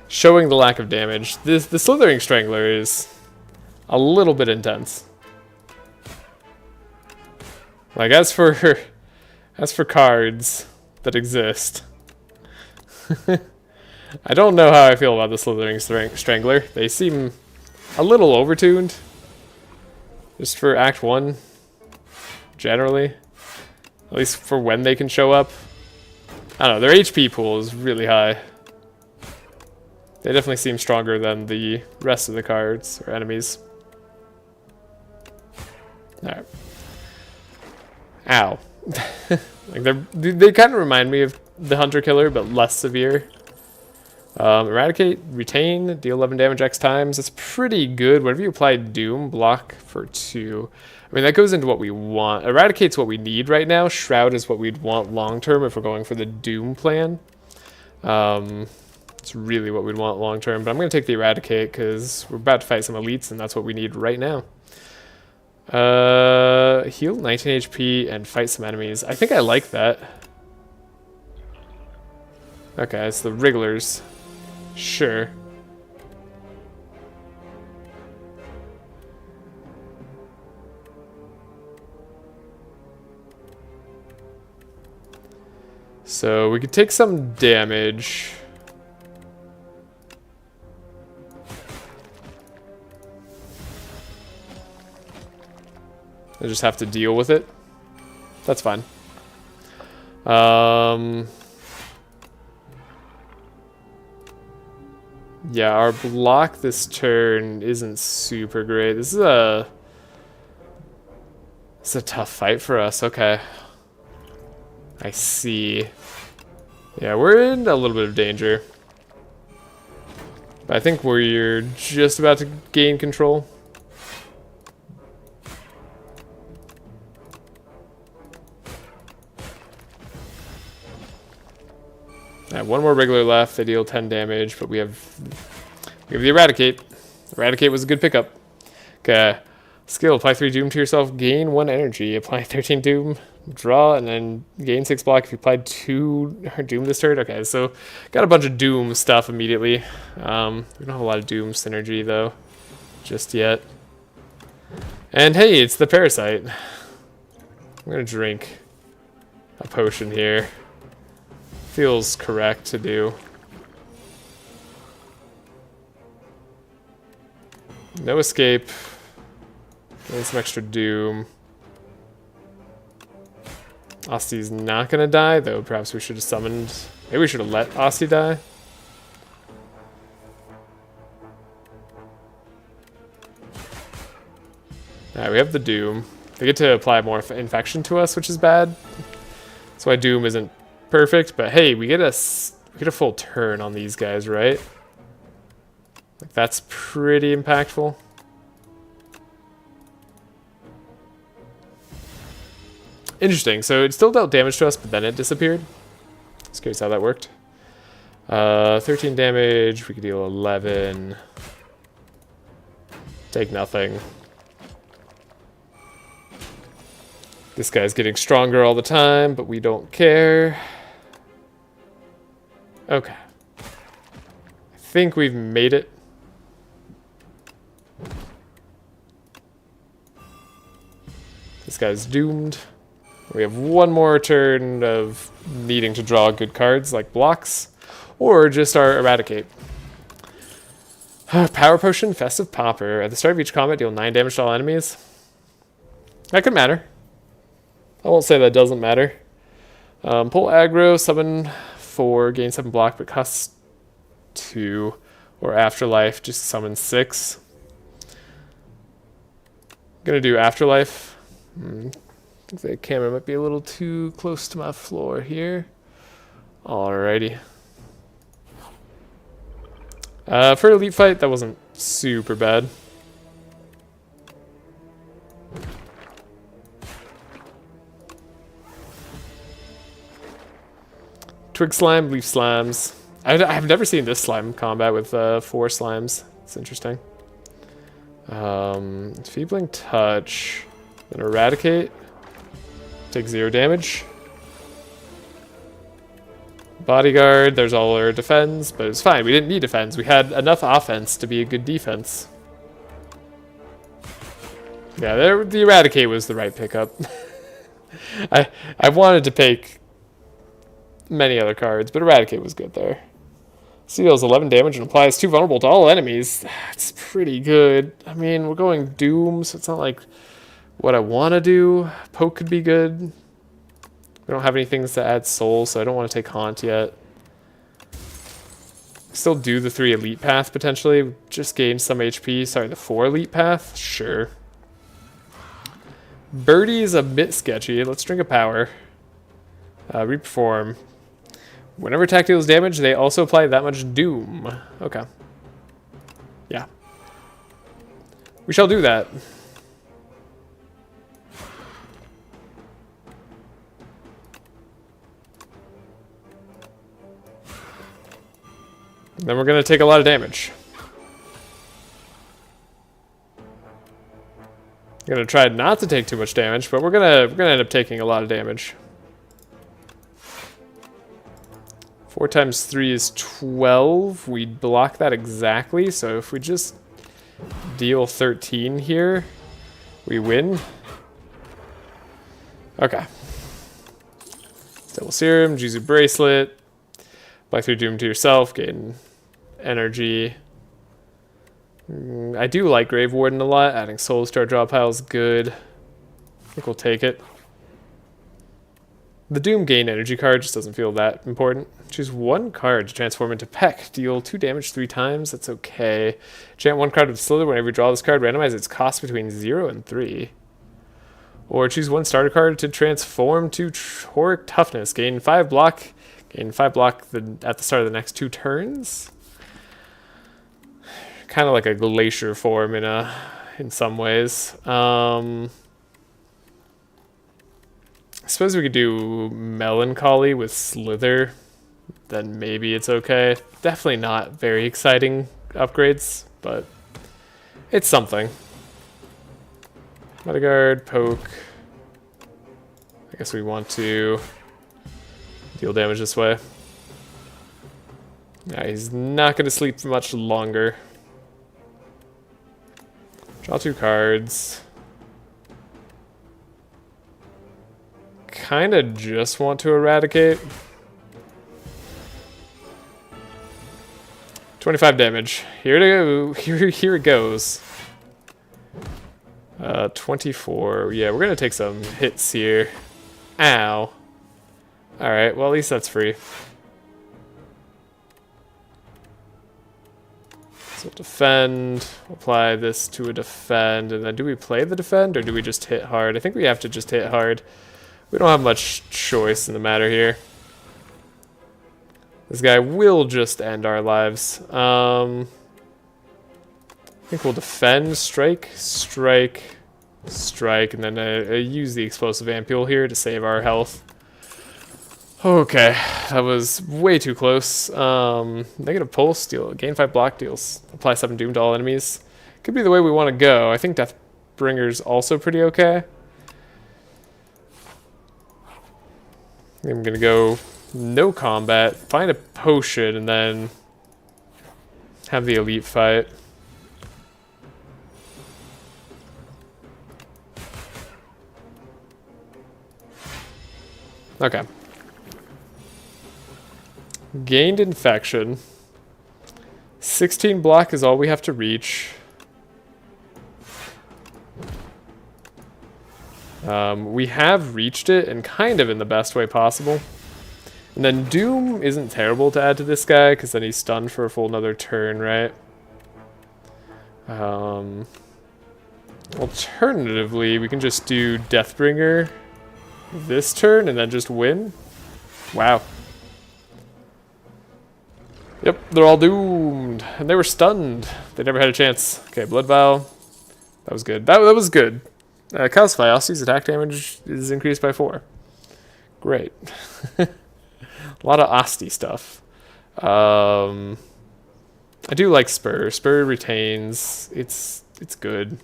showing the lack of damage. The Slithering Strangler is a little bit intense. Like, as for cards that exist, I don't know how I feel about the Slithering Strangler. They seem a little overtuned. Just for Act 1, generally. At least for when they can show up. I don't know, their HP pool is really high. They definitely seem stronger than the rest of the cards or enemies. Alright. Ow. Like they kind of remind me of the Hunter Killer, but less severe. Eradicate, retain, deal 11 damage X times. That's pretty good. Whenever you apply Doom, block for 2. I mean, that goes into what we want. Eradicate's what we need right now. Shroud is what we'd want long term if we're going for the Doom plan. It's really what we'd want long term. But I'm going to take the Eradicate because we're about to fight some elites, and that's what we need right now. Heal 19 HP and fight some enemies. I think I like that. Okay, it's the Wrigglers. Sure. So we could take some damage. I just have to deal with it. That's fine. Yeah, our block this turn isn't super great. This is it's a tough fight for us. Okay. I see. Yeah, we're in a little bit of danger. But I think we're just about to gain control. One more regular left. They deal 10 damage, but we have the Eradicate. Eradicate was a good pickup. Okay, Skill, apply 3 Doom to yourself, gain 1 energy. Apply 13 Doom, draw, and then gain 6 block if you applied 2 Doom this turn. Okay, so got a bunch of Doom stuff immediately. We don't have a lot of Doom synergy, though, just yet. And hey, it's the Parasite. I'm going to drink a potion here. Feels correct to do. No escape. Gain some extra Doom. Osty's not gonna die, though perhaps we should have summoned... Maybe we should have let Osty die. Alright, we have the Doom. They get to apply more infection to us, which is bad. That's why Doom isn't perfect, but hey, we get a full turn on these guys, right? Like, that's pretty impactful. Interesting. So it still dealt damage to us, but then it disappeared. Just curious how that worked. 13 damage. We could deal 11. Take nothing. This guy's getting stronger all the time, but we don't care. Okay. I think we've made it. This guy's doomed. We have one more turn of needing to draw good cards like blocks, or just our Eradicate. Power Potion, Festive Popper. At the start of each combat, deal 9 damage to all enemies. That could matter. I won't say that doesn't matter. Pull aggro, summon 4, gain 7 block, but costs 2. Or Afterlife, just summon 6. Gonna do Afterlife. I think the camera might be a little too close to my floor here. Alrighty. For Elite Fight, that wasn't super bad. Twig Slime, Leaf Slimes. I've never seen this slime combat with 4 slimes. It's interesting. Feebling Touch. Then Eradicate. Take 0 damage. Bodyguard, there's all our defense, but it's fine. We didn't need defense. We had enough offense to be a good defense. Yeah, the Eradicate was the right pickup. I wanted to pick many other cards, but Eradicate was good there. Deals 11 damage and applies 2 vulnerable to all enemies. That's pretty good. I mean, we're going Doom, so it's not like what I want to do. Poke could be good. We don't have any things to add soul, so I don't want to take Haunt yet. Still do the 3 elite path potentially. Just gain some HP. Sorry, the 4 elite path? Sure. Birdie is a bit sketchy. Let's drink a power. Reperform. Whenever attack deals damage, they also apply that much Doom. Okay. Yeah. We shall do that. Then we're going to take a lot of damage. I'm going to try not to take too much damage, but we're going to end up taking a lot of damage. 4 times 3 is 12. We block that exactly, so if we just deal 13 here, we win. Okay. Double Serum, Jizu Bracelet. Apply 3 Doom to yourself, gain energy. I do like Grave Warden a lot. Adding souls to our draw pile is good. I think we'll take it. The Doom gain energy card just doesn't feel that important. Choose 1 card to transform into Peck. Deal 2 damage 3 times. That's okay. Enchant 1 card with Slither. Whenever you draw this card, randomize its cost between 0 and 3. Or choose 1 starter card to transform to Toric Toughness. Gain 5 block. Gain 5 block at the start of the next 2 turns. Kind of like a Glacier form in some ways. I suppose we could do Melancholy with Slither. Then maybe it's okay. Definitely not very exciting upgrades, but it's something. Bodyguard, poke. I guess we want to deal damage this way. Yeah, he's not going to sleep for much longer. Draw 2 cards. Kind of just want to eradicate. 25 damage. Here to go. Here it goes. 24. Yeah, we're going to take some hits here. Ow. Alright, well at least that's free. So defend, apply this to a defend, and then do we play the defend or do we just hit hard? I think we have to just hit hard. We don't have much choice in the matter here. This guy will just end our lives. I think we'll defend, strike, strike, strike, and then use the explosive ampule here to save our health. Okay, that was way too close. Negative pulse, deal, gain 5 block, deals, apply 7 doom to all enemies. Could be the way we want to go. I think Deathbringer's also pretty okay. I'm gonna go no combat, find a potion, and then have the elite fight. Okay. Gained infection. 16 block is all we have to reach. We have reached it, and kind of in the best way possible. And then Doom isn't terrible to add to this guy, because then he's stunned for a full another turn, right? Alternatively, we can just do Deathbringer this turn, and then just win. Wow. Yep, they're all doomed. And they were stunned. They never had a chance. Okay, Blood Vial. That was good. That was good. Calcify. Aussie's attack damage is increased by 4. Great. A lot of Asti stuff. I do like Spur. Spur retains. It's good.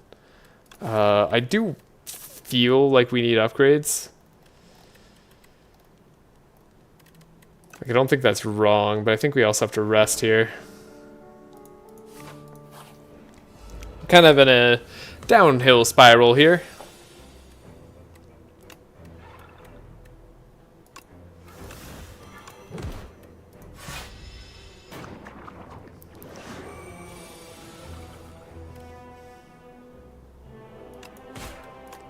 I do feel like we need upgrades. I don't think that's wrong, but I think we also have to rest here. Kind of in a downhill spiral here.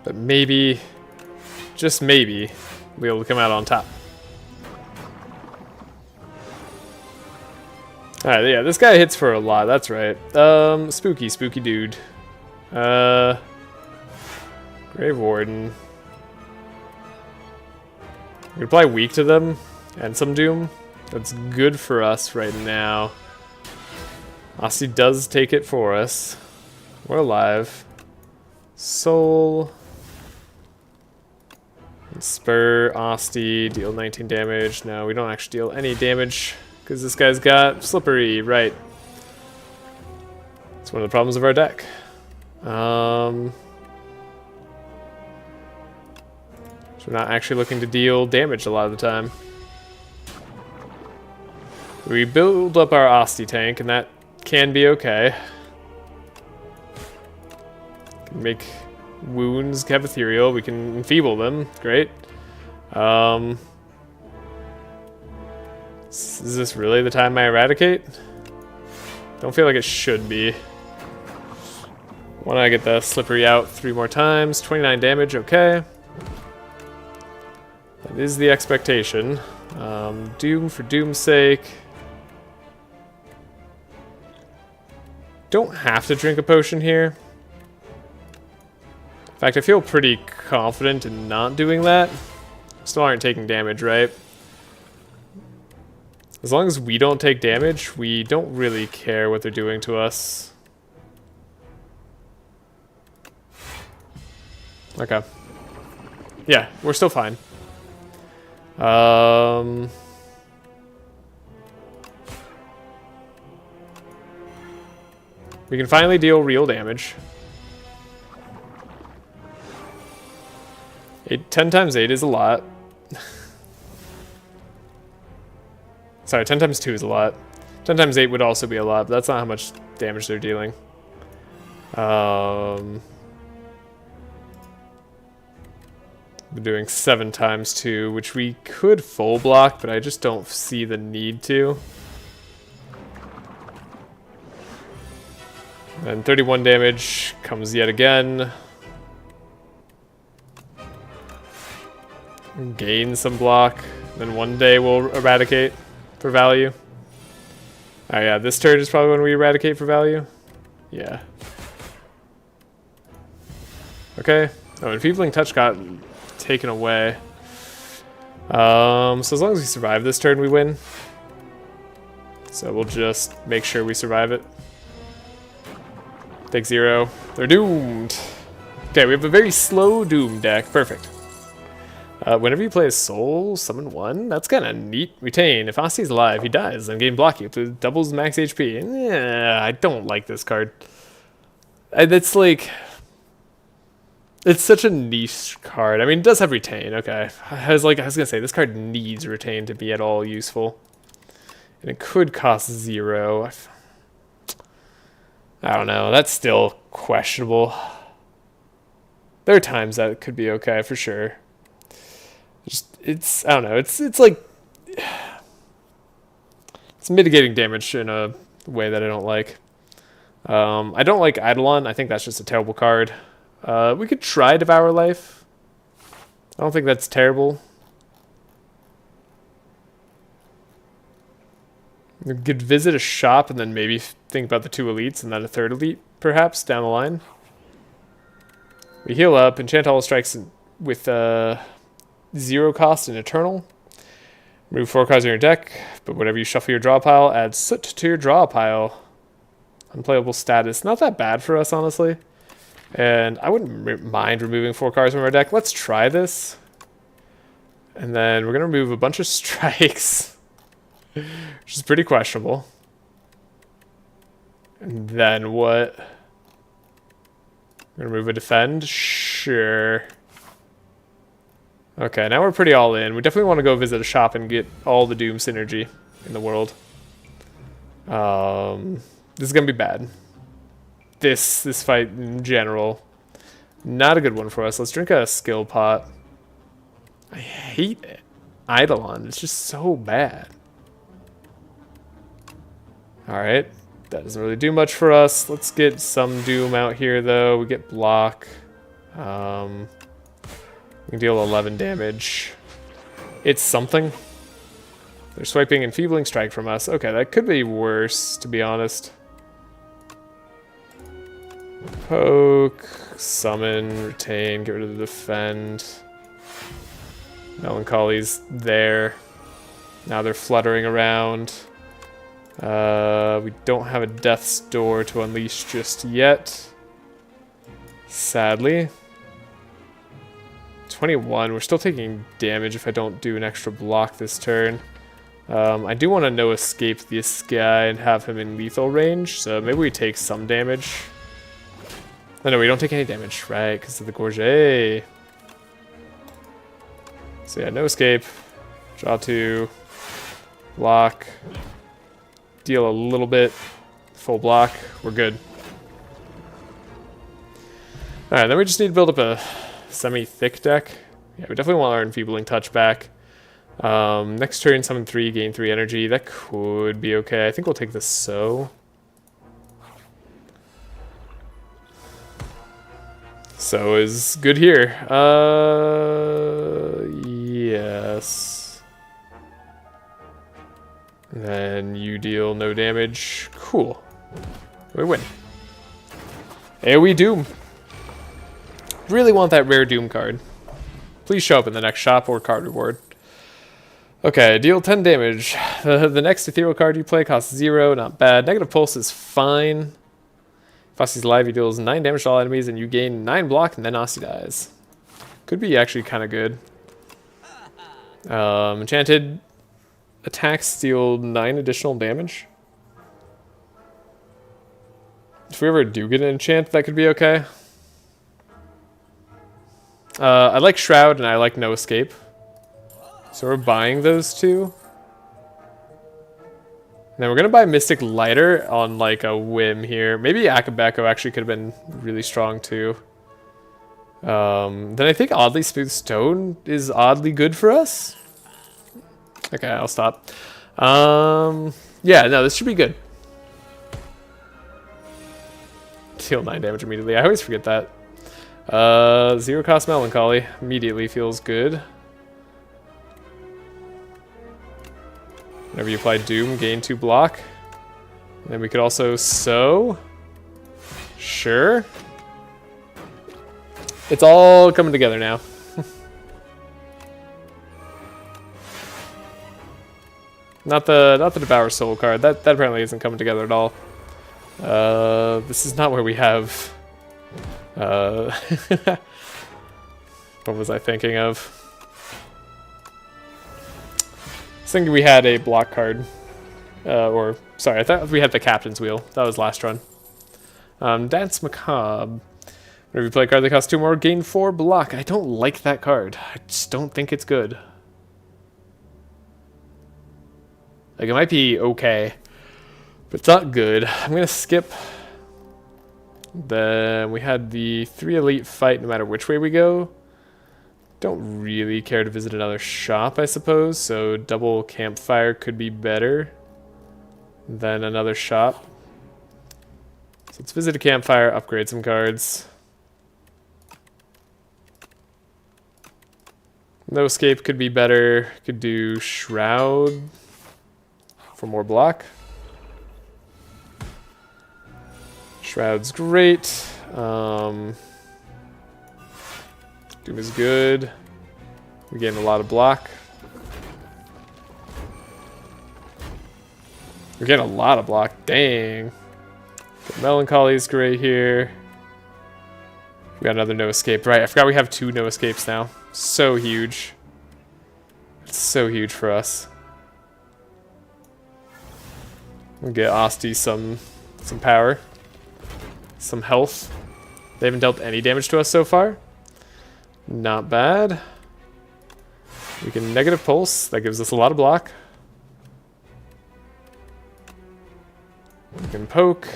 But maybe, just maybe, we'll be able to come out on top. Alright, yeah, this guy hits for a lot, that's right. Spooky dude. Grave Warden. We apply weak to them, and some doom. That's good for us right now. Aussie does take it for us. We're alive. Soul. Spur, Asti, deal 19 damage. No, we don't actually deal any damage. Because this guy's got Slippery, right. It's one of the problems of our deck. So we're not actually looking to deal damage a lot of the time. We build up our Asti tank, and that can be okay. Can make wounds have ethereal. We can enfeeble them. Great. Is this really the time I eradicate? Don't feel like it should be. Why don't I get the Slippery out 3 more times? 29 damage, okay. That is the expectation. Doom for Doom's sake. Don't have to drink a potion here. In fact, I feel pretty confident in not doing that. Still aren't taking damage, right? As long as we don't take damage, we don't really care what they're doing to us. Okay. Yeah, we're still fine. We can finally deal real damage. 10 times 8 is a lot. Sorry, 10 times 2 is a lot. 10 times 8 would also be a lot, but that's not how much damage they're dealing. We're doing 7 times 2, which we could full block, but I just don't see the need to. And 31 damage comes yet again. Gain some block. Then one day we'll eradicate for value. Oh yeah, this turn is probably when we eradicate for value. Yeah. Okay. Oh, Enfeebling Touch got taken away. So as long as we survive this turn, we win. So we'll just make sure we survive it. Take 0. They're doomed. Okay, we have a very slow Doom deck. Perfect. Whenever you play a soul, summon 1. That's kind of neat. Retain. If Osty's alive, he dies. Then gain block you. Doubles max HP. Yeah, I don't like this card. It's like... It's such a niche card. I mean, it does have retain. Okay. I was gonna say, this card needs retain to be at all useful. And it could cost 0. I don't know. That's still questionable. There are times that it could be okay, for sure. I don't know. It's like... It's mitigating damage in a way that I don't like. I don't like Eidolon. I think that's just a terrible card. We could try Devour Life. I don't think that's terrible. We could visit a shop and then maybe think about the 2 elites and then a 3rd elite, perhaps, down the line. We heal up, enchant all strikes with 0 cost and Eternal. Remove 4 cards in your deck, but whenever you shuffle your draw pile, add Soot to your draw pile. Unplayable status. Not that bad for us, honestly. And I wouldn't mind removing 4 cards from our deck. Let's try this. And then we're going to remove a bunch of strikes, which is pretty questionable. And then what? We're going to remove a defend? Sure. Okay, now we're pretty all in. We definitely want to go visit a shop and get all the Doom synergy in the world. This is going to be bad. This fight in general, not a good one for us. Let's drink a skill pot. I hate it. Eidolon, it's just so bad. Alright, that doesn't really do much for us. Let's get some Doom out here, though. We get block. We can deal 11 damage. It's something. They're swiping Enfeebling Strike from us. Okay, that could be worse, to be honest. Poke, summon, retain, get rid of the defend. Melancholy's there. Now they're fluttering around. We don't have a Death's Door to unleash just yet. Sadly. 21, we're still taking damage if I don't do an extra block this turn. I do want to no escape this guy and have him in lethal range, so maybe we take some damage. No, we don't take any damage, right? Because of the Gorget. So yeah, no escape. Draw 2. Block. Deal a little bit. Full block. We're good. Alright, then we just need to build up a semi-thick deck. Yeah, we definitely want our Enfeebling Touch back. Next turn, summon 3, gain 3 energy. That could be okay. I think we'll take the So. So is good here. Yes. And then you deal no damage. Cool. We win. AoE Doom. Really want that rare Doom card. Please show up in the next shop or card reward. Okay, deal 10 damage. The next ethereal card you play costs 0. Not bad. Negative Pulse is fine. If Osty's alive, he deals 9 damage to all enemies, and you gain 9 block, and then Osty dies. Could be actually kind of good. Enchanted attacks deal 9 additional damage. If we ever do get an enchant, that could be okay. I like Shroud and I like No Escape. So we're buying those two. And then we're going to buy Mystic Lighter on like a whim here. Maybe Akabeko actually could have been really strong too. Then I think Oddly Smooth Stone is oddly good for us. Okay, I'll stop. Yeah, no, this should be good. Deal 9 damage immediately. I always forget that. 0 cost Melancholy. Immediately feels good. Whenever you apply Doom, gain 2 block. And then we could also Sow. Sure. It's all coming together now. Not the Devour Soul card. That apparently isn't coming together at all. This is not where we have. What was I thinking of? I was thinking we had a block card. Or sorry, I thought we had the Captain's Wheel. That was last run. Dance Macabre. Whenever you play a card that costs 2 more, gain 4 block. I don't like that card. I just don't think it's good. Like, it might be okay, but it's not good. I'm going to skip. Then we had the 3 elite fight no matter which way we go. Don't really care to visit another shop, I suppose, so double campfire could be better than another shop. So let's visit a campfire, upgrade some cards. No Escape could be better. Could do Shroud for more block. Shroud's great. Doom is good. We gain a lot of block. We get a lot of block. Dang. Melancholy is great here. We got another No Escape. Right, I forgot we have 2 No Escapes now. So huge. It's so huge for us. We'll get Asti some power. Some health. They haven't dealt any damage to us so far. Not bad. We can negative pulse. That gives us a lot of block. We can poke.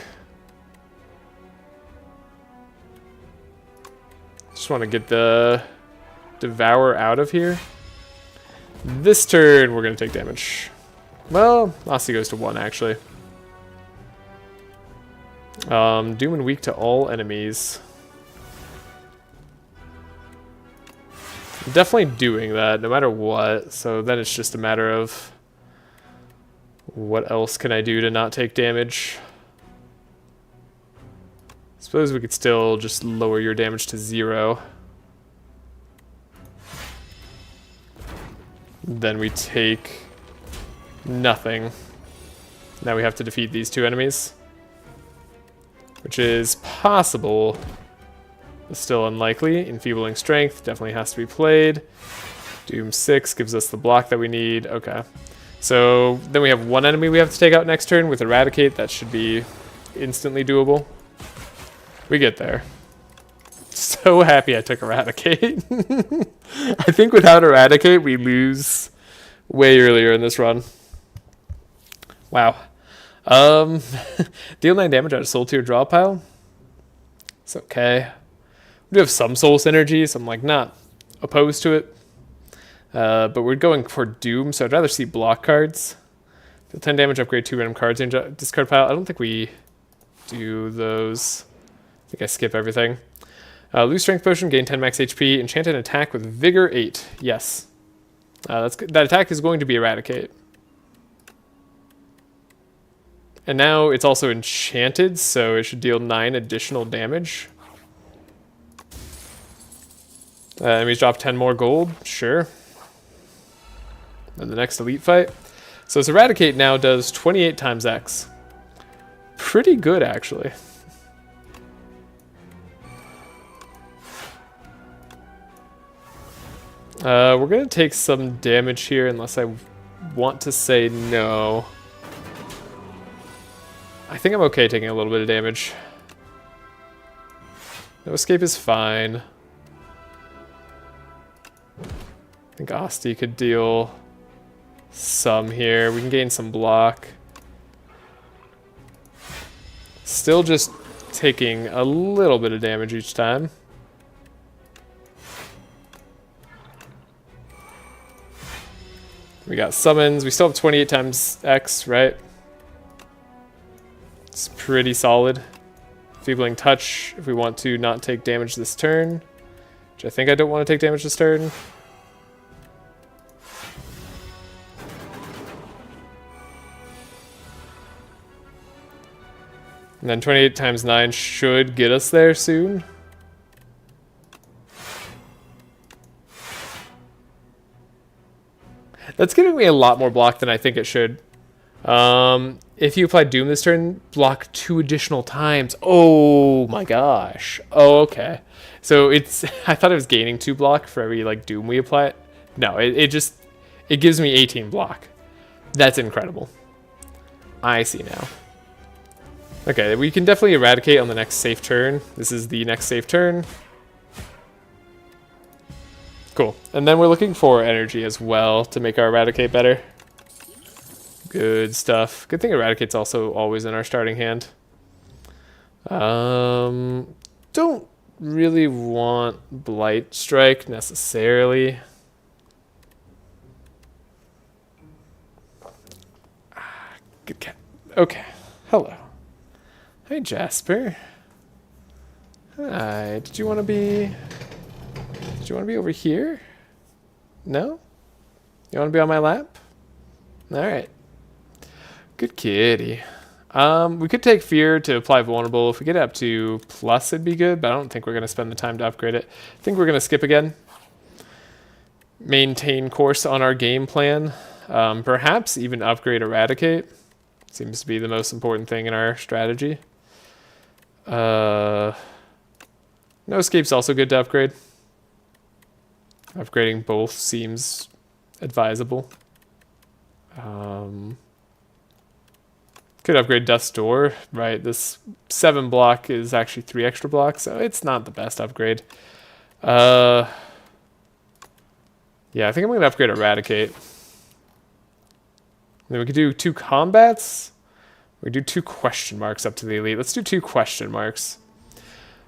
Just want to get the Devour out of here. This turn, we're going to take damage. Well, Asti goes to 1, actually. Doom and weak to all enemies. I'm definitely doing that, no matter what. So then it's just a matter of what else can I do to not take damage. Suppose we could still just lower your damage to 0. Then we take nothing. Now we have to defeat these 2 enemies. Which is possible, but still unlikely. Enfeebling Strength definitely has to be played. Doom 6 gives us the block that we need. Okay. So then we have 1 enemy we have to take out next turn with Eradicate. That should be instantly doable. We get there. So happy I took Eradicate. I think without Eradicate, we lose way earlier in this run. Wow. Deal 9 damage out of Soul Tier draw pile. It's okay. We do have some soul synergy, so I'm like not opposed to it. But we're going for Doom, so I'd rather see block cards. Deal 10 damage, upgrade 2 random cards in discard pile. I don't think we do those. I think I skip everything. Lose Strength Potion, gain 10 max HP, enchanted attack with Vigor 8. Yes. That's good. That attack is going to be Eradicate. And now it's also enchanted, so it should deal 9 additional damage. Enemies drop 10 more gold, sure. And the next elite fight. So this Eradicate now does 28 times X. Pretty good, actually. We're going to take some damage here unless I want to say no. I think I'm okay taking a little bit of damage. No Escape is fine. think Asti could deal some here. We can gain some block. Still just taking a little bit of damage each time. We got summons. We still have 28 times X, right? It's pretty solid. Feebling touch if we want to not take damage this turn. Which I think I don't want to take damage this turn. And then 28 times 9 should get us there soon. That's giving me a lot more block than I think it should. If you apply Doom this turn, block 2 additional times. Oh my gosh. Oh, okay. So it's, I thought it was gaining 2 block for every like Doom we apply it. No, it gives me 18 block. That's incredible. I see now. Okay, we can definitely eradicate on the next safe turn. This is the next safe turn. Cool. And then we're looking for energy as well to make our eradicate better. Good stuff. Good thing eradicate's also always in our starting hand. Don't really want Blight Strike necessarily. Good cat. Okay. Hello. Hey, Jasper. Hi. Did you want to be over here? No? You want to be on my lap? All right. Good kitty. We could take Fear to apply Vulnerable. If we get it up to plus, it'd be good, but I don't think we're going to spend the time to upgrade it. I think we're going to skip again. Maintain course on our game plan. Perhaps even upgrade Eradicate. Seems to be the most important thing in our strategy. No Escape's also good to upgrade. Upgrading both seems advisable. Could upgrade Dust Door, right? This 7 block is actually 3 extra blocks, so it's not the best upgrade. Yeah, I think I'm going to upgrade Eradicate. Then we could do 2 combats. We do 2 question marks up to the elite. Let's do 2 question marks.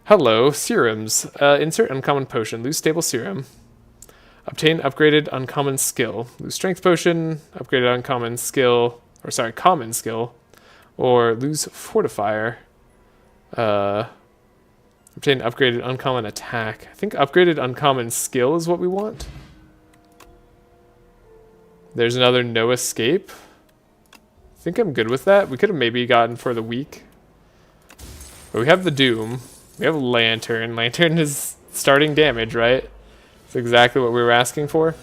Hello, serums. Insert uncommon potion. Lose stable serum. Obtain upgraded uncommon skill. Lose strength potion. Upgraded uncommon skill. Or sorry, common skill. Or lose fortifier. Obtain upgraded uncommon attack. I think upgraded uncommon skill is what we want. There's another no escape. I think I'm good with that. We could have maybe gotten for the weak. But we have the Doom. We have Lantern. Lantern is starting damage, right? That's exactly what we were asking for.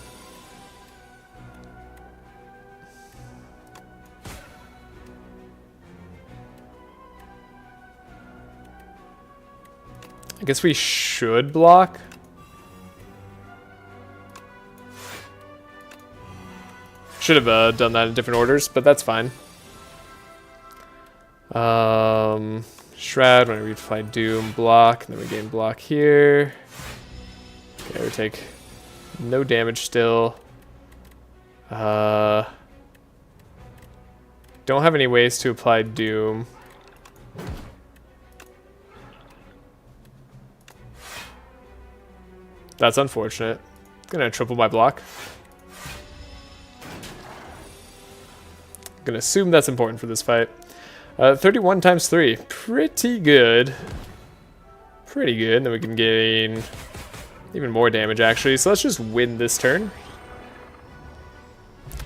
I guess we should block. Should have done that in different orders, but that's fine. Shroud, when we apply Doom, block, and then we gain block here. Okay, we take no damage still. Don't have any ways to apply Doom. That's unfortunate. Gonna triple my block. Gonna assume that's important for this fight. 31 times 3. Pretty good. Pretty good. And then we can gain even more damage, actually. So let's just win this turn.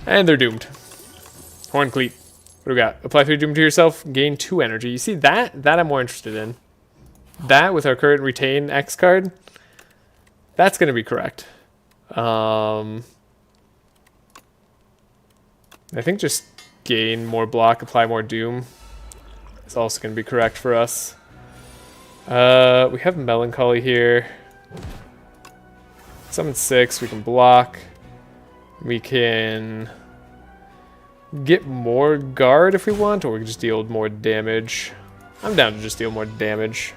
And they're doomed. Horn Cleat. What do we got? Apply 3 Doom to yourself. Gain 2 energy. You see, that I'm more interested in. That, with our current Retain X card, that's going to be correct. I think just gain more block, apply more Doom. It's also going to be correct for us. We have Melancholy here. Summon 6, we can block. We can get more guard if we want, or we can just deal more damage. I'm down to just deal more damage.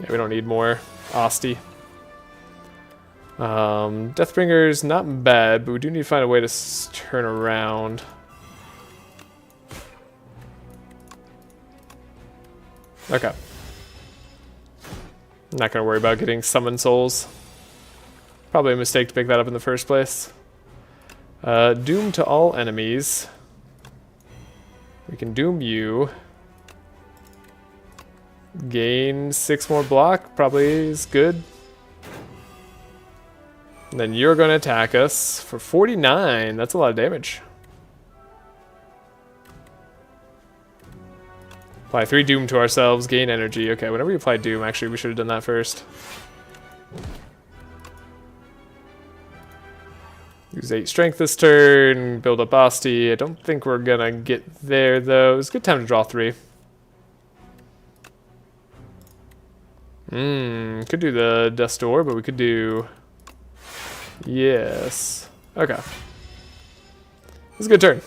Yeah, we don't need more Asti. Deathbringer's not bad, but we do need to find a way to turn around. Okay. Not gonna worry about getting summon souls. Probably a mistake to pick that up in the first place. Doom to all enemies. We can doom you. Gain 6 more block, probably is good. And then you're going to attack us for 49. That's a lot of damage. Apply 3 Doom to ourselves, gain energy. Okay, whenever you apply Doom, actually, we should have done that first. Use 8 Strength this turn, build up Asti. I don't think we're going to get there, though. It's a good time to draw 3. Could do the Dust Door, but we could do... Yes. Okay. This is a good turn.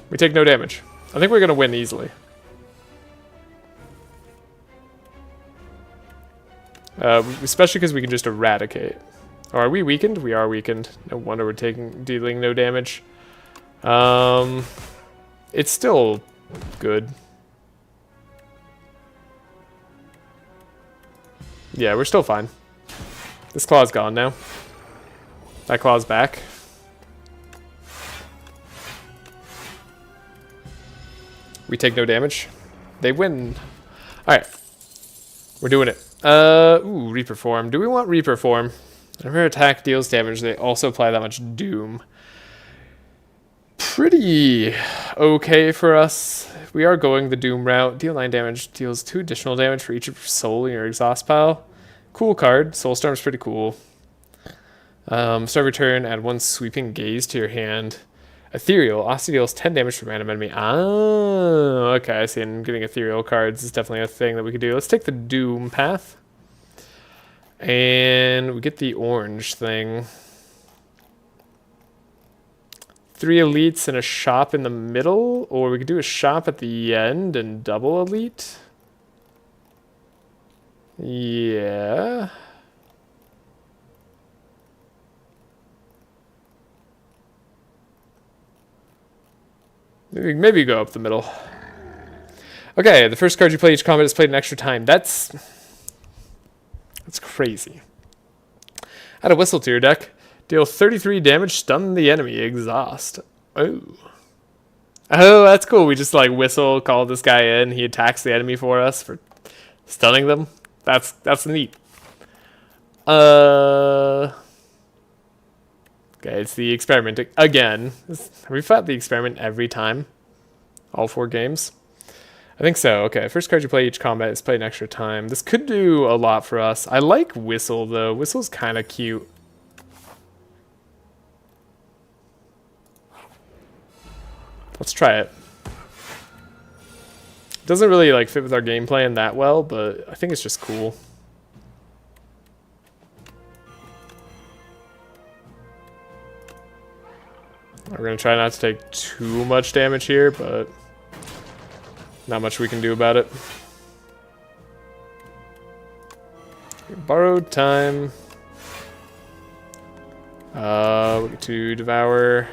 We take no damage. I think we're going to win easily. Especially because we can just eradicate. Oh, are we weakened? We are weakened. No wonder we're dealing no damage. It's still good. Yeah, we're still fine. This claw's gone now. That claw's back. We take no damage. They win. Alright. We're doing it. Ooh, Reaper Form. Do we want Reaper Form? Whenever attack deals damage, they also apply that much Doom. Pretty okay for us. We are going the Doom route. Deal 9 damage, deals 2 additional damage for each soul in your exhaust pile. Cool card. Soulstorm's pretty cool. Start of your turn, add 1 sweeping gaze to your hand. Ethereal. Asti deals 10 damage from random enemy. Oh, okay. I see. And getting ethereal cards is definitely a thing that we could do. Let's take the Doom path. And we get the orange thing. 3 elites and a shop in the middle. Or we could do a shop at the end and double elite. Yeah. Maybe go up the middle. Okay, the first card you play each combat is played an extra time. That's crazy. Add a whistle to your deck. Deal 33 damage, stun the enemy, exhaust. Oh. Oh, that's cool. We just like whistle, call this guy in, he attacks the enemy for us for stunning them. That's neat. Okay, it's the experiment again. We fought the experiment every time. All 4 games. I think so. Okay, first card you play each combat is played an extra time. This could do a lot for us. I like Whistle, though. Whistle's kind of cute. Let's try it. Doesn't really like fit with our game plan that well, but I think it's just cool. We're going to try not to take too much damage here, but not much we can do about it. Borrowed time. We get to devour.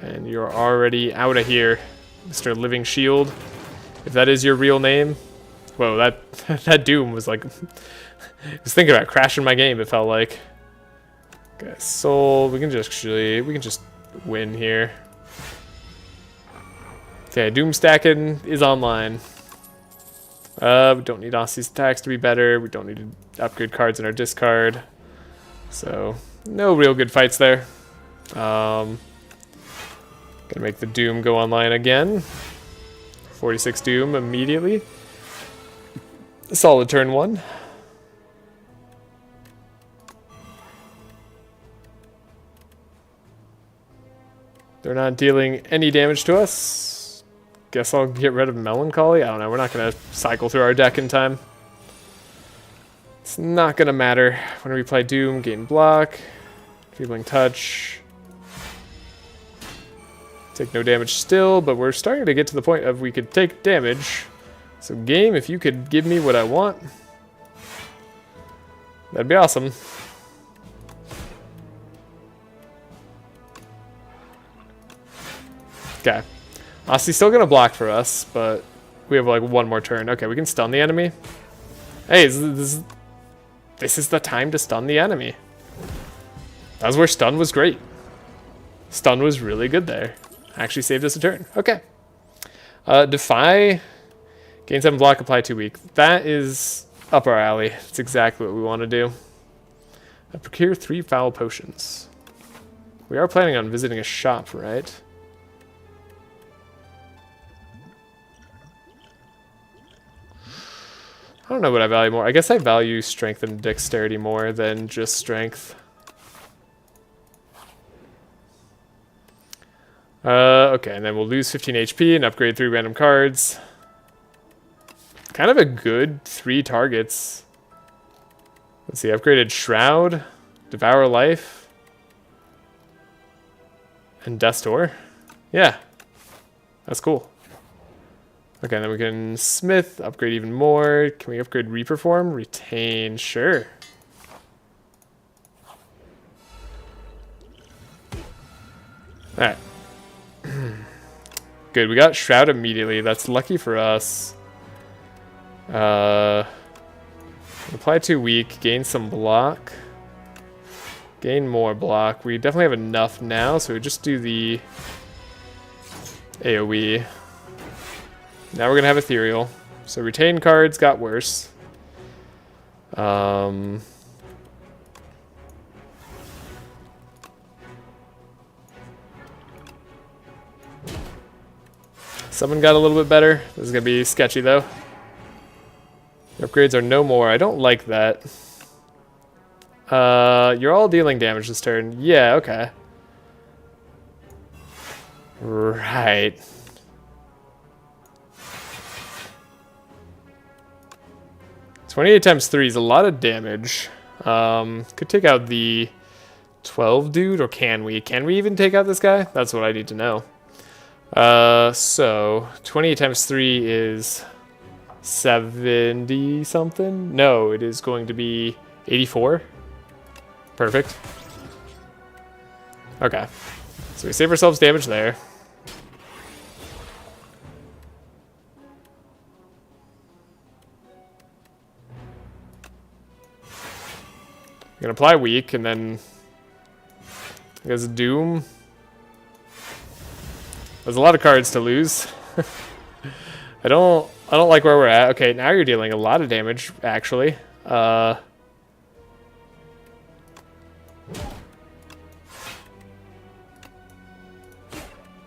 And you're already out of here, Mr. Living Shield. If that is your real name. Whoa, that Doom was like... I was thinking about crashing my game, it felt like. Okay, soul. We can just win here. Okay, Doom stacking is online. We don't need Aussie's attacks to be better. We don't need to upgrade cards in our discard. So, no real good fights there. Gonna make the Doom go online again. 46 Doom immediately. Solid turn 1. They're not dealing any damage to us. Guess I'll get rid of Melancholy. I don't know. We're not going to cycle through our deck in time. It's not going to matter. When we play Doom, gain block. Feebling Touch. Take no damage still, but we're starting to get to the point of we could take damage. So game, if you could give me what I want, that'd be awesome. Okay. Osty's still gonna block for us, but we have like one more turn. Okay, we can stun the enemy. Hey, this is the time to stun the enemy. That was where stun was great. Stun was really good there. Actually saved us a turn. Okay. Defy. Gain 7 block, apply 2 weak. That is up our alley. That's exactly what we want to do. Procure 3 foul potions. We are planning on visiting a shop, right? I don't know what I value more. I guess I value strength and dexterity more than just strength. Okay, and then we'll lose 15 HP and upgrade 3 random cards. Kind of a good 3 targets. Let's see, upgraded Shroud, Devour Life, and Destor. Yeah, that's cool. Okay, then we can Smith, upgrade even more. Can we upgrade Reperform? Retain, sure. Alright. Good, we got Shroud immediately. That's lucky for us. Apply 2 weak, gain some block. Gain more block. We definitely have enough now, so we just do the AoE. Now we're gonna have Ethereal. So retain cards got worse. Someone got a little bit better. This is gonna be sketchy though. Upgrades are no more. I don't like that. You're all dealing damage this turn. Yeah, okay. Right. $28 times 3 is a lot of damage. Could take out the 12 dude, or can we? Can we even take out this guy? That's what I need to know. So 28 times 3 is 70 something? No, it is going to be 84. Perfect. Okay. So we save ourselves damage there. We're gonna apply weak, and then I guess Doom. There's a lot of cards to lose. I don't like where we're at. Okay, now you're dealing a lot of damage, actually. I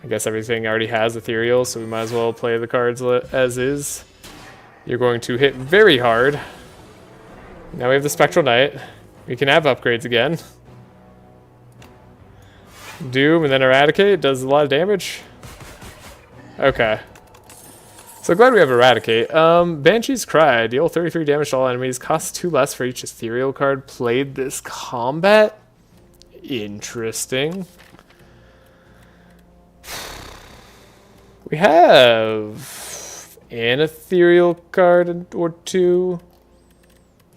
guess everything already has Ethereal, so we might as well play the cards as is. You're going to hit very hard. Now we have the Spectral Knight. We can have upgrades again. Doom and then Eradicate does a lot of damage. Okay. So glad we have Eradicate. Banshee's Cry. Deal 33 damage to all enemies. Costs 2 less for each ethereal card played this combat. Interesting. We have an ethereal card or 2.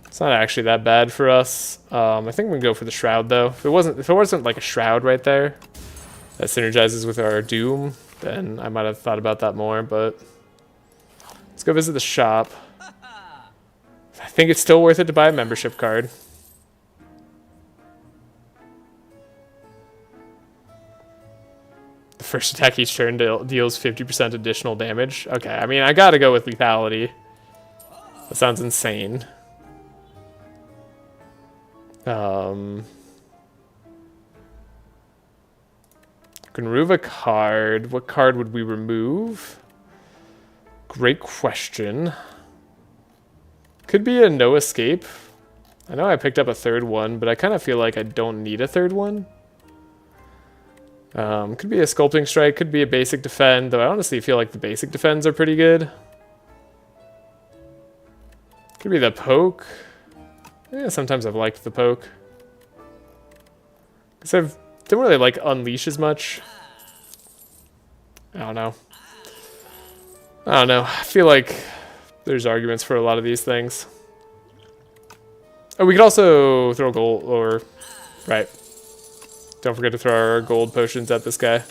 It's not actually that bad for us. I think we can go for the Shroud though. If it wasn't like a Shroud right there that synergizes with our Doom, then I might have thought about that more, but let's go visit the shop. I think it's still worth it to buy a membership card. The first attack each turn deals 50% additional damage. Okay, I mean, I gotta go with lethality. That sounds insane. Can remove a card. What card would we remove? Great question. Could be a no escape. I know I picked up a third one, but I kind of feel like I don't need a third one. Could be a Sculpting Strike, could be a Basic Defend, though I honestly feel like the Basic Defends are pretty good. Could be the Poke. Yeah, sometimes I've liked the Poke. Because I don't really like Unleash as much. I don't know. I feel like there's arguments for a lot of these things. Oh, we could also throw gold, or... Right. Don't forget to throw our gold potions at this guy.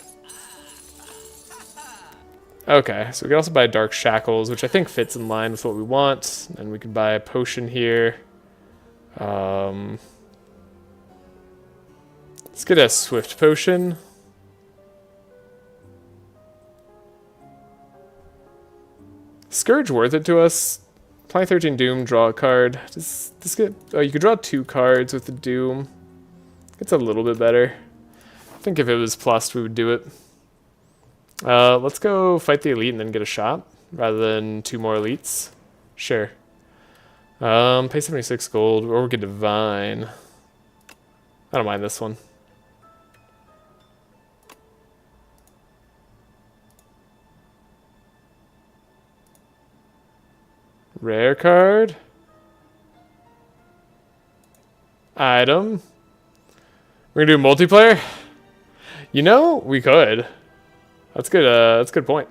Okay, so we can also buy Dark Shackles, which I think fits in line with what we want. And we can buy a potion here. Let's get a Swift Potion. Scourge worth it to us. Apply 13 Doom, draw a card. Does this get... Oh, you could draw 2 cards with the Doom. It's a little bit better. I think if it was plussed, we would do it. Let's go fight the elite and then get a shot, rather than 2 more elites. Sure. Pay 76 gold, or we get divine. I don't mind this one. Rare card. Item. We're gonna do multiplayer? You know, we could. That's good, that's a good point.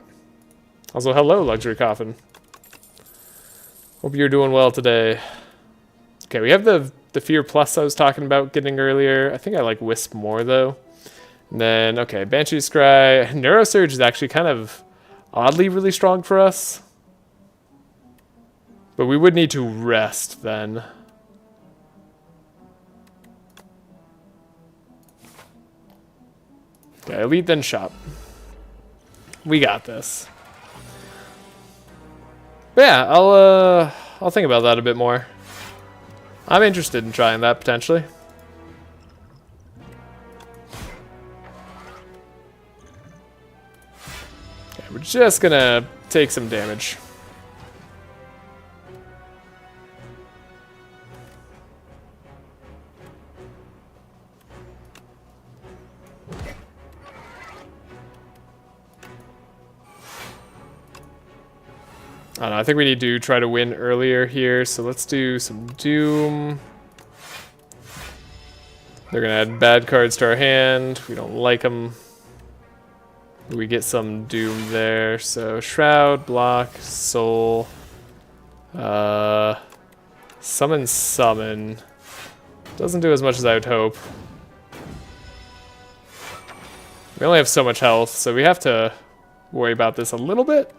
Also, hello, Luxury Coffin. Hope you're doing well today. Okay, we have the Fear Plus I was talking about getting earlier. I think I like Wisp more, though. And then, okay, Banshee Scry. Neurosurge is actually kind of oddly really strong for us. But we would need to rest, then. Okay, elite then shop. We got this. But yeah, I'll think about that a bit more. I'm interested in trying that potentially. Okay, we're just gonna take some damage. I don't know, I think we need to try to win earlier here, so let's do some Doom. They're gonna add bad cards to our hand. We don't like them. We get some Doom there, so Shroud, Block, Soul. Summon. Doesn't do as much as I would hope. We only have so much health, so we have to worry about this a little bit.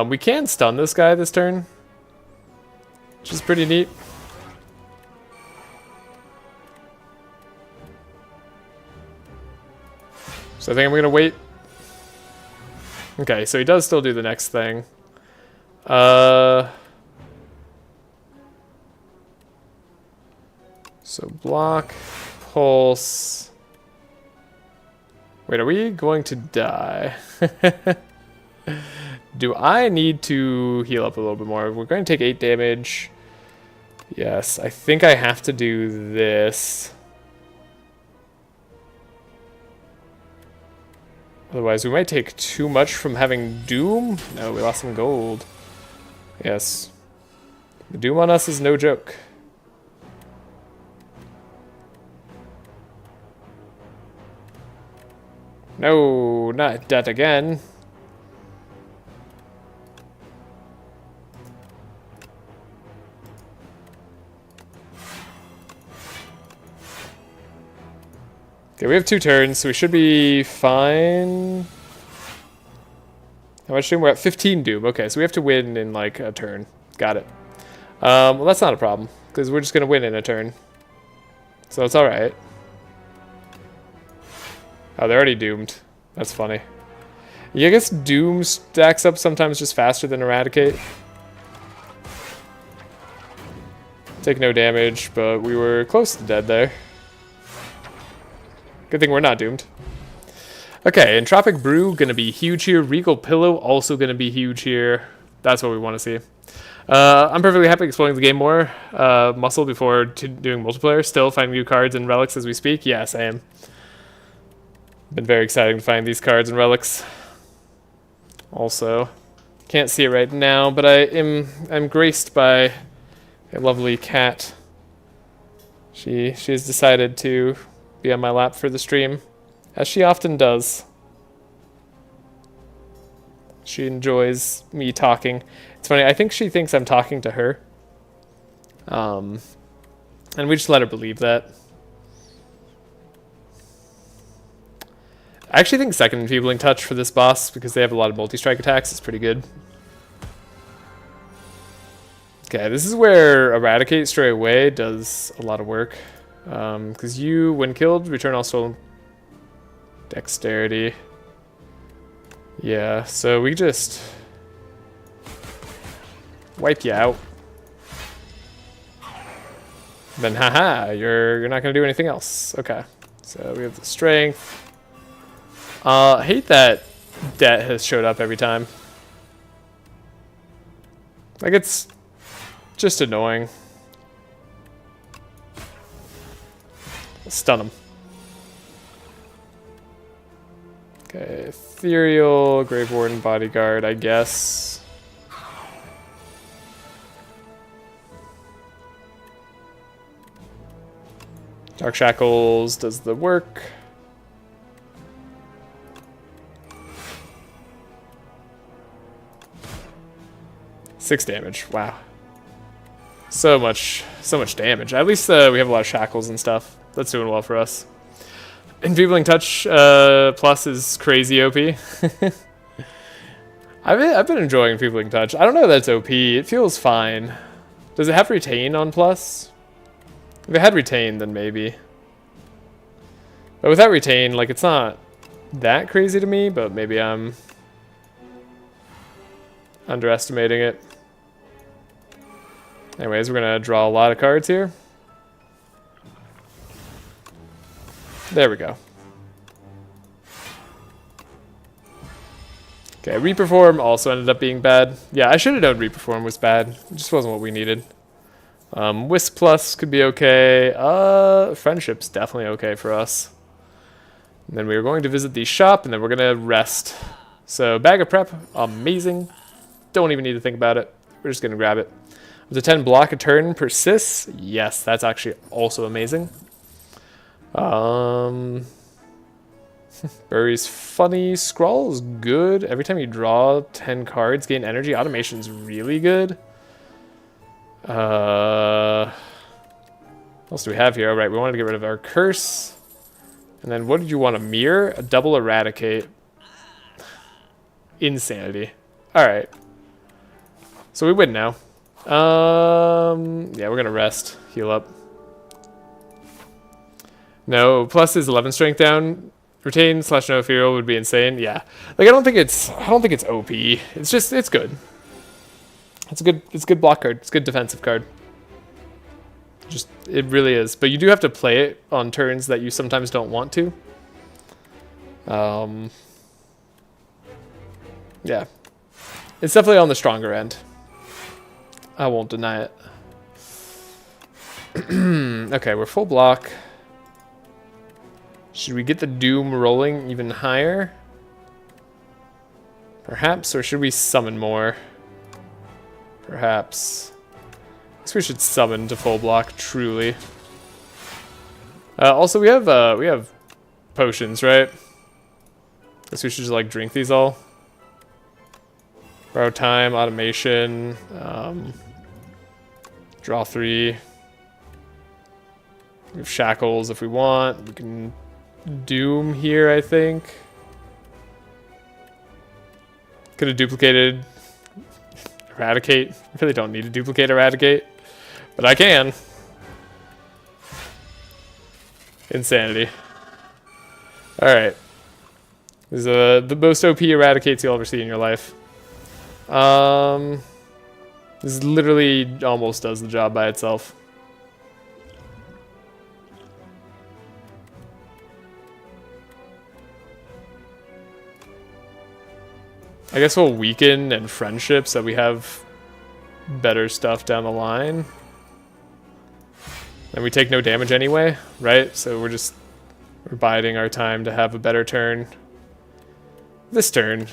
We can stun this guy this turn, which is pretty neat. So I think I'm going to wait. Okay, so he does still do the next thing. So block, pulse. Wait, are we going to die? Do I need to heal up a little bit more? We're going to take 8 damage. Yes, I think I have to do this. Otherwise, we might take too much from having Doom. No, we lost some gold. Yes. The Doom on us is no joke. No, not that again. Okay, we have 2 turns, so we should be fine. How much Doom? We're at 15 Doom. Okay, so we have to win in, like, a turn. Got it. Well, that's not a problem, because we're just going to win in a turn. So it's alright. Oh, they're already doomed. That's funny. Yeah, I guess Doom stacks up sometimes just faster than Eradicate. Take no damage, but we were close to dead there. Good thing we're not doomed. Okay, Entropic Brew, gonna be huge here. Regal Pillow, also gonna be huge here. That's what we want to see. I'm perfectly happy exploring the game more. Muscle before doing multiplayer. Still finding new cards and relics as we speak. Yes, I am. Been very exciting to find these cards and relics. Also, can't see it right now, but I'm graced by a lovely cat. She's decided to be on my lap for the stream, as she often does. She enjoys me talking. It's funny, I think she thinks I'm talking to her. And we just let her believe that. I actually think second Enfeebling Touch for this boss, because they have a lot of multi-strike attacks, is pretty good. Okay, this is where Eradicate straight away does a lot of work. Because you, when killed, return all stolen dexterity. Yeah, so we just wipe you out. Then haha, you're not gonna do anything else. Okay. So we have the strength. I hate that debt has showed up every time. Like, it's just annoying. Stun him. Okay, Ethereal, Grave Warden, Bodyguard, I guess. Dark Shackles does the work. Six damage. Wow. So much damage. At least we have a lot of shackles and stuff. That's doing well for us. Enfeebling Touch plus is crazy OP. I've been enjoying Enfeebling Touch. I don't know if that's OP. It feels fine. Does it have Retain on plus? If it had Retain, then maybe. But without Retain, like, it's not that crazy to me, but maybe I'm underestimating it. Anyways, we're gonna draw a lot of cards here. There we go. Okay, Reperform also ended up being bad. Yeah, I should have known Reperform was bad. It just wasn't what we needed. Wisp Plus could be okay. Friendship's definitely okay for us. And then we were going to visit the shop, and then we're gonna rest. So, Bag of Prep, amazing. Don't even need to think about it. We're just gonna grab it. With a 10 block a turn persists. Yes, that's actually also amazing. Bury's funny. Scrawl is good. Every time you draw 10 cards, gain energy. Automation's really good. What else do we have here? All right, we wanted to get rid of our curse. And then what did you want? A mirror? A double eradicate. Insanity. All right. So we win now. Yeah, we're gonna rest, heal up. No, plus is 11 strength down. Retain / no ethereal would be insane. Yeah, like I don't think it's OP. It's just it's good. It's a good block card. It's a good defensive card. Just it really is. But you do have to play it on turns that you sometimes don't want to. Yeah, it's definitely on the stronger end. I won't deny it. Okay, we're full block. Should we get the Doom rolling even higher? Perhaps, or should we summon more? Perhaps. I guess we should summon to full block, truly. Also, we have potions, right? Guess we should just like drink these all. Borrow time, automation, draw 3. We have shackles if we want. We can doom here, I think. Could have duplicated eradicate. I really don't need to duplicate eradicate, but I can. Insanity. Alright. This is the most OP eradicates you'll ever see in your life. This literally almost does the job by itself. I guess we'll weaken and friendship so we have better stuff down the line. And we take no damage anyway, right? So we're biding our time to have a better turn. This turn.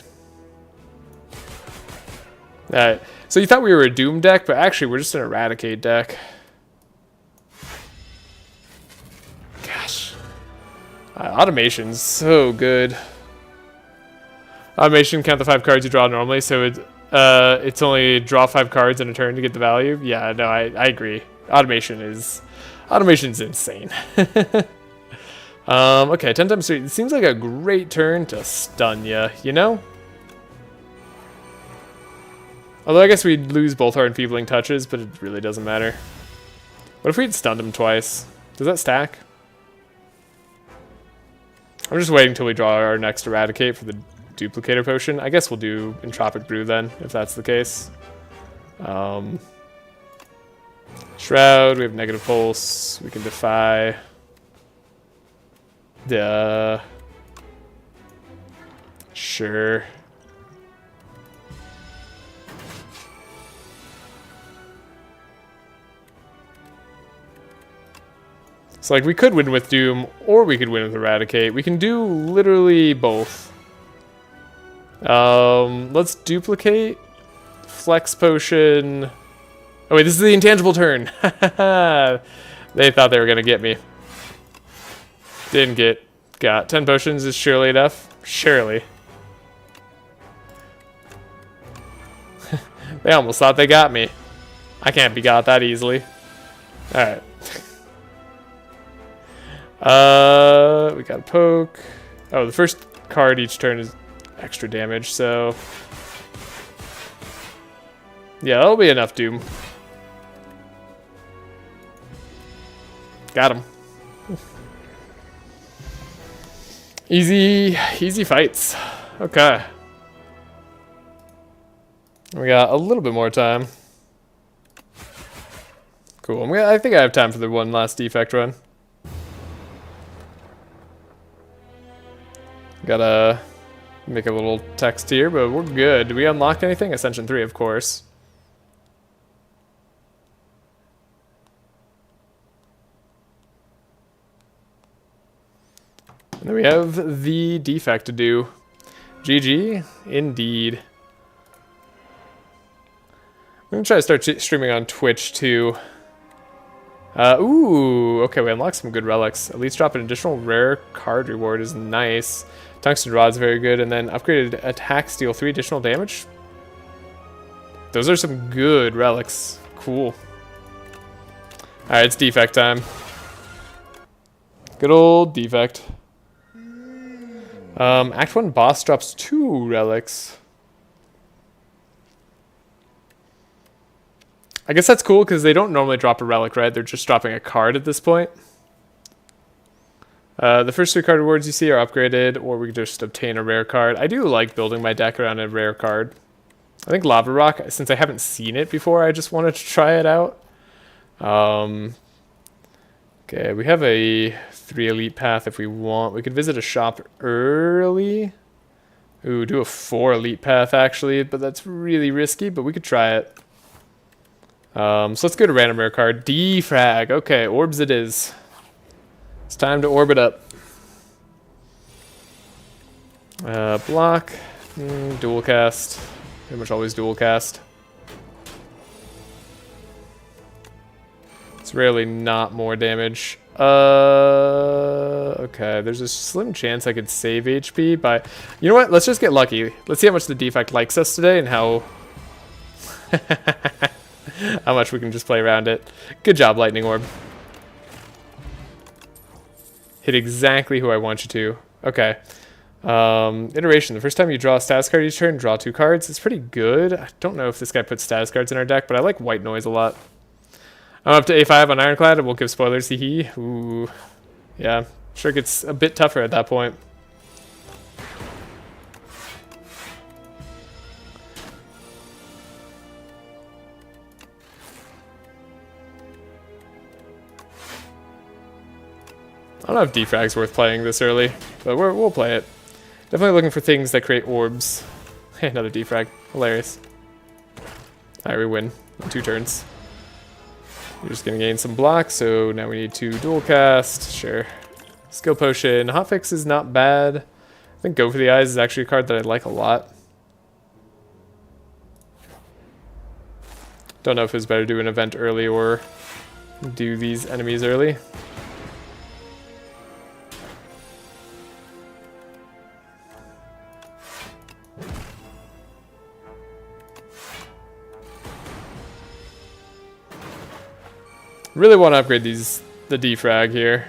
So you thought we were a Doom deck, but actually we're just an Eradicate deck. Gosh. Automation's so good. Automation, count the 5 cards you draw normally, so it's only draw 5 cards in a turn to get the value. Yeah, no, I agree. Automation's insane. Okay, 10 times 3. It seems like a great turn to stun ya, you know? Although I guess we'd lose both our enfeebling touches, but it really doesn't matter. What if we'd stunned him twice? Does that stack? I'm just waiting until we draw our next Eradicate for the Duplicator Potion. I guess we'll do Entropic Brew then, if that's the case. Shroud, we have Negative Pulse, we can Defy. Sure. So like we could win with Doom, or we could win with Eradicate. We can do literally both. Let's duplicate. Flex Potion. Oh wait, this is the intangible turn. They thought they were gonna get me. Didn't get. Got 10 potions is surely enough. Surely. They almost thought they got me. I can't be got that easily. Alright. We got a poke. Oh, the first card each turn is extra damage, so... yeah, that'll be enough Doom. Got him. Easy fights. Okay. We got a little bit more time. Cool. I think I have time for the one last defect run. Gotta make a little text here, but we're good. Did we unlock anything? Ascension 3, of course. And then we have the defect to do. GG, indeed. I'm gonna try to start streaming on Twitch too. Ooh, okay, we unlocked some good relics. At least drop an additional rare card reward is nice. Tungsten Rod's very good, and then upgraded attack, steal 3 additional damage. Those are some good relics. Cool. Alright, it's defect time. Good old defect. Act 1 boss drops 2 relics. I guess that's cool because they don't normally drop a relic, right? They're just dropping a card at this point. The first 3 card rewards you see are upgraded, or we can just obtain a rare card. I do like building my deck around a rare card. I think Lava Rock, since I haven't seen it before, I just wanted to try it out. Okay, we have a 3 elite path if we want. We could visit a shop early. Ooh, do a 4 elite path actually, but that's really risky, but we could try it. So let's go to random rare card. Defrag. Okay, orbs it is. It's time to orb it up. Block. Dual cast. Pretty much always dual cast. It's rarely not more damage. Okay, there's a slim chance I could save HP, but you know what? Let's just get lucky. Let's see how much the defect likes us today and how how much we can just play around it. Good job, Lightning Orb. Hit exactly who I want you to. Okay. Iteration. The first time you draw a status card each turn, draw 2 cards. It's pretty good. I don't know if this guy puts status cards in our deck, but I like White Noise a lot. I'm up to A5 on Ironclad. I won't give spoilers, hee. Ooh. Yeah, sure it gets a bit tougher at that point. I don't know if defrag's worth playing this early, but we'll play it. Definitely looking for things that create orbs. Hey, another defrag. Hilarious. Alright, we win in 2 turns. We're just gonna gain some blocks, so now we need to dual cast. Sure. Skill Potion. Hotfix is not bad. I think Go for the Eyes is actually a card that I like a lot. Don't know if it's better to do an event early or do these enemies early. Really want to upgrade the defrag here.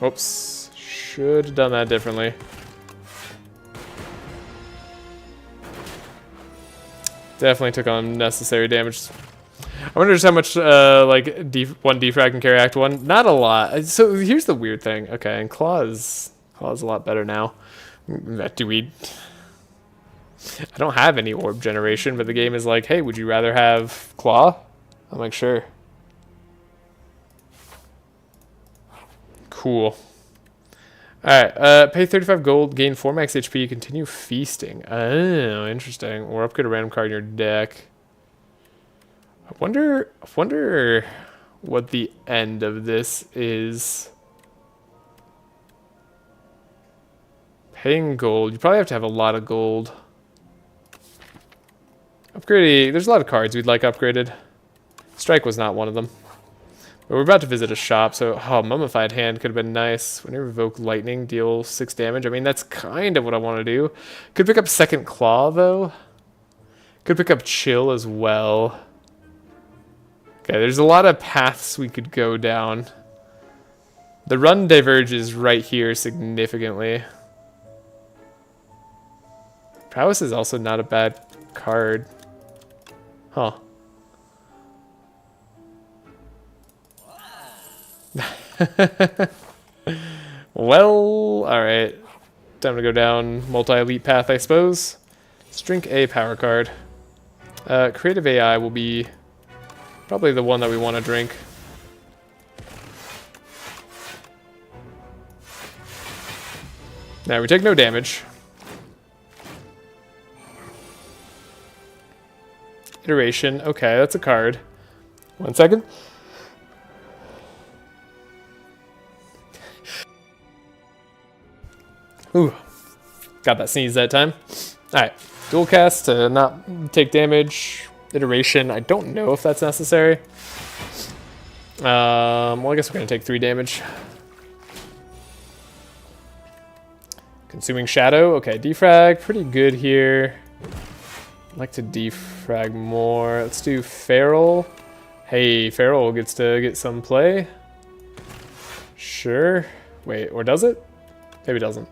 Oops. Should have done that differently. Definitely took unnecessary damage. I wonder just how much like one defrag can carry Act 1. Not a lot. So here's the weird thing. Okay, and Claw's a lot better now. Do we... I don't have any orb generation, but the game is like, hey, would you rather have Claw? I'm like, sure. Cool. Alright, pay 35 gold, gain 4 max HP, continue feasting. Oh, interesting. Or upgrade a random card in your deck. I wonder what the end of this is. Paying gold. You probably have to have a lot of gold. Upgrading. There's a lot of cards we'd like upgraded. Strike was not one of them. But we're about to visit a shop, so Mummified Hand could have been nice. When you revoke lightning, deal 6 damage. I mean, that's kind of what I want to do. Could pick up Second Claw, though. Could pick up Chill as well. Okay, there's a lot of paths we could go down. The run diverges right here significantly. Prowess is also not a bad card. Huh. Well, alright. Time to go down multi-elite path, I suppose. Let's drink a power card. Creative AI will be probably the one that we want to drink. Now, we take no damage. Iteration. Okay, that's a card. 1 second. Ooh. Got that sneeze that time. Alright. Dual cast to not take damage. Iteration. I don't know if that's necessary. Well, I guess we're going to take 3 damage. Consuming Shadow. Okay, defrag. Pretty good here. I'd like to defrag more. Let's do Feral. Hey, Feral gets to get some play. Sure. Wait, or does it? Maybe it doesn't.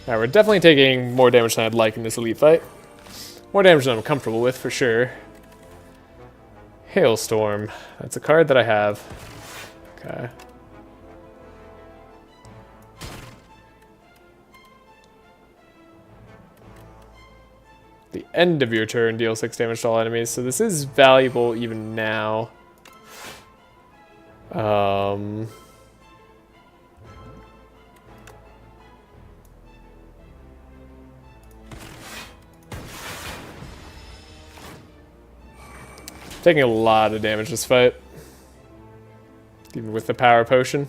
Alright, we're definitely taking more damage than I'd like in this elite fight. More damage than I'm comfortable with, for sure. Hailstorm. That's a card that I have. Okay. The end of your turn, deal 6 damage to all enemies. So this is valuable even now. Taking a lot of damage this fight. Even with the power potion.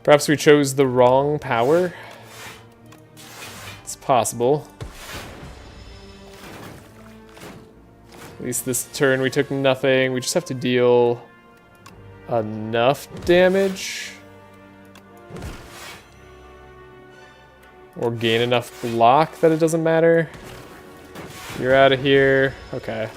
Perhaps we chose the wrong power. It's possible. At least this turn we took nothing. We just have to deal enough damage. Or gain enough block that it doesn't matter. You're out of here. Okay.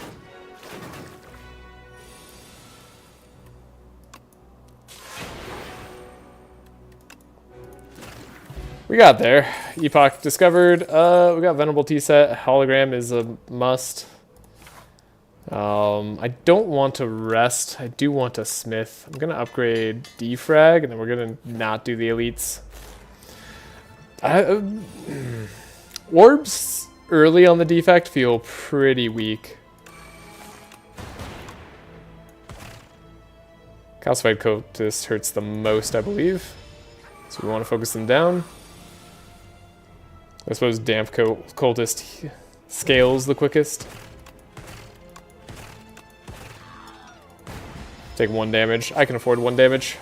We got there. Epoch discovered. We got Venerable T-Set. Hologram is a must. I don't want to rest. I do want a Smith. I'm going to upgrade Defrag, and then we're going to not do the elites. Orbs early on the defect feel pretty weak. Calcified Cultist hurts the most, I believe. So we want to focus them down. I suppose Damp Cultist scales the quickest. Take 1 damage. I can afford 1 damage.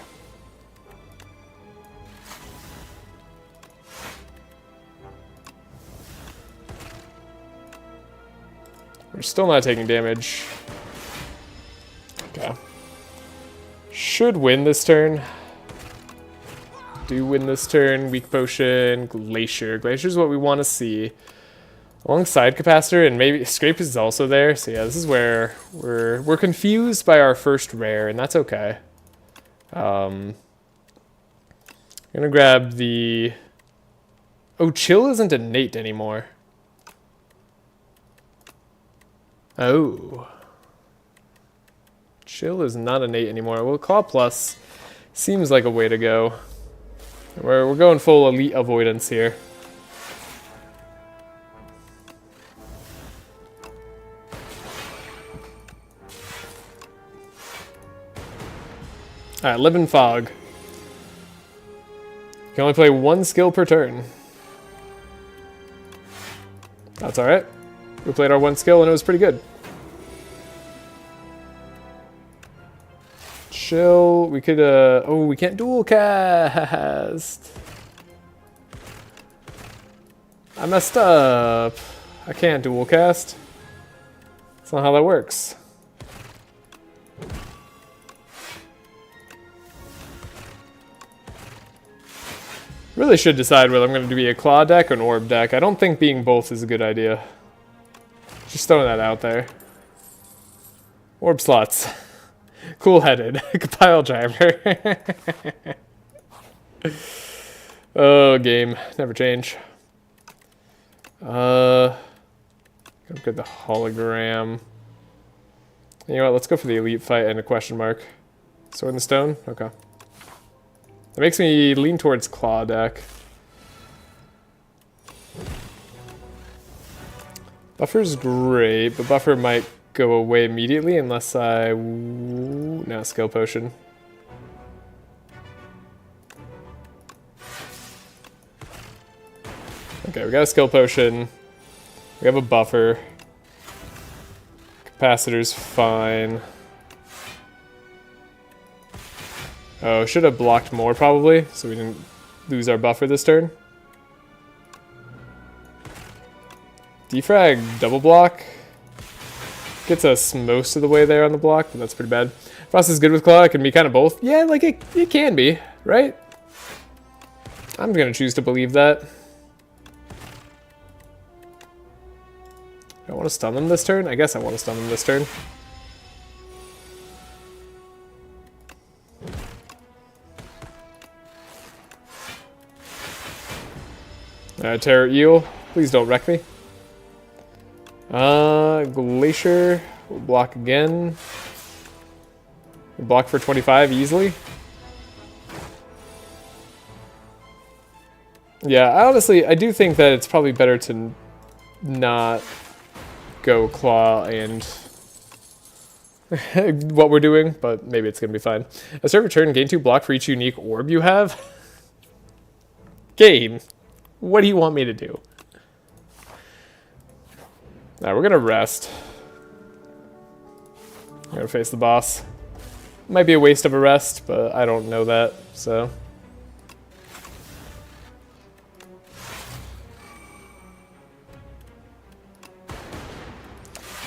We're still not taking damage. Okay. Should win this turn. Do win this turn. Weak Potion, Glacier. Glacier is what we want to see. Alongside Capacitor, and maybe Scrape is also there. So yeah, this is where we're confused by our first rare, and that's okay. I'm gonna grab the... Oh, chill isn't innate anymore. Oh. Chill is not innate anymore. Well, Claw Plus seems like a way to go. We're going full elite avoidance here. Alright, Live in Fog. You can only play one skill per turn. That's alright. We played our one skill and it was pretty good. Chill. We could, oh, we can't dual cast. I messed up. I can't dual cast. That's not how that works. Really should decide whether I'm going to be a claw deck or an orb deck. I don't think being both is a good idea. Just throwing that out there. Orb slots. Cool-headed. Pile driver. Oh, game. Never change. Go get the hologram. You know what? Let's go for the elite fight and a question mark. Sword in the stone? Okay. That makes me lean towards claw deck. Buffer's great, but buffer might go away immediately unless I... No, skill potion. Okay, we got a skill potion. We have a buffer. Capacitor's fine. Oh, should have blocked more probably, so we didn't lose our buffer this turn. Defrag double block. Gets us most of the way there on the block, but that's pretty bad. Frost is good with claw, it can be kind of both. Yeah, like it can be, right? I'm gonna choose to believe that. Do I want to stun them this turn? I guess I want to stun them this turn. Terror Eel, please don't wreck me. Glacier, we'll block again. We'll block for 25 easily. Yeah, honestly, I do think that it's probably better to not go claw and what we're doing, but maybe it's gonna be fine. A server turn, gain 2 block for each unique orb you have. Game. What do you want me to do? Alright, we're gonna rest. We're gonna face the boss. Might be a waste of a rest, but I don't know that, so.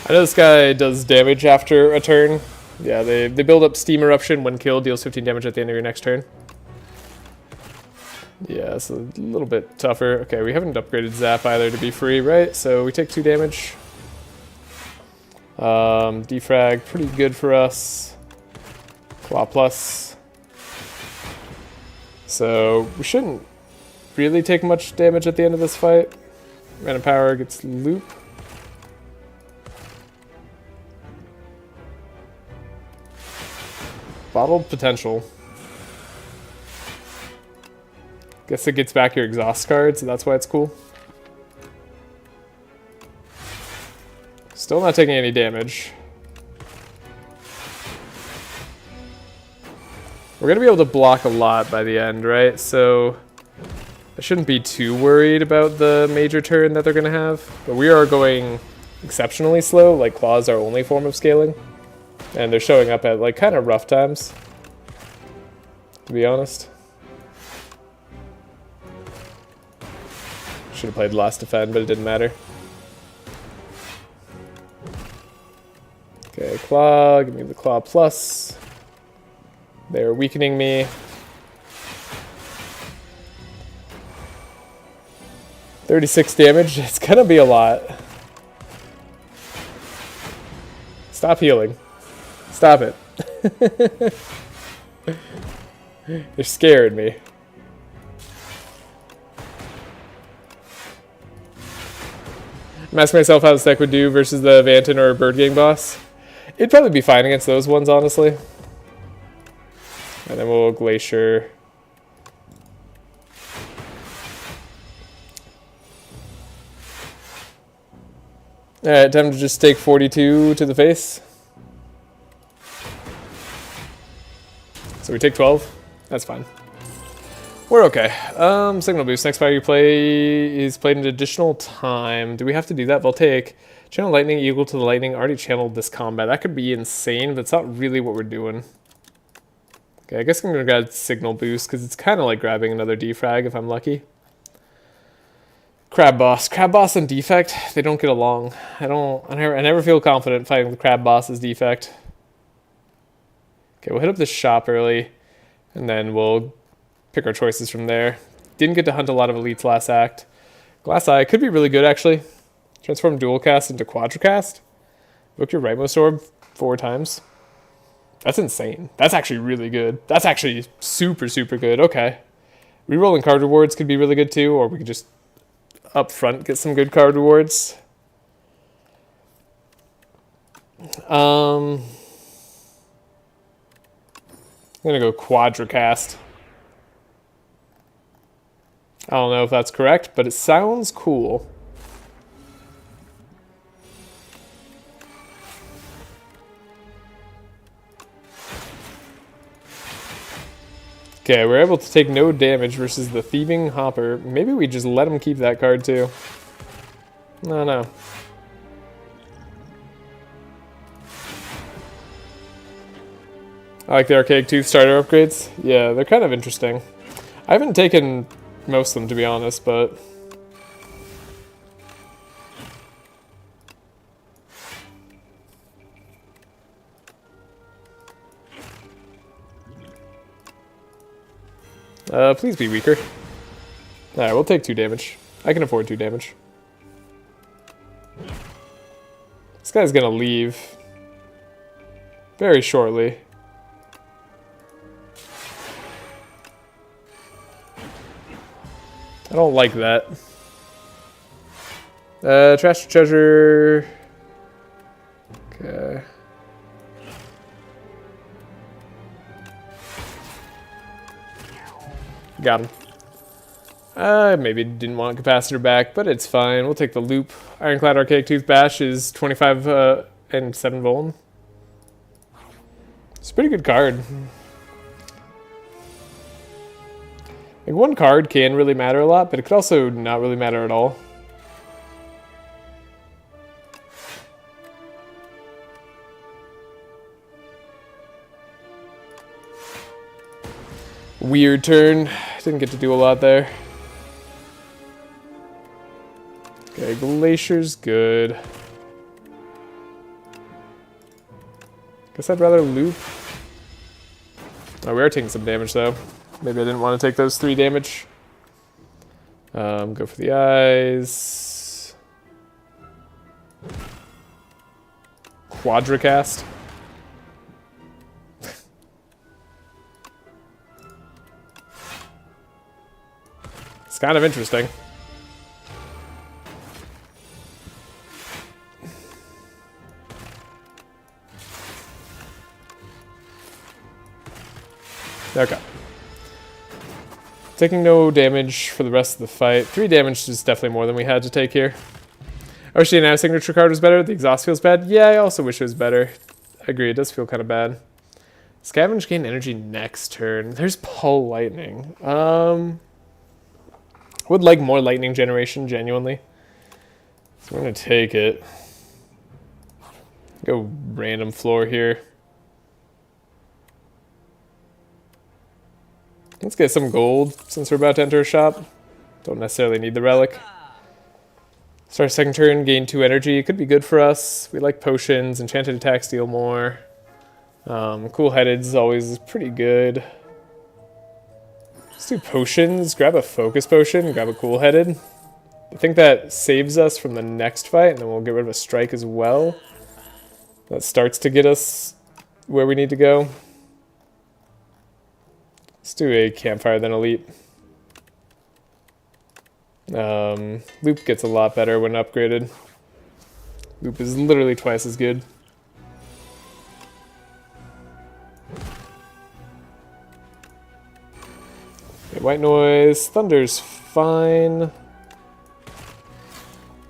I know this guy does damage after a turn. Yeah, they build up Steam Eruption. When killed, deals 15 damage at the end of your next turn. Yeah, it's a little bit tougher. Okay, we haven't upgraded Zap either to be free, right? So we take 2 damage. Defrag, pretty good for us. Claw plus. So we shouldn't really take much damage at the end of this fight. Random power gets loop. Bottled potential. Guess it gets back your exhaust card, so that's why it's cool. Still not taking any damage. We're gonna be able to block a lot by the end, right? So I shouldn't be too worried about the major turn that they're gonna have. But we are going exceptionally slow, like claw's our only form of scaling. And they're showing up at like kind of rough times, to be honest. Should have played Last Defend, but it didn't matter. Okay, Claw, give me the Claw plus. They're weakening me. $36 damage, it's gonna be a lot. Stop healing. Stop it. You're scaring me. I'm asking myself how this deck would do versus the Vanton or Bird Gang boss. It'd probably be fine against those ones, honestly. And then we'll Glacier. Alright, time to just take 42 to the face. So we take 12. That's fine. We're okay. Signal boost. Next fire you play is played an additional time. Do we have to do that? Voltaic. Channel lightning equal to the lightning already channeled this combat. That could be insane, but it's not really what we're doing. Okay, I guess I'm gonna grab signal boost because it's kind of like grabbing another defrag if I'm lucky. Crab boss. Crab boss and defect, they don't get along. I never feel confident fighting the crab boss's defect. Okay, we'll hit up this shop early, and then we'll pick our choices from there. Didn't get to hunt a lot of elites last act. Glass Eye could be really good, actually. Transform dual cast into quadricast. Evoke your rightmost orb 4 times. That's insane. That's actually really good. That's actually super, super good. Okay. Rerolling card rewards could be really good too, or we could just up front get some good card rewards. I'm gonna go quadricast. I don't know if that's correct, but it sounds cool. Okay, we're able to take no damage versus the Thieving Hopper. Maybe we just let him keep that card too. No, no. I like the Archaic Tooth starter upgrades. Yeah, they're kind of interesting. I haven't taken most of them, to be honest, but... please be weaker. Alright, we'll take 2 damage. I can afford 2 damage. This guy's gonna leave very shortly. I don't like that. Trashe treasure. Okay. Got him. Maybe didn't want capacitor back, but it's fine. We'll take the loop. Ironclad Archaic Tooth Bash is 25 and 7 Voln. It's a pretty good card. Like, one card can really matter a lot, but it could also not really matter at all. Weird turn. Didn't get to do a lot there. Okay, Glacier's good. Guess I'd rather loop. Oh, we are taking some damage though. Maybe I didn't want to take those 3 damage. Go for the eyes. Quadricast. It's kind of interesting. Okay. Taking no damage for the rest of the fight. 3 damage is definitely more than we had to take here. I wish the Nav signature card was better. The exhaust feels bad. Yeah, I also wish it was better. I agree, it does feel kind of bad. Scavenge gain energy next turn. There's Pull Lightning. Would like more lightning generation, genuinely. So we're gonna take it. Go random floor here. Let's get some gold since we're about to enter a shop. Don't necessarily need the relic. Start second turn, gain 2 energy. Could be good for us. We like potions. Enchanted attacks deal more. Cool-headed is always pretty good. Let's do potions. Grab a focus potion. Grab a cool-headed. I think that saves us from the next fight, and then we'll get rid of a strike as well. That starts to get us where we need to go. Let's do a campfire then elite. Loop gets a lot better when upgraded. Loop is literally twice as good. Okay, white noise. Thunder's fine.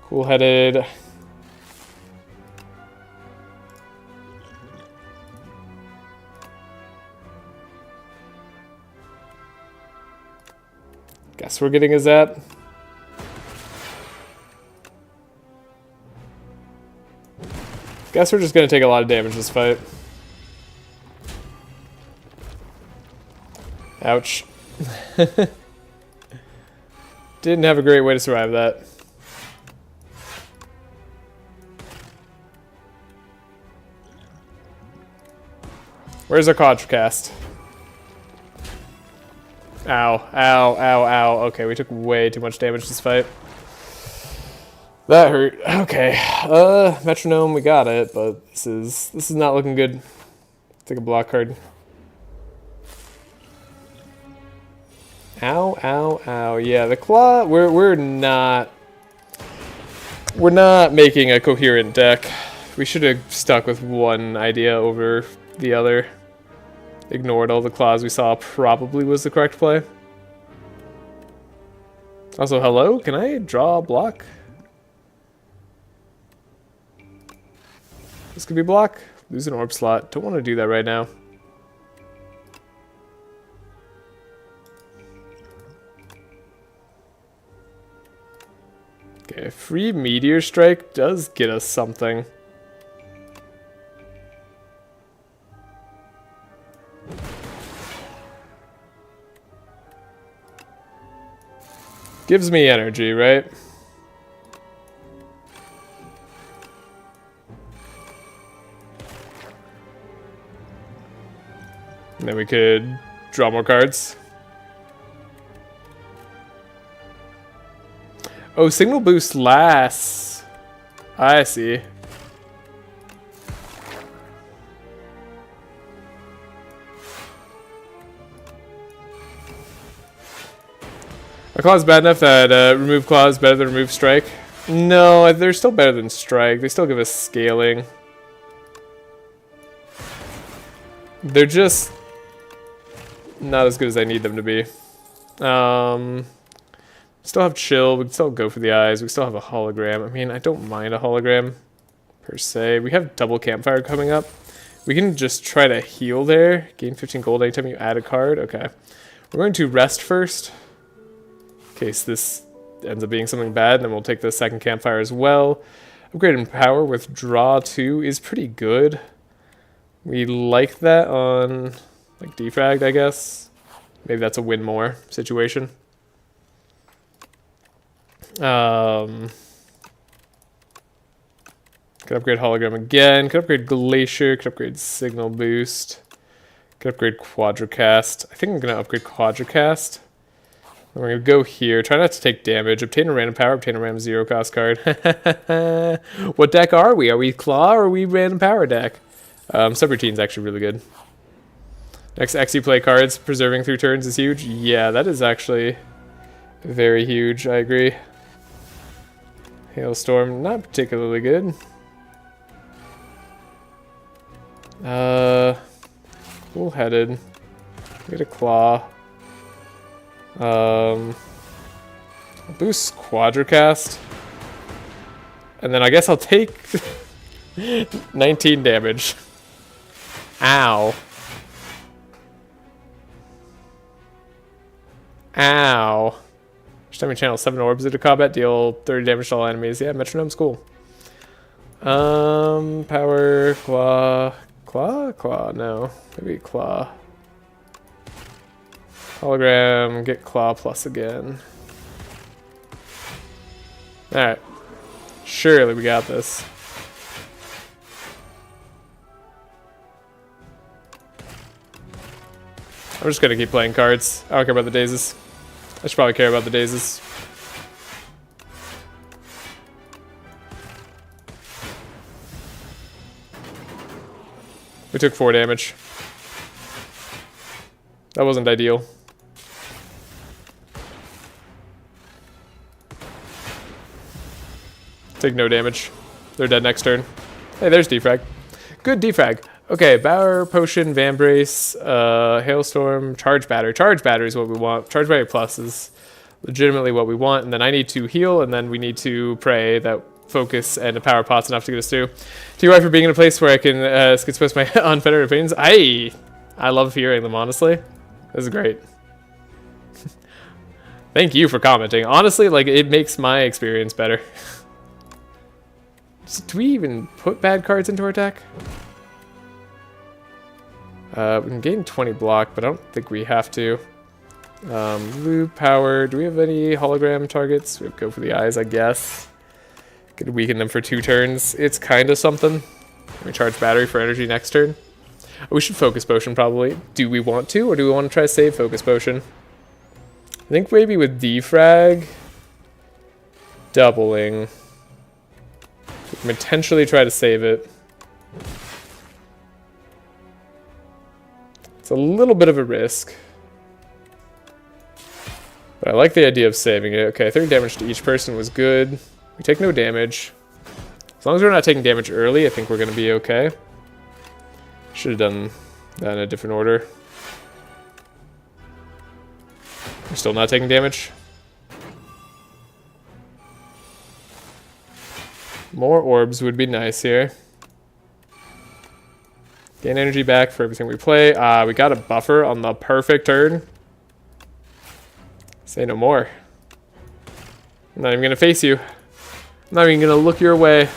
Cool-headed. Guess we're getting a zap. Guess we're just gonna take a lot of damage this fight. Ouch. Didn't have a great way to survive that. Where's our Quadricast? Ow, ow, ow, ow. Okay, we took way too much damage this fight. That hurt. Okay. Metronome, we got it, but this is not looking good. Take a block card. Ow, ow, ow. Yeah, the claw, we're not making a coherent deck. We should have stuck with one idea over the other. Ignored all the claws we saw probably was the correct play. Also, hello? Can I draw a block? This could be block. Lose an orb slot. Don't want to do that right now. Okay, free Meteor Strike does get us something. Gives me energy, right? And then we could draw more cards. Oh, signal boost lasts. I see. Are claws bad enough that remove claws better than remove strike? No, they're still better than strike. They still give us scaling. They're just not as good as I need them to be. Still have chill. We can still go for the eyes. We still have a hologram. I mean, I don't mind a hologram per se. We have double campfire coming up. We can just try to heal there. Gain 15 gold anytime you add a card. Okay. We're going to rest first. In case this ends up being something bad, and then we'll take the second campfire as well. Upgrade in power with draw 2 is pretty good. We like that on like defragged, I guess. Maybe that's a win more situation. Could upgrade hologram again. Could upgrade glacier. Could upgrade signal boost. Could upgrade quadricast. I think I'm gonna upgrade quadricast. We're going to go here. Try not to take damage. Obtain a random power. Obtain a random 0 cost card. What deck are we? Are we claw or are we random power deck? Subroutine's actually really good. Next XE play cards. Preserving through turns is huge. Yeah, that is actually very huge. I agree. Hailstorm, not particularly good. Cool-headed. Get a claw. Boost quadricast. And then I guess I'll take 19 damage. Ow. Ow. Each time you channel 7 orbs into combat, deal 30 damage to all enemies. Yeah, metronome's cool. Power, claw. Claw? No. Maybe claw. Hologram, get claw plus again. Alright. Surely we got this. I'm just gonna keep playing cards. I don't care about the dazes. I should probably care about the dazes. We took 4 damage. That wasn't ideal. Take no damage. They're dead next turn. Hey, there's defrag. Good defrag. Okay, Bower, Potion, Vambrace, Hailstorm, Charge Battery. Charge Battery is what we want. Charge Battery Plus is legitimately what we want. And then I need to heal, and then we need to pray that Focus and a Power Pot's enough to get us through. TY for being in a place where I can express my unfettered opinions. I love hearing them, honestly. This is great. Thank you for commenting. Honestly, like, it makes my experience better. Do we even put bad cards into our deck? We can gain 20 block, but I don't think we have to. Loop, power. Do we have any hologram targets? We have go for the eyes, I guess. Could weaken them for 2 turns. It's kind of something. We charge battery for energy next turn. We should focus potion probably. Do we want to, or do we want to try to save focus potion? I think maybe with defrag, doubling. We can potentially try to save it. It's a little bit of a risk. But I like the idea of saving it. Okay, 30 damage to each person was good. We take no damage. As long as we're not taking damage early, I think we're going to be okay. Should have done that in a different order. We're still not taking damage. More orbs would be nice here. Gain energy back for everything we play. We got a buffer on the perfect turn. Say no more. I'm not even going to face you. I'm not even going to look your way.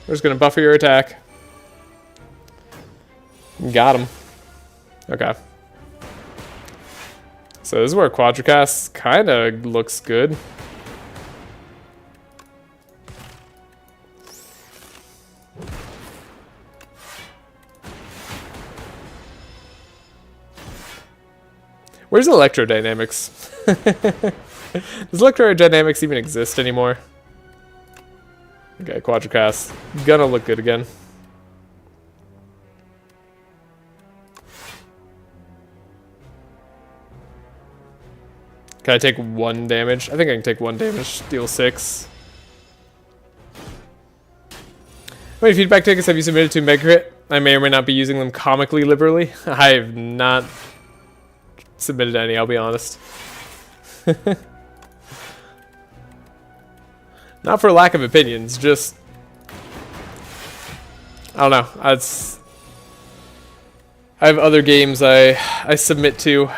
We're just going to buffer your attack. Got him. Okay. So this is where Quadracast kind of looks good. Where's electrodynamics? Does electrodynamics even exist anymore? Okay, Quadracast. Gonna look good again. Can I take 1 damage? I think I can take 1 damage, deal 6. How many feedback tickets have you submitted to Megacrit? I may or may not be using them comically liberally. I have not submitted any, I'll be honest. Not for lack of opinions, just I don't know. I have other games I submit to.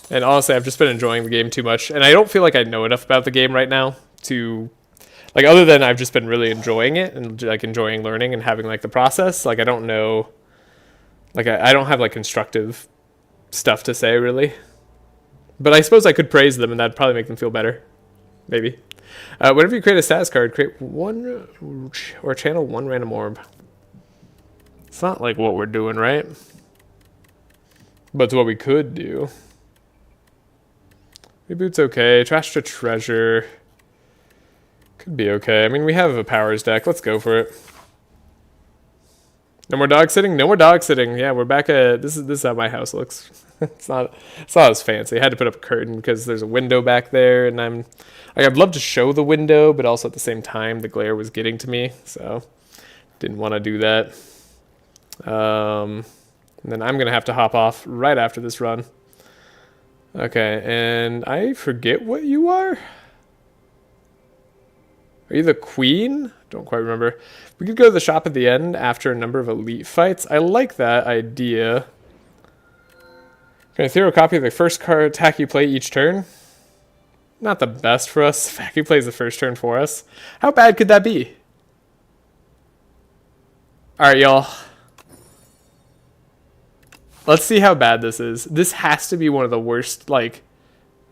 And honestly, I've just been enjoying the game too much. And I don't feel like I know enough about the game right now to, like, other than I've just been really enjoying it and, like, enjoying learning and having, like, the process. Like, I don't know, like, I don't have, like, constructive stuff to say, really. But I suppose I could praise them and that'd probably make them feel better. Maybe. Whenever you create a status card, create 1 or channel 1 random orb. It's not like what we're doing, right? But it's what we could do. Reboot's okay. Trash to treasure. Could be okay. I mean, we have a powers deck. Let's go for it. No more dog sitting? No more dog sitting. Yeah, we're back at... This is how my house looks. It's not as fancy. I had to put up a curtain because there's a window back there, and I'd love to show the window, but also at the same time, the glare was getting to me, so didn't want to do that. And then I'm going to have to hop off right after this run. Okay, and I forget what you are. Are you the queen? Don't quite remember. We could go to the shop at the end after a number of elite fights. I like that idea. Can I throw a copy of the first card attack you play each turn? Not the best for us. The fact he plays the first turn for us. How bad could that be? Alright, y'all. Let's see how bad this is. This has to be one of the worst, like,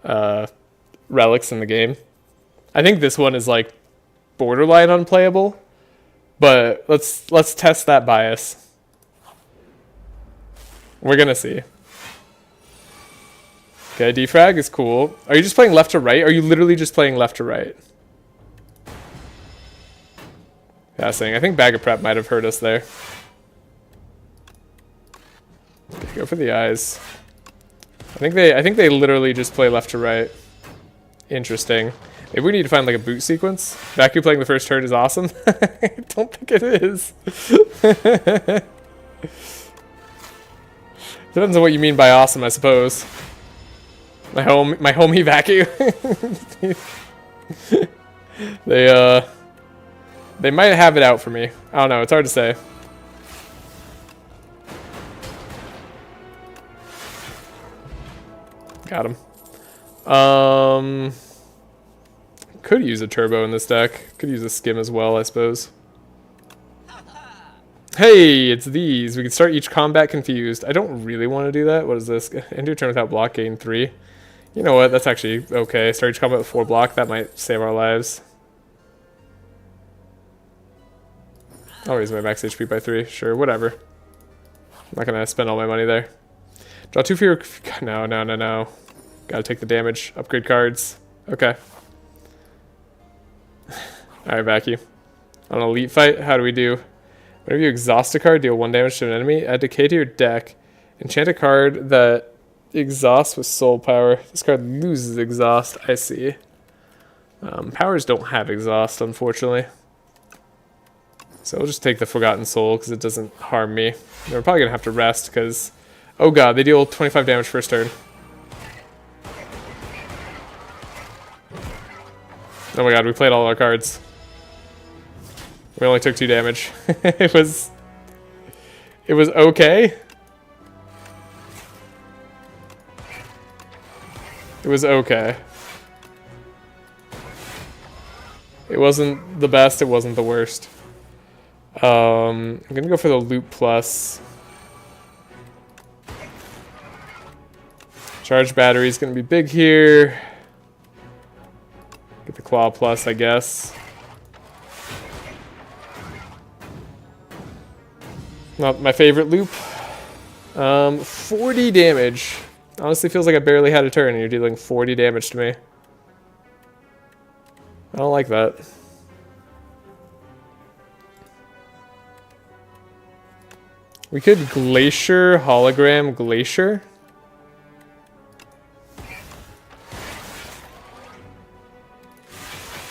relics in the game. I think this one is, like, borderline unplayable. But let's test that bias. We're gonna see. Okay, defrag is cool. Are you just playing left to right? Are you literally just playing left to right? Passing. I think Bag of Prep might have hurt us there. Go for the eyes. I think they literally just play left to right. Interesting. Maybe we need to find like a boot sequence. Vacu playing the first turn is awesome. I don't think it is. Depends on what you mean by awesome, I suppose. My homie Vacu. They might have it out for me. I don't know, it's hard to say. Got him. Could use a turbo in this deck. Could use a skim as well, I suppose. Hey, it's these. We can start each combat confused. I don't really want to do that. What is this? End your turn without block, gain 3. You know what? That's actually okay. Start each combat with 4 block. That might save our lives. I'll raise my max HP by 3. Sure, whatever. I'm not gonna spend all my money there. Draw 2 for your... No. Gotta take the damage. Upgrade cards. Okay. Alright, Vacu. On an elite fight, how do we do? Whenever you exhaust a card, deal 1 damage to an enemy. Add decay to your deck. Enchant a card that exhausts with soul power. This card loses exhaust. I see. Powers don't have exhaust, unfortunately. So we'll just take the Forgotten Soul because it doesn't harm me. And we're probably going to have to rest because... Oh god, they deal 25 damage first turn. Oh my god, we played all our cards. We only took 2 damage. It was okay. It was okay. It wasn't the best, it wasn't the worst. I'm gonna go for the loop plus. Charged battery is gonna be big here. Get the claw plus, I guess. Not my favorite loop. 40 damage. Honestly feels like I barely had a turn and you're dealing 40 damage to me. I don't like that. We could Glacier, Hologram, Glacier.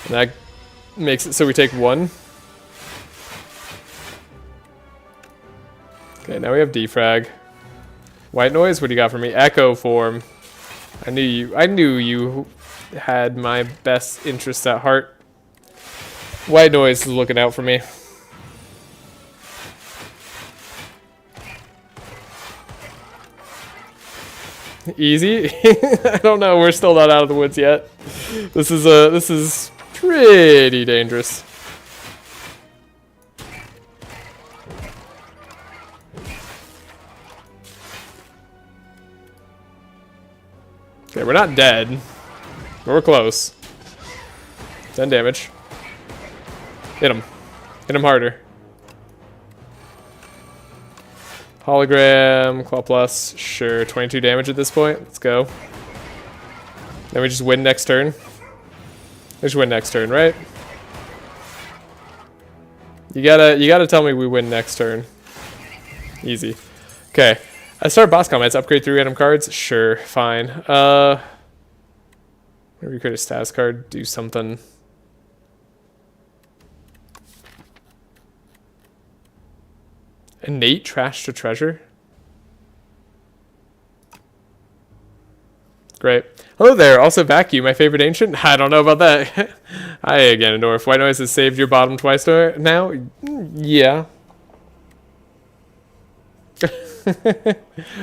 And that makes it so we take 1. Okay, now we have defrag. White noise, what do you got for me? Echo form. I knew you had my best interests at heart. White noise is looking out for me. Easy? I don't know, we're still not out of the woods yet. This is pretty dangerous. Okay, we're not dead. But we're close. 10 damage. Hit him. Hit him harder. Hologram, Claw Plus, sure. 22 damage at this point. Let's go. Then we just win next turn. We just win next turn, right? You gotta tell me we win next turn. Easy. Okay. I start boss comments. Upgrade 3 random cards. Sure, fine. Whenever you create a status card, do something. Innate Trash to Treasure. Great. Hello there. Also Vacu, my favorite ancient. I don't know about that. Hi, Ganondorf. White noise has saved your bottom twice now. Yeah.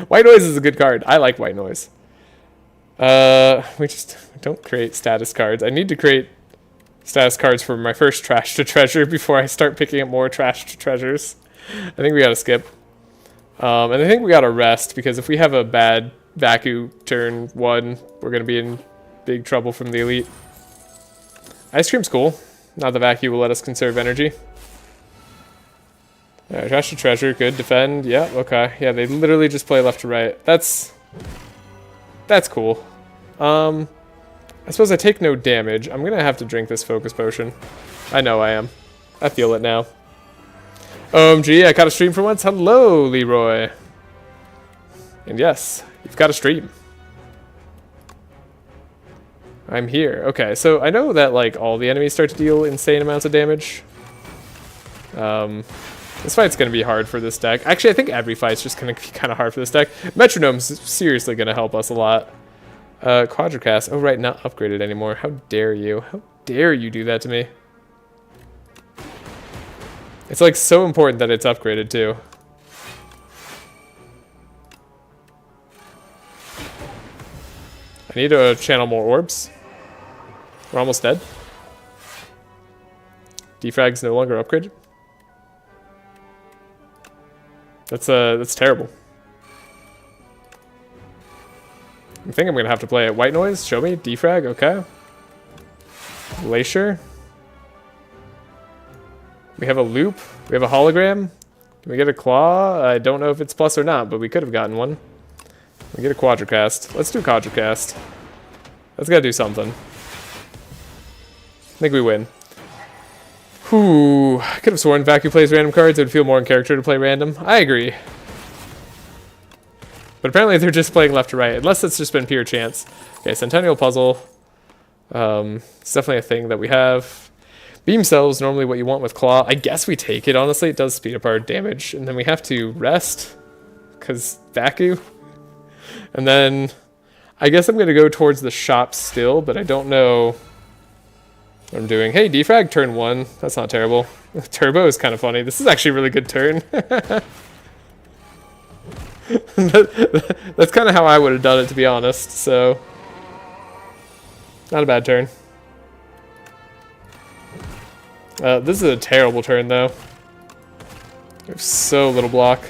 White noise is a good card. I like white noise. We just don't create status cards. I need to create status cards for my first trash to treasure before I start picking up more trash to treasures. I think we gotta skip. And I think we gotta rest because if we have a bad Vacu turn 1, we're gonna be in big trouble from the elite. Ice cream's cool. Now the Vacu will let us conserve energy. Alright, trash to treasure, good. Defend, yeah, okay. Yeah, they literally just play left to right. That's cool. I suppose I take no damage. I'm gonna have to drink this focus potion. I know I am. I feel it now. OMG, I caught a stream for once. Hello, Leroy. And yes, you've got a stream. I'm here. Okay, so I know that like all the enemies start to deal insane amounts of damage. This fight's going to be hard for this deck. Actually, I think every fight's just going to be kind of hard for this deck. Metronome's seriously going to help us a lot. Quadracast. Oh, right, not upgraded anymore. How dare you? How dare you do that to me? It's like so important that it's upgraded too. I need to channel more orbs. We're almost dead. Defrag's no longer upgraded. That's terrible. I think I'm gonna have to play it. White noise, show me. Defrag, okay. Glacier. We have a loop. We have a hologram. Can we get a claw? I don't know if it's plus or not, but we could have gotten one. We get a quadracast. Let's do quadracast. That's gotta do something. I think we win. Whew. I could have sworn Vacuum plays random cards. It would feel more in character to play random. I agree. But apparently they're just playing left to right. Unless it's just been pure chance. Okay, Centennial Puzzle. It's definitely a thing that we have. Beam Cell is normally what you want with Claw. I guess we take it, honestly. It does speed up our damage. And then we have to rest. Because Vacuum. And then I guess I'm going to go towards the shop still. But I don't know what I'm doing. Hey, defrag turn 1. That's not terrible. Turbo is kind of funny. This is actually a really good turn. That's kind of how I would have done it, to be honest. So, not a bad turn. This is a terrible turn, though. We have so little block.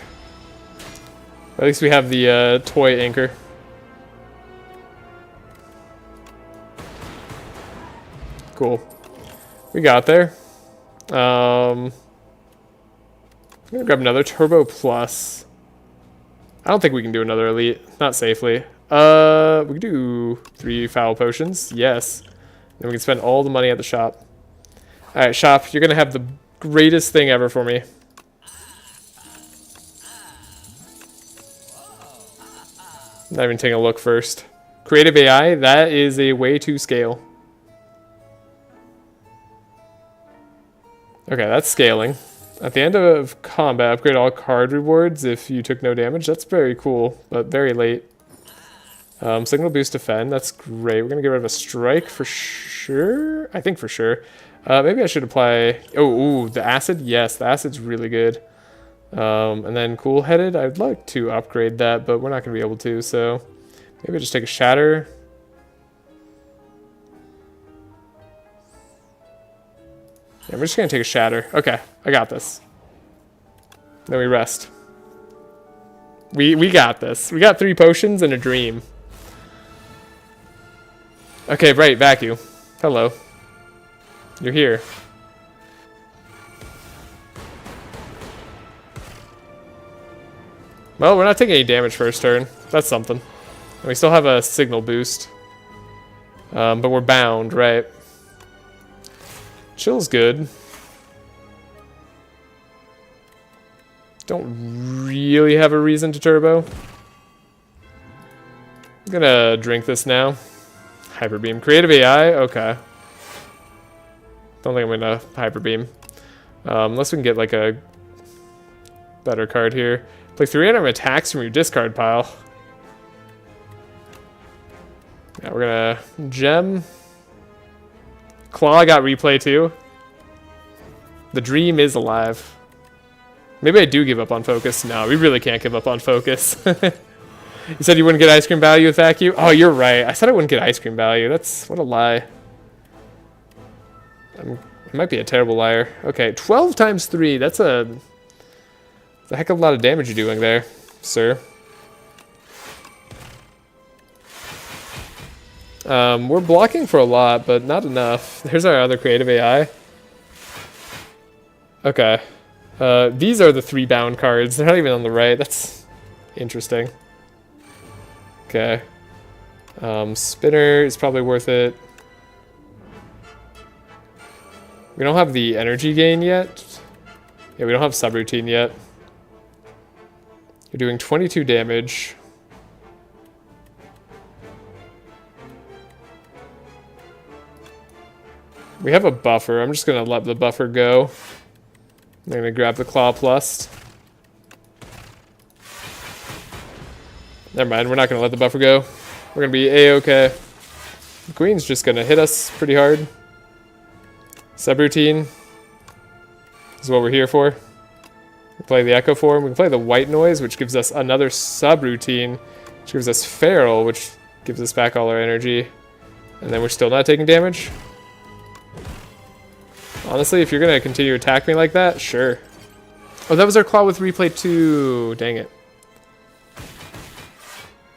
At least we have the toy anchor. Cool. We got there. I'm gonna grab another Turbo Plus. I don't think we can do another Elite. Not safely. We can do 3 Foul Potions. Yes. Then we can spend all the money at the shop. Alright, shop. You're gonna have the greatest thing ever for me. Not even taking a look first. Creative AI, that is a way to scale. Okay, that's scaling. At the end of combat, upgrade all card rewards if you took no damage. That's very cool, but very late. Signal boost defend. That's great. We're going to get rid of a strike for sure. I think for sure. Maybe I should apply... Oh, ooh, the acid? Yes, the acid's really good. And then cool-headed. I'd like to upgrade that, but we're not going to be able to, so... Maybe I just take a shatter. Yeah, we're just going to take a shatter. Okay, I got this. Then we rest. We got this. We got 3 potions and a dream. Okay, right, Vacuum. Hello. You're here. Well, we're not taking any damage first turn. That's something. And we still have a signal boost. But we're bound, right? Chill's good. Don't really have a reason to turbo. I'm gonna drink this now. Hyper Beam. Creative AI? Okay. Don't think I'm gonna Hyper Beam. Unless we can get like a better card here. Play 3 random attacks from your discard pile. Yeah, we're gonna gem. Claw got replay too. The dream is alive. Maybe I do give up on focus. No, we really can't give up on focus. You said you wouldn't get ice cream value with Vacuum? Oh, you're right. I said I wouldn't get ice cream value. That's... what a lie. I might be a terrible liar. Okay, 12 times 3. That's a heck of a lot of damage you're doing there, sir. We're blocking for a lot, but not enough. There's our other creative AI. Okay. These are the 3 bound cards. They're not even on the right. That's interesting. Okay. Spinner is probably worth it. We don't have the energy gain yet. Yeah, we don't have subroutine yet. You're doing 22 damage. We have a buffer. I'm just going to let the buffer go. I'm going to grab the Claw Plus. Never mind, we're not going to let the buffer go. We're going to be A-okay. The Queen's just going to hit us pretty hard. Subroutine is what we're here for. We play the Echo Form. We can play the White Noise, which gives us another subroutine, which gives us Feral, which gives us back all our energy. And then we're still not taking damage. Honestly, if you're going to continue to attack me like that, sure. Oh, that was our Claw with Replay 2. Dang it.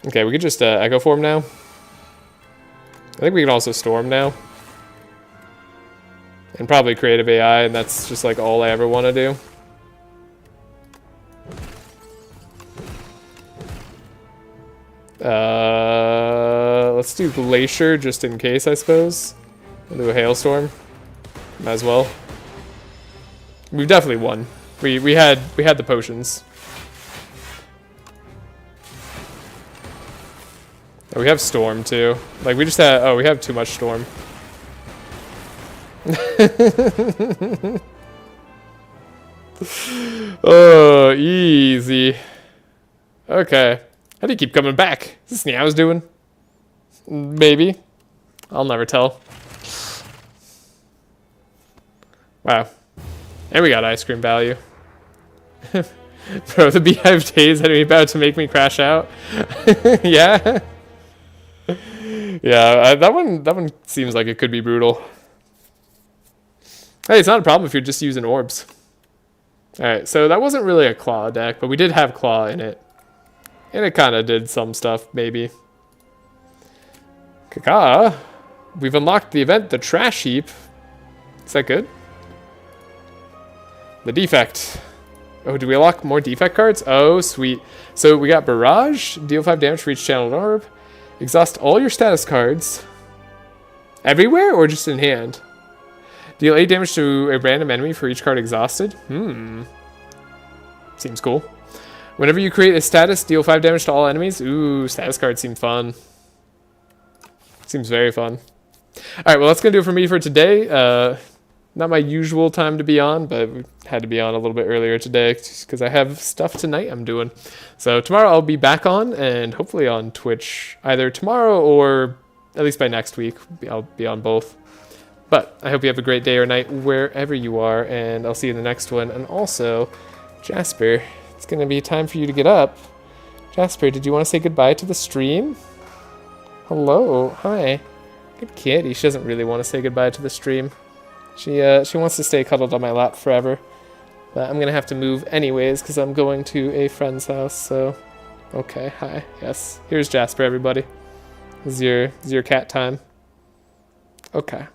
Okay, we could just Echo Form now. I think we can also Storm now. And probably Creative AI, and that's just like all I ever want to do. Let's do Glacier just in case, I suppose. We'll do a Hailstorm. Might as well. We've definitely won. We had the potions. Oh, we have Storm too. Like we just had. Oh, we have too much Storm. Oh, easy. Okay. How do you keep coming back? Is this Niao's doing? Maybe. I'll never tell. Wow. And we got ice cream value. Bro, the Beehive Days enemy about to make me crash out. Yeah. Yeah, that one seems like it could be brutal. Hey, it's not a problem if you're just using orbs. Alright, so that wasn't really a Claw deck, but we did have Claw in it. And it kind of did some stuff, maybe. Kaka, we've unlocked the event, the Trash Heap. Is that good? The Defect. Oh, do we unlock more Defect cards? Oh, sweet. So we got Barrage, deal 5 damage for each channeled orb. Exhaust all your status cards. Everywhere or just in hand? Deal 8 damage to a random enemy for each card exhausted. Seems cool. Whenever you create a status, deal 5 damage to all enemies. Ooh, status cards seem fun. Seems very fun. Alright, well that's going to do it for me for today. Not my usual time to be on, but we had to be on a little bit earlier today because I have stuff tonight I'm doing. So tomorrow I'll be back on and hopefully on Twitch either tomorrow or at least by next week. I'll be on both. But I hope you have a great day or night wherever you are, and I'll see you in the next one. And also, Jasper, it's going to be time for you to get up. Jasper, did you want to say goodbye to the stream? Hello, hi. Good kitty. She doesn't really want to say goodbye to the stream. She wants to stay cuddled on my lap forever. But I'm going to have to move anyways because I'm going to a friend's house, so... Okay, hi, yes. Here's Jasper, everybody. This is your cat time. Okay.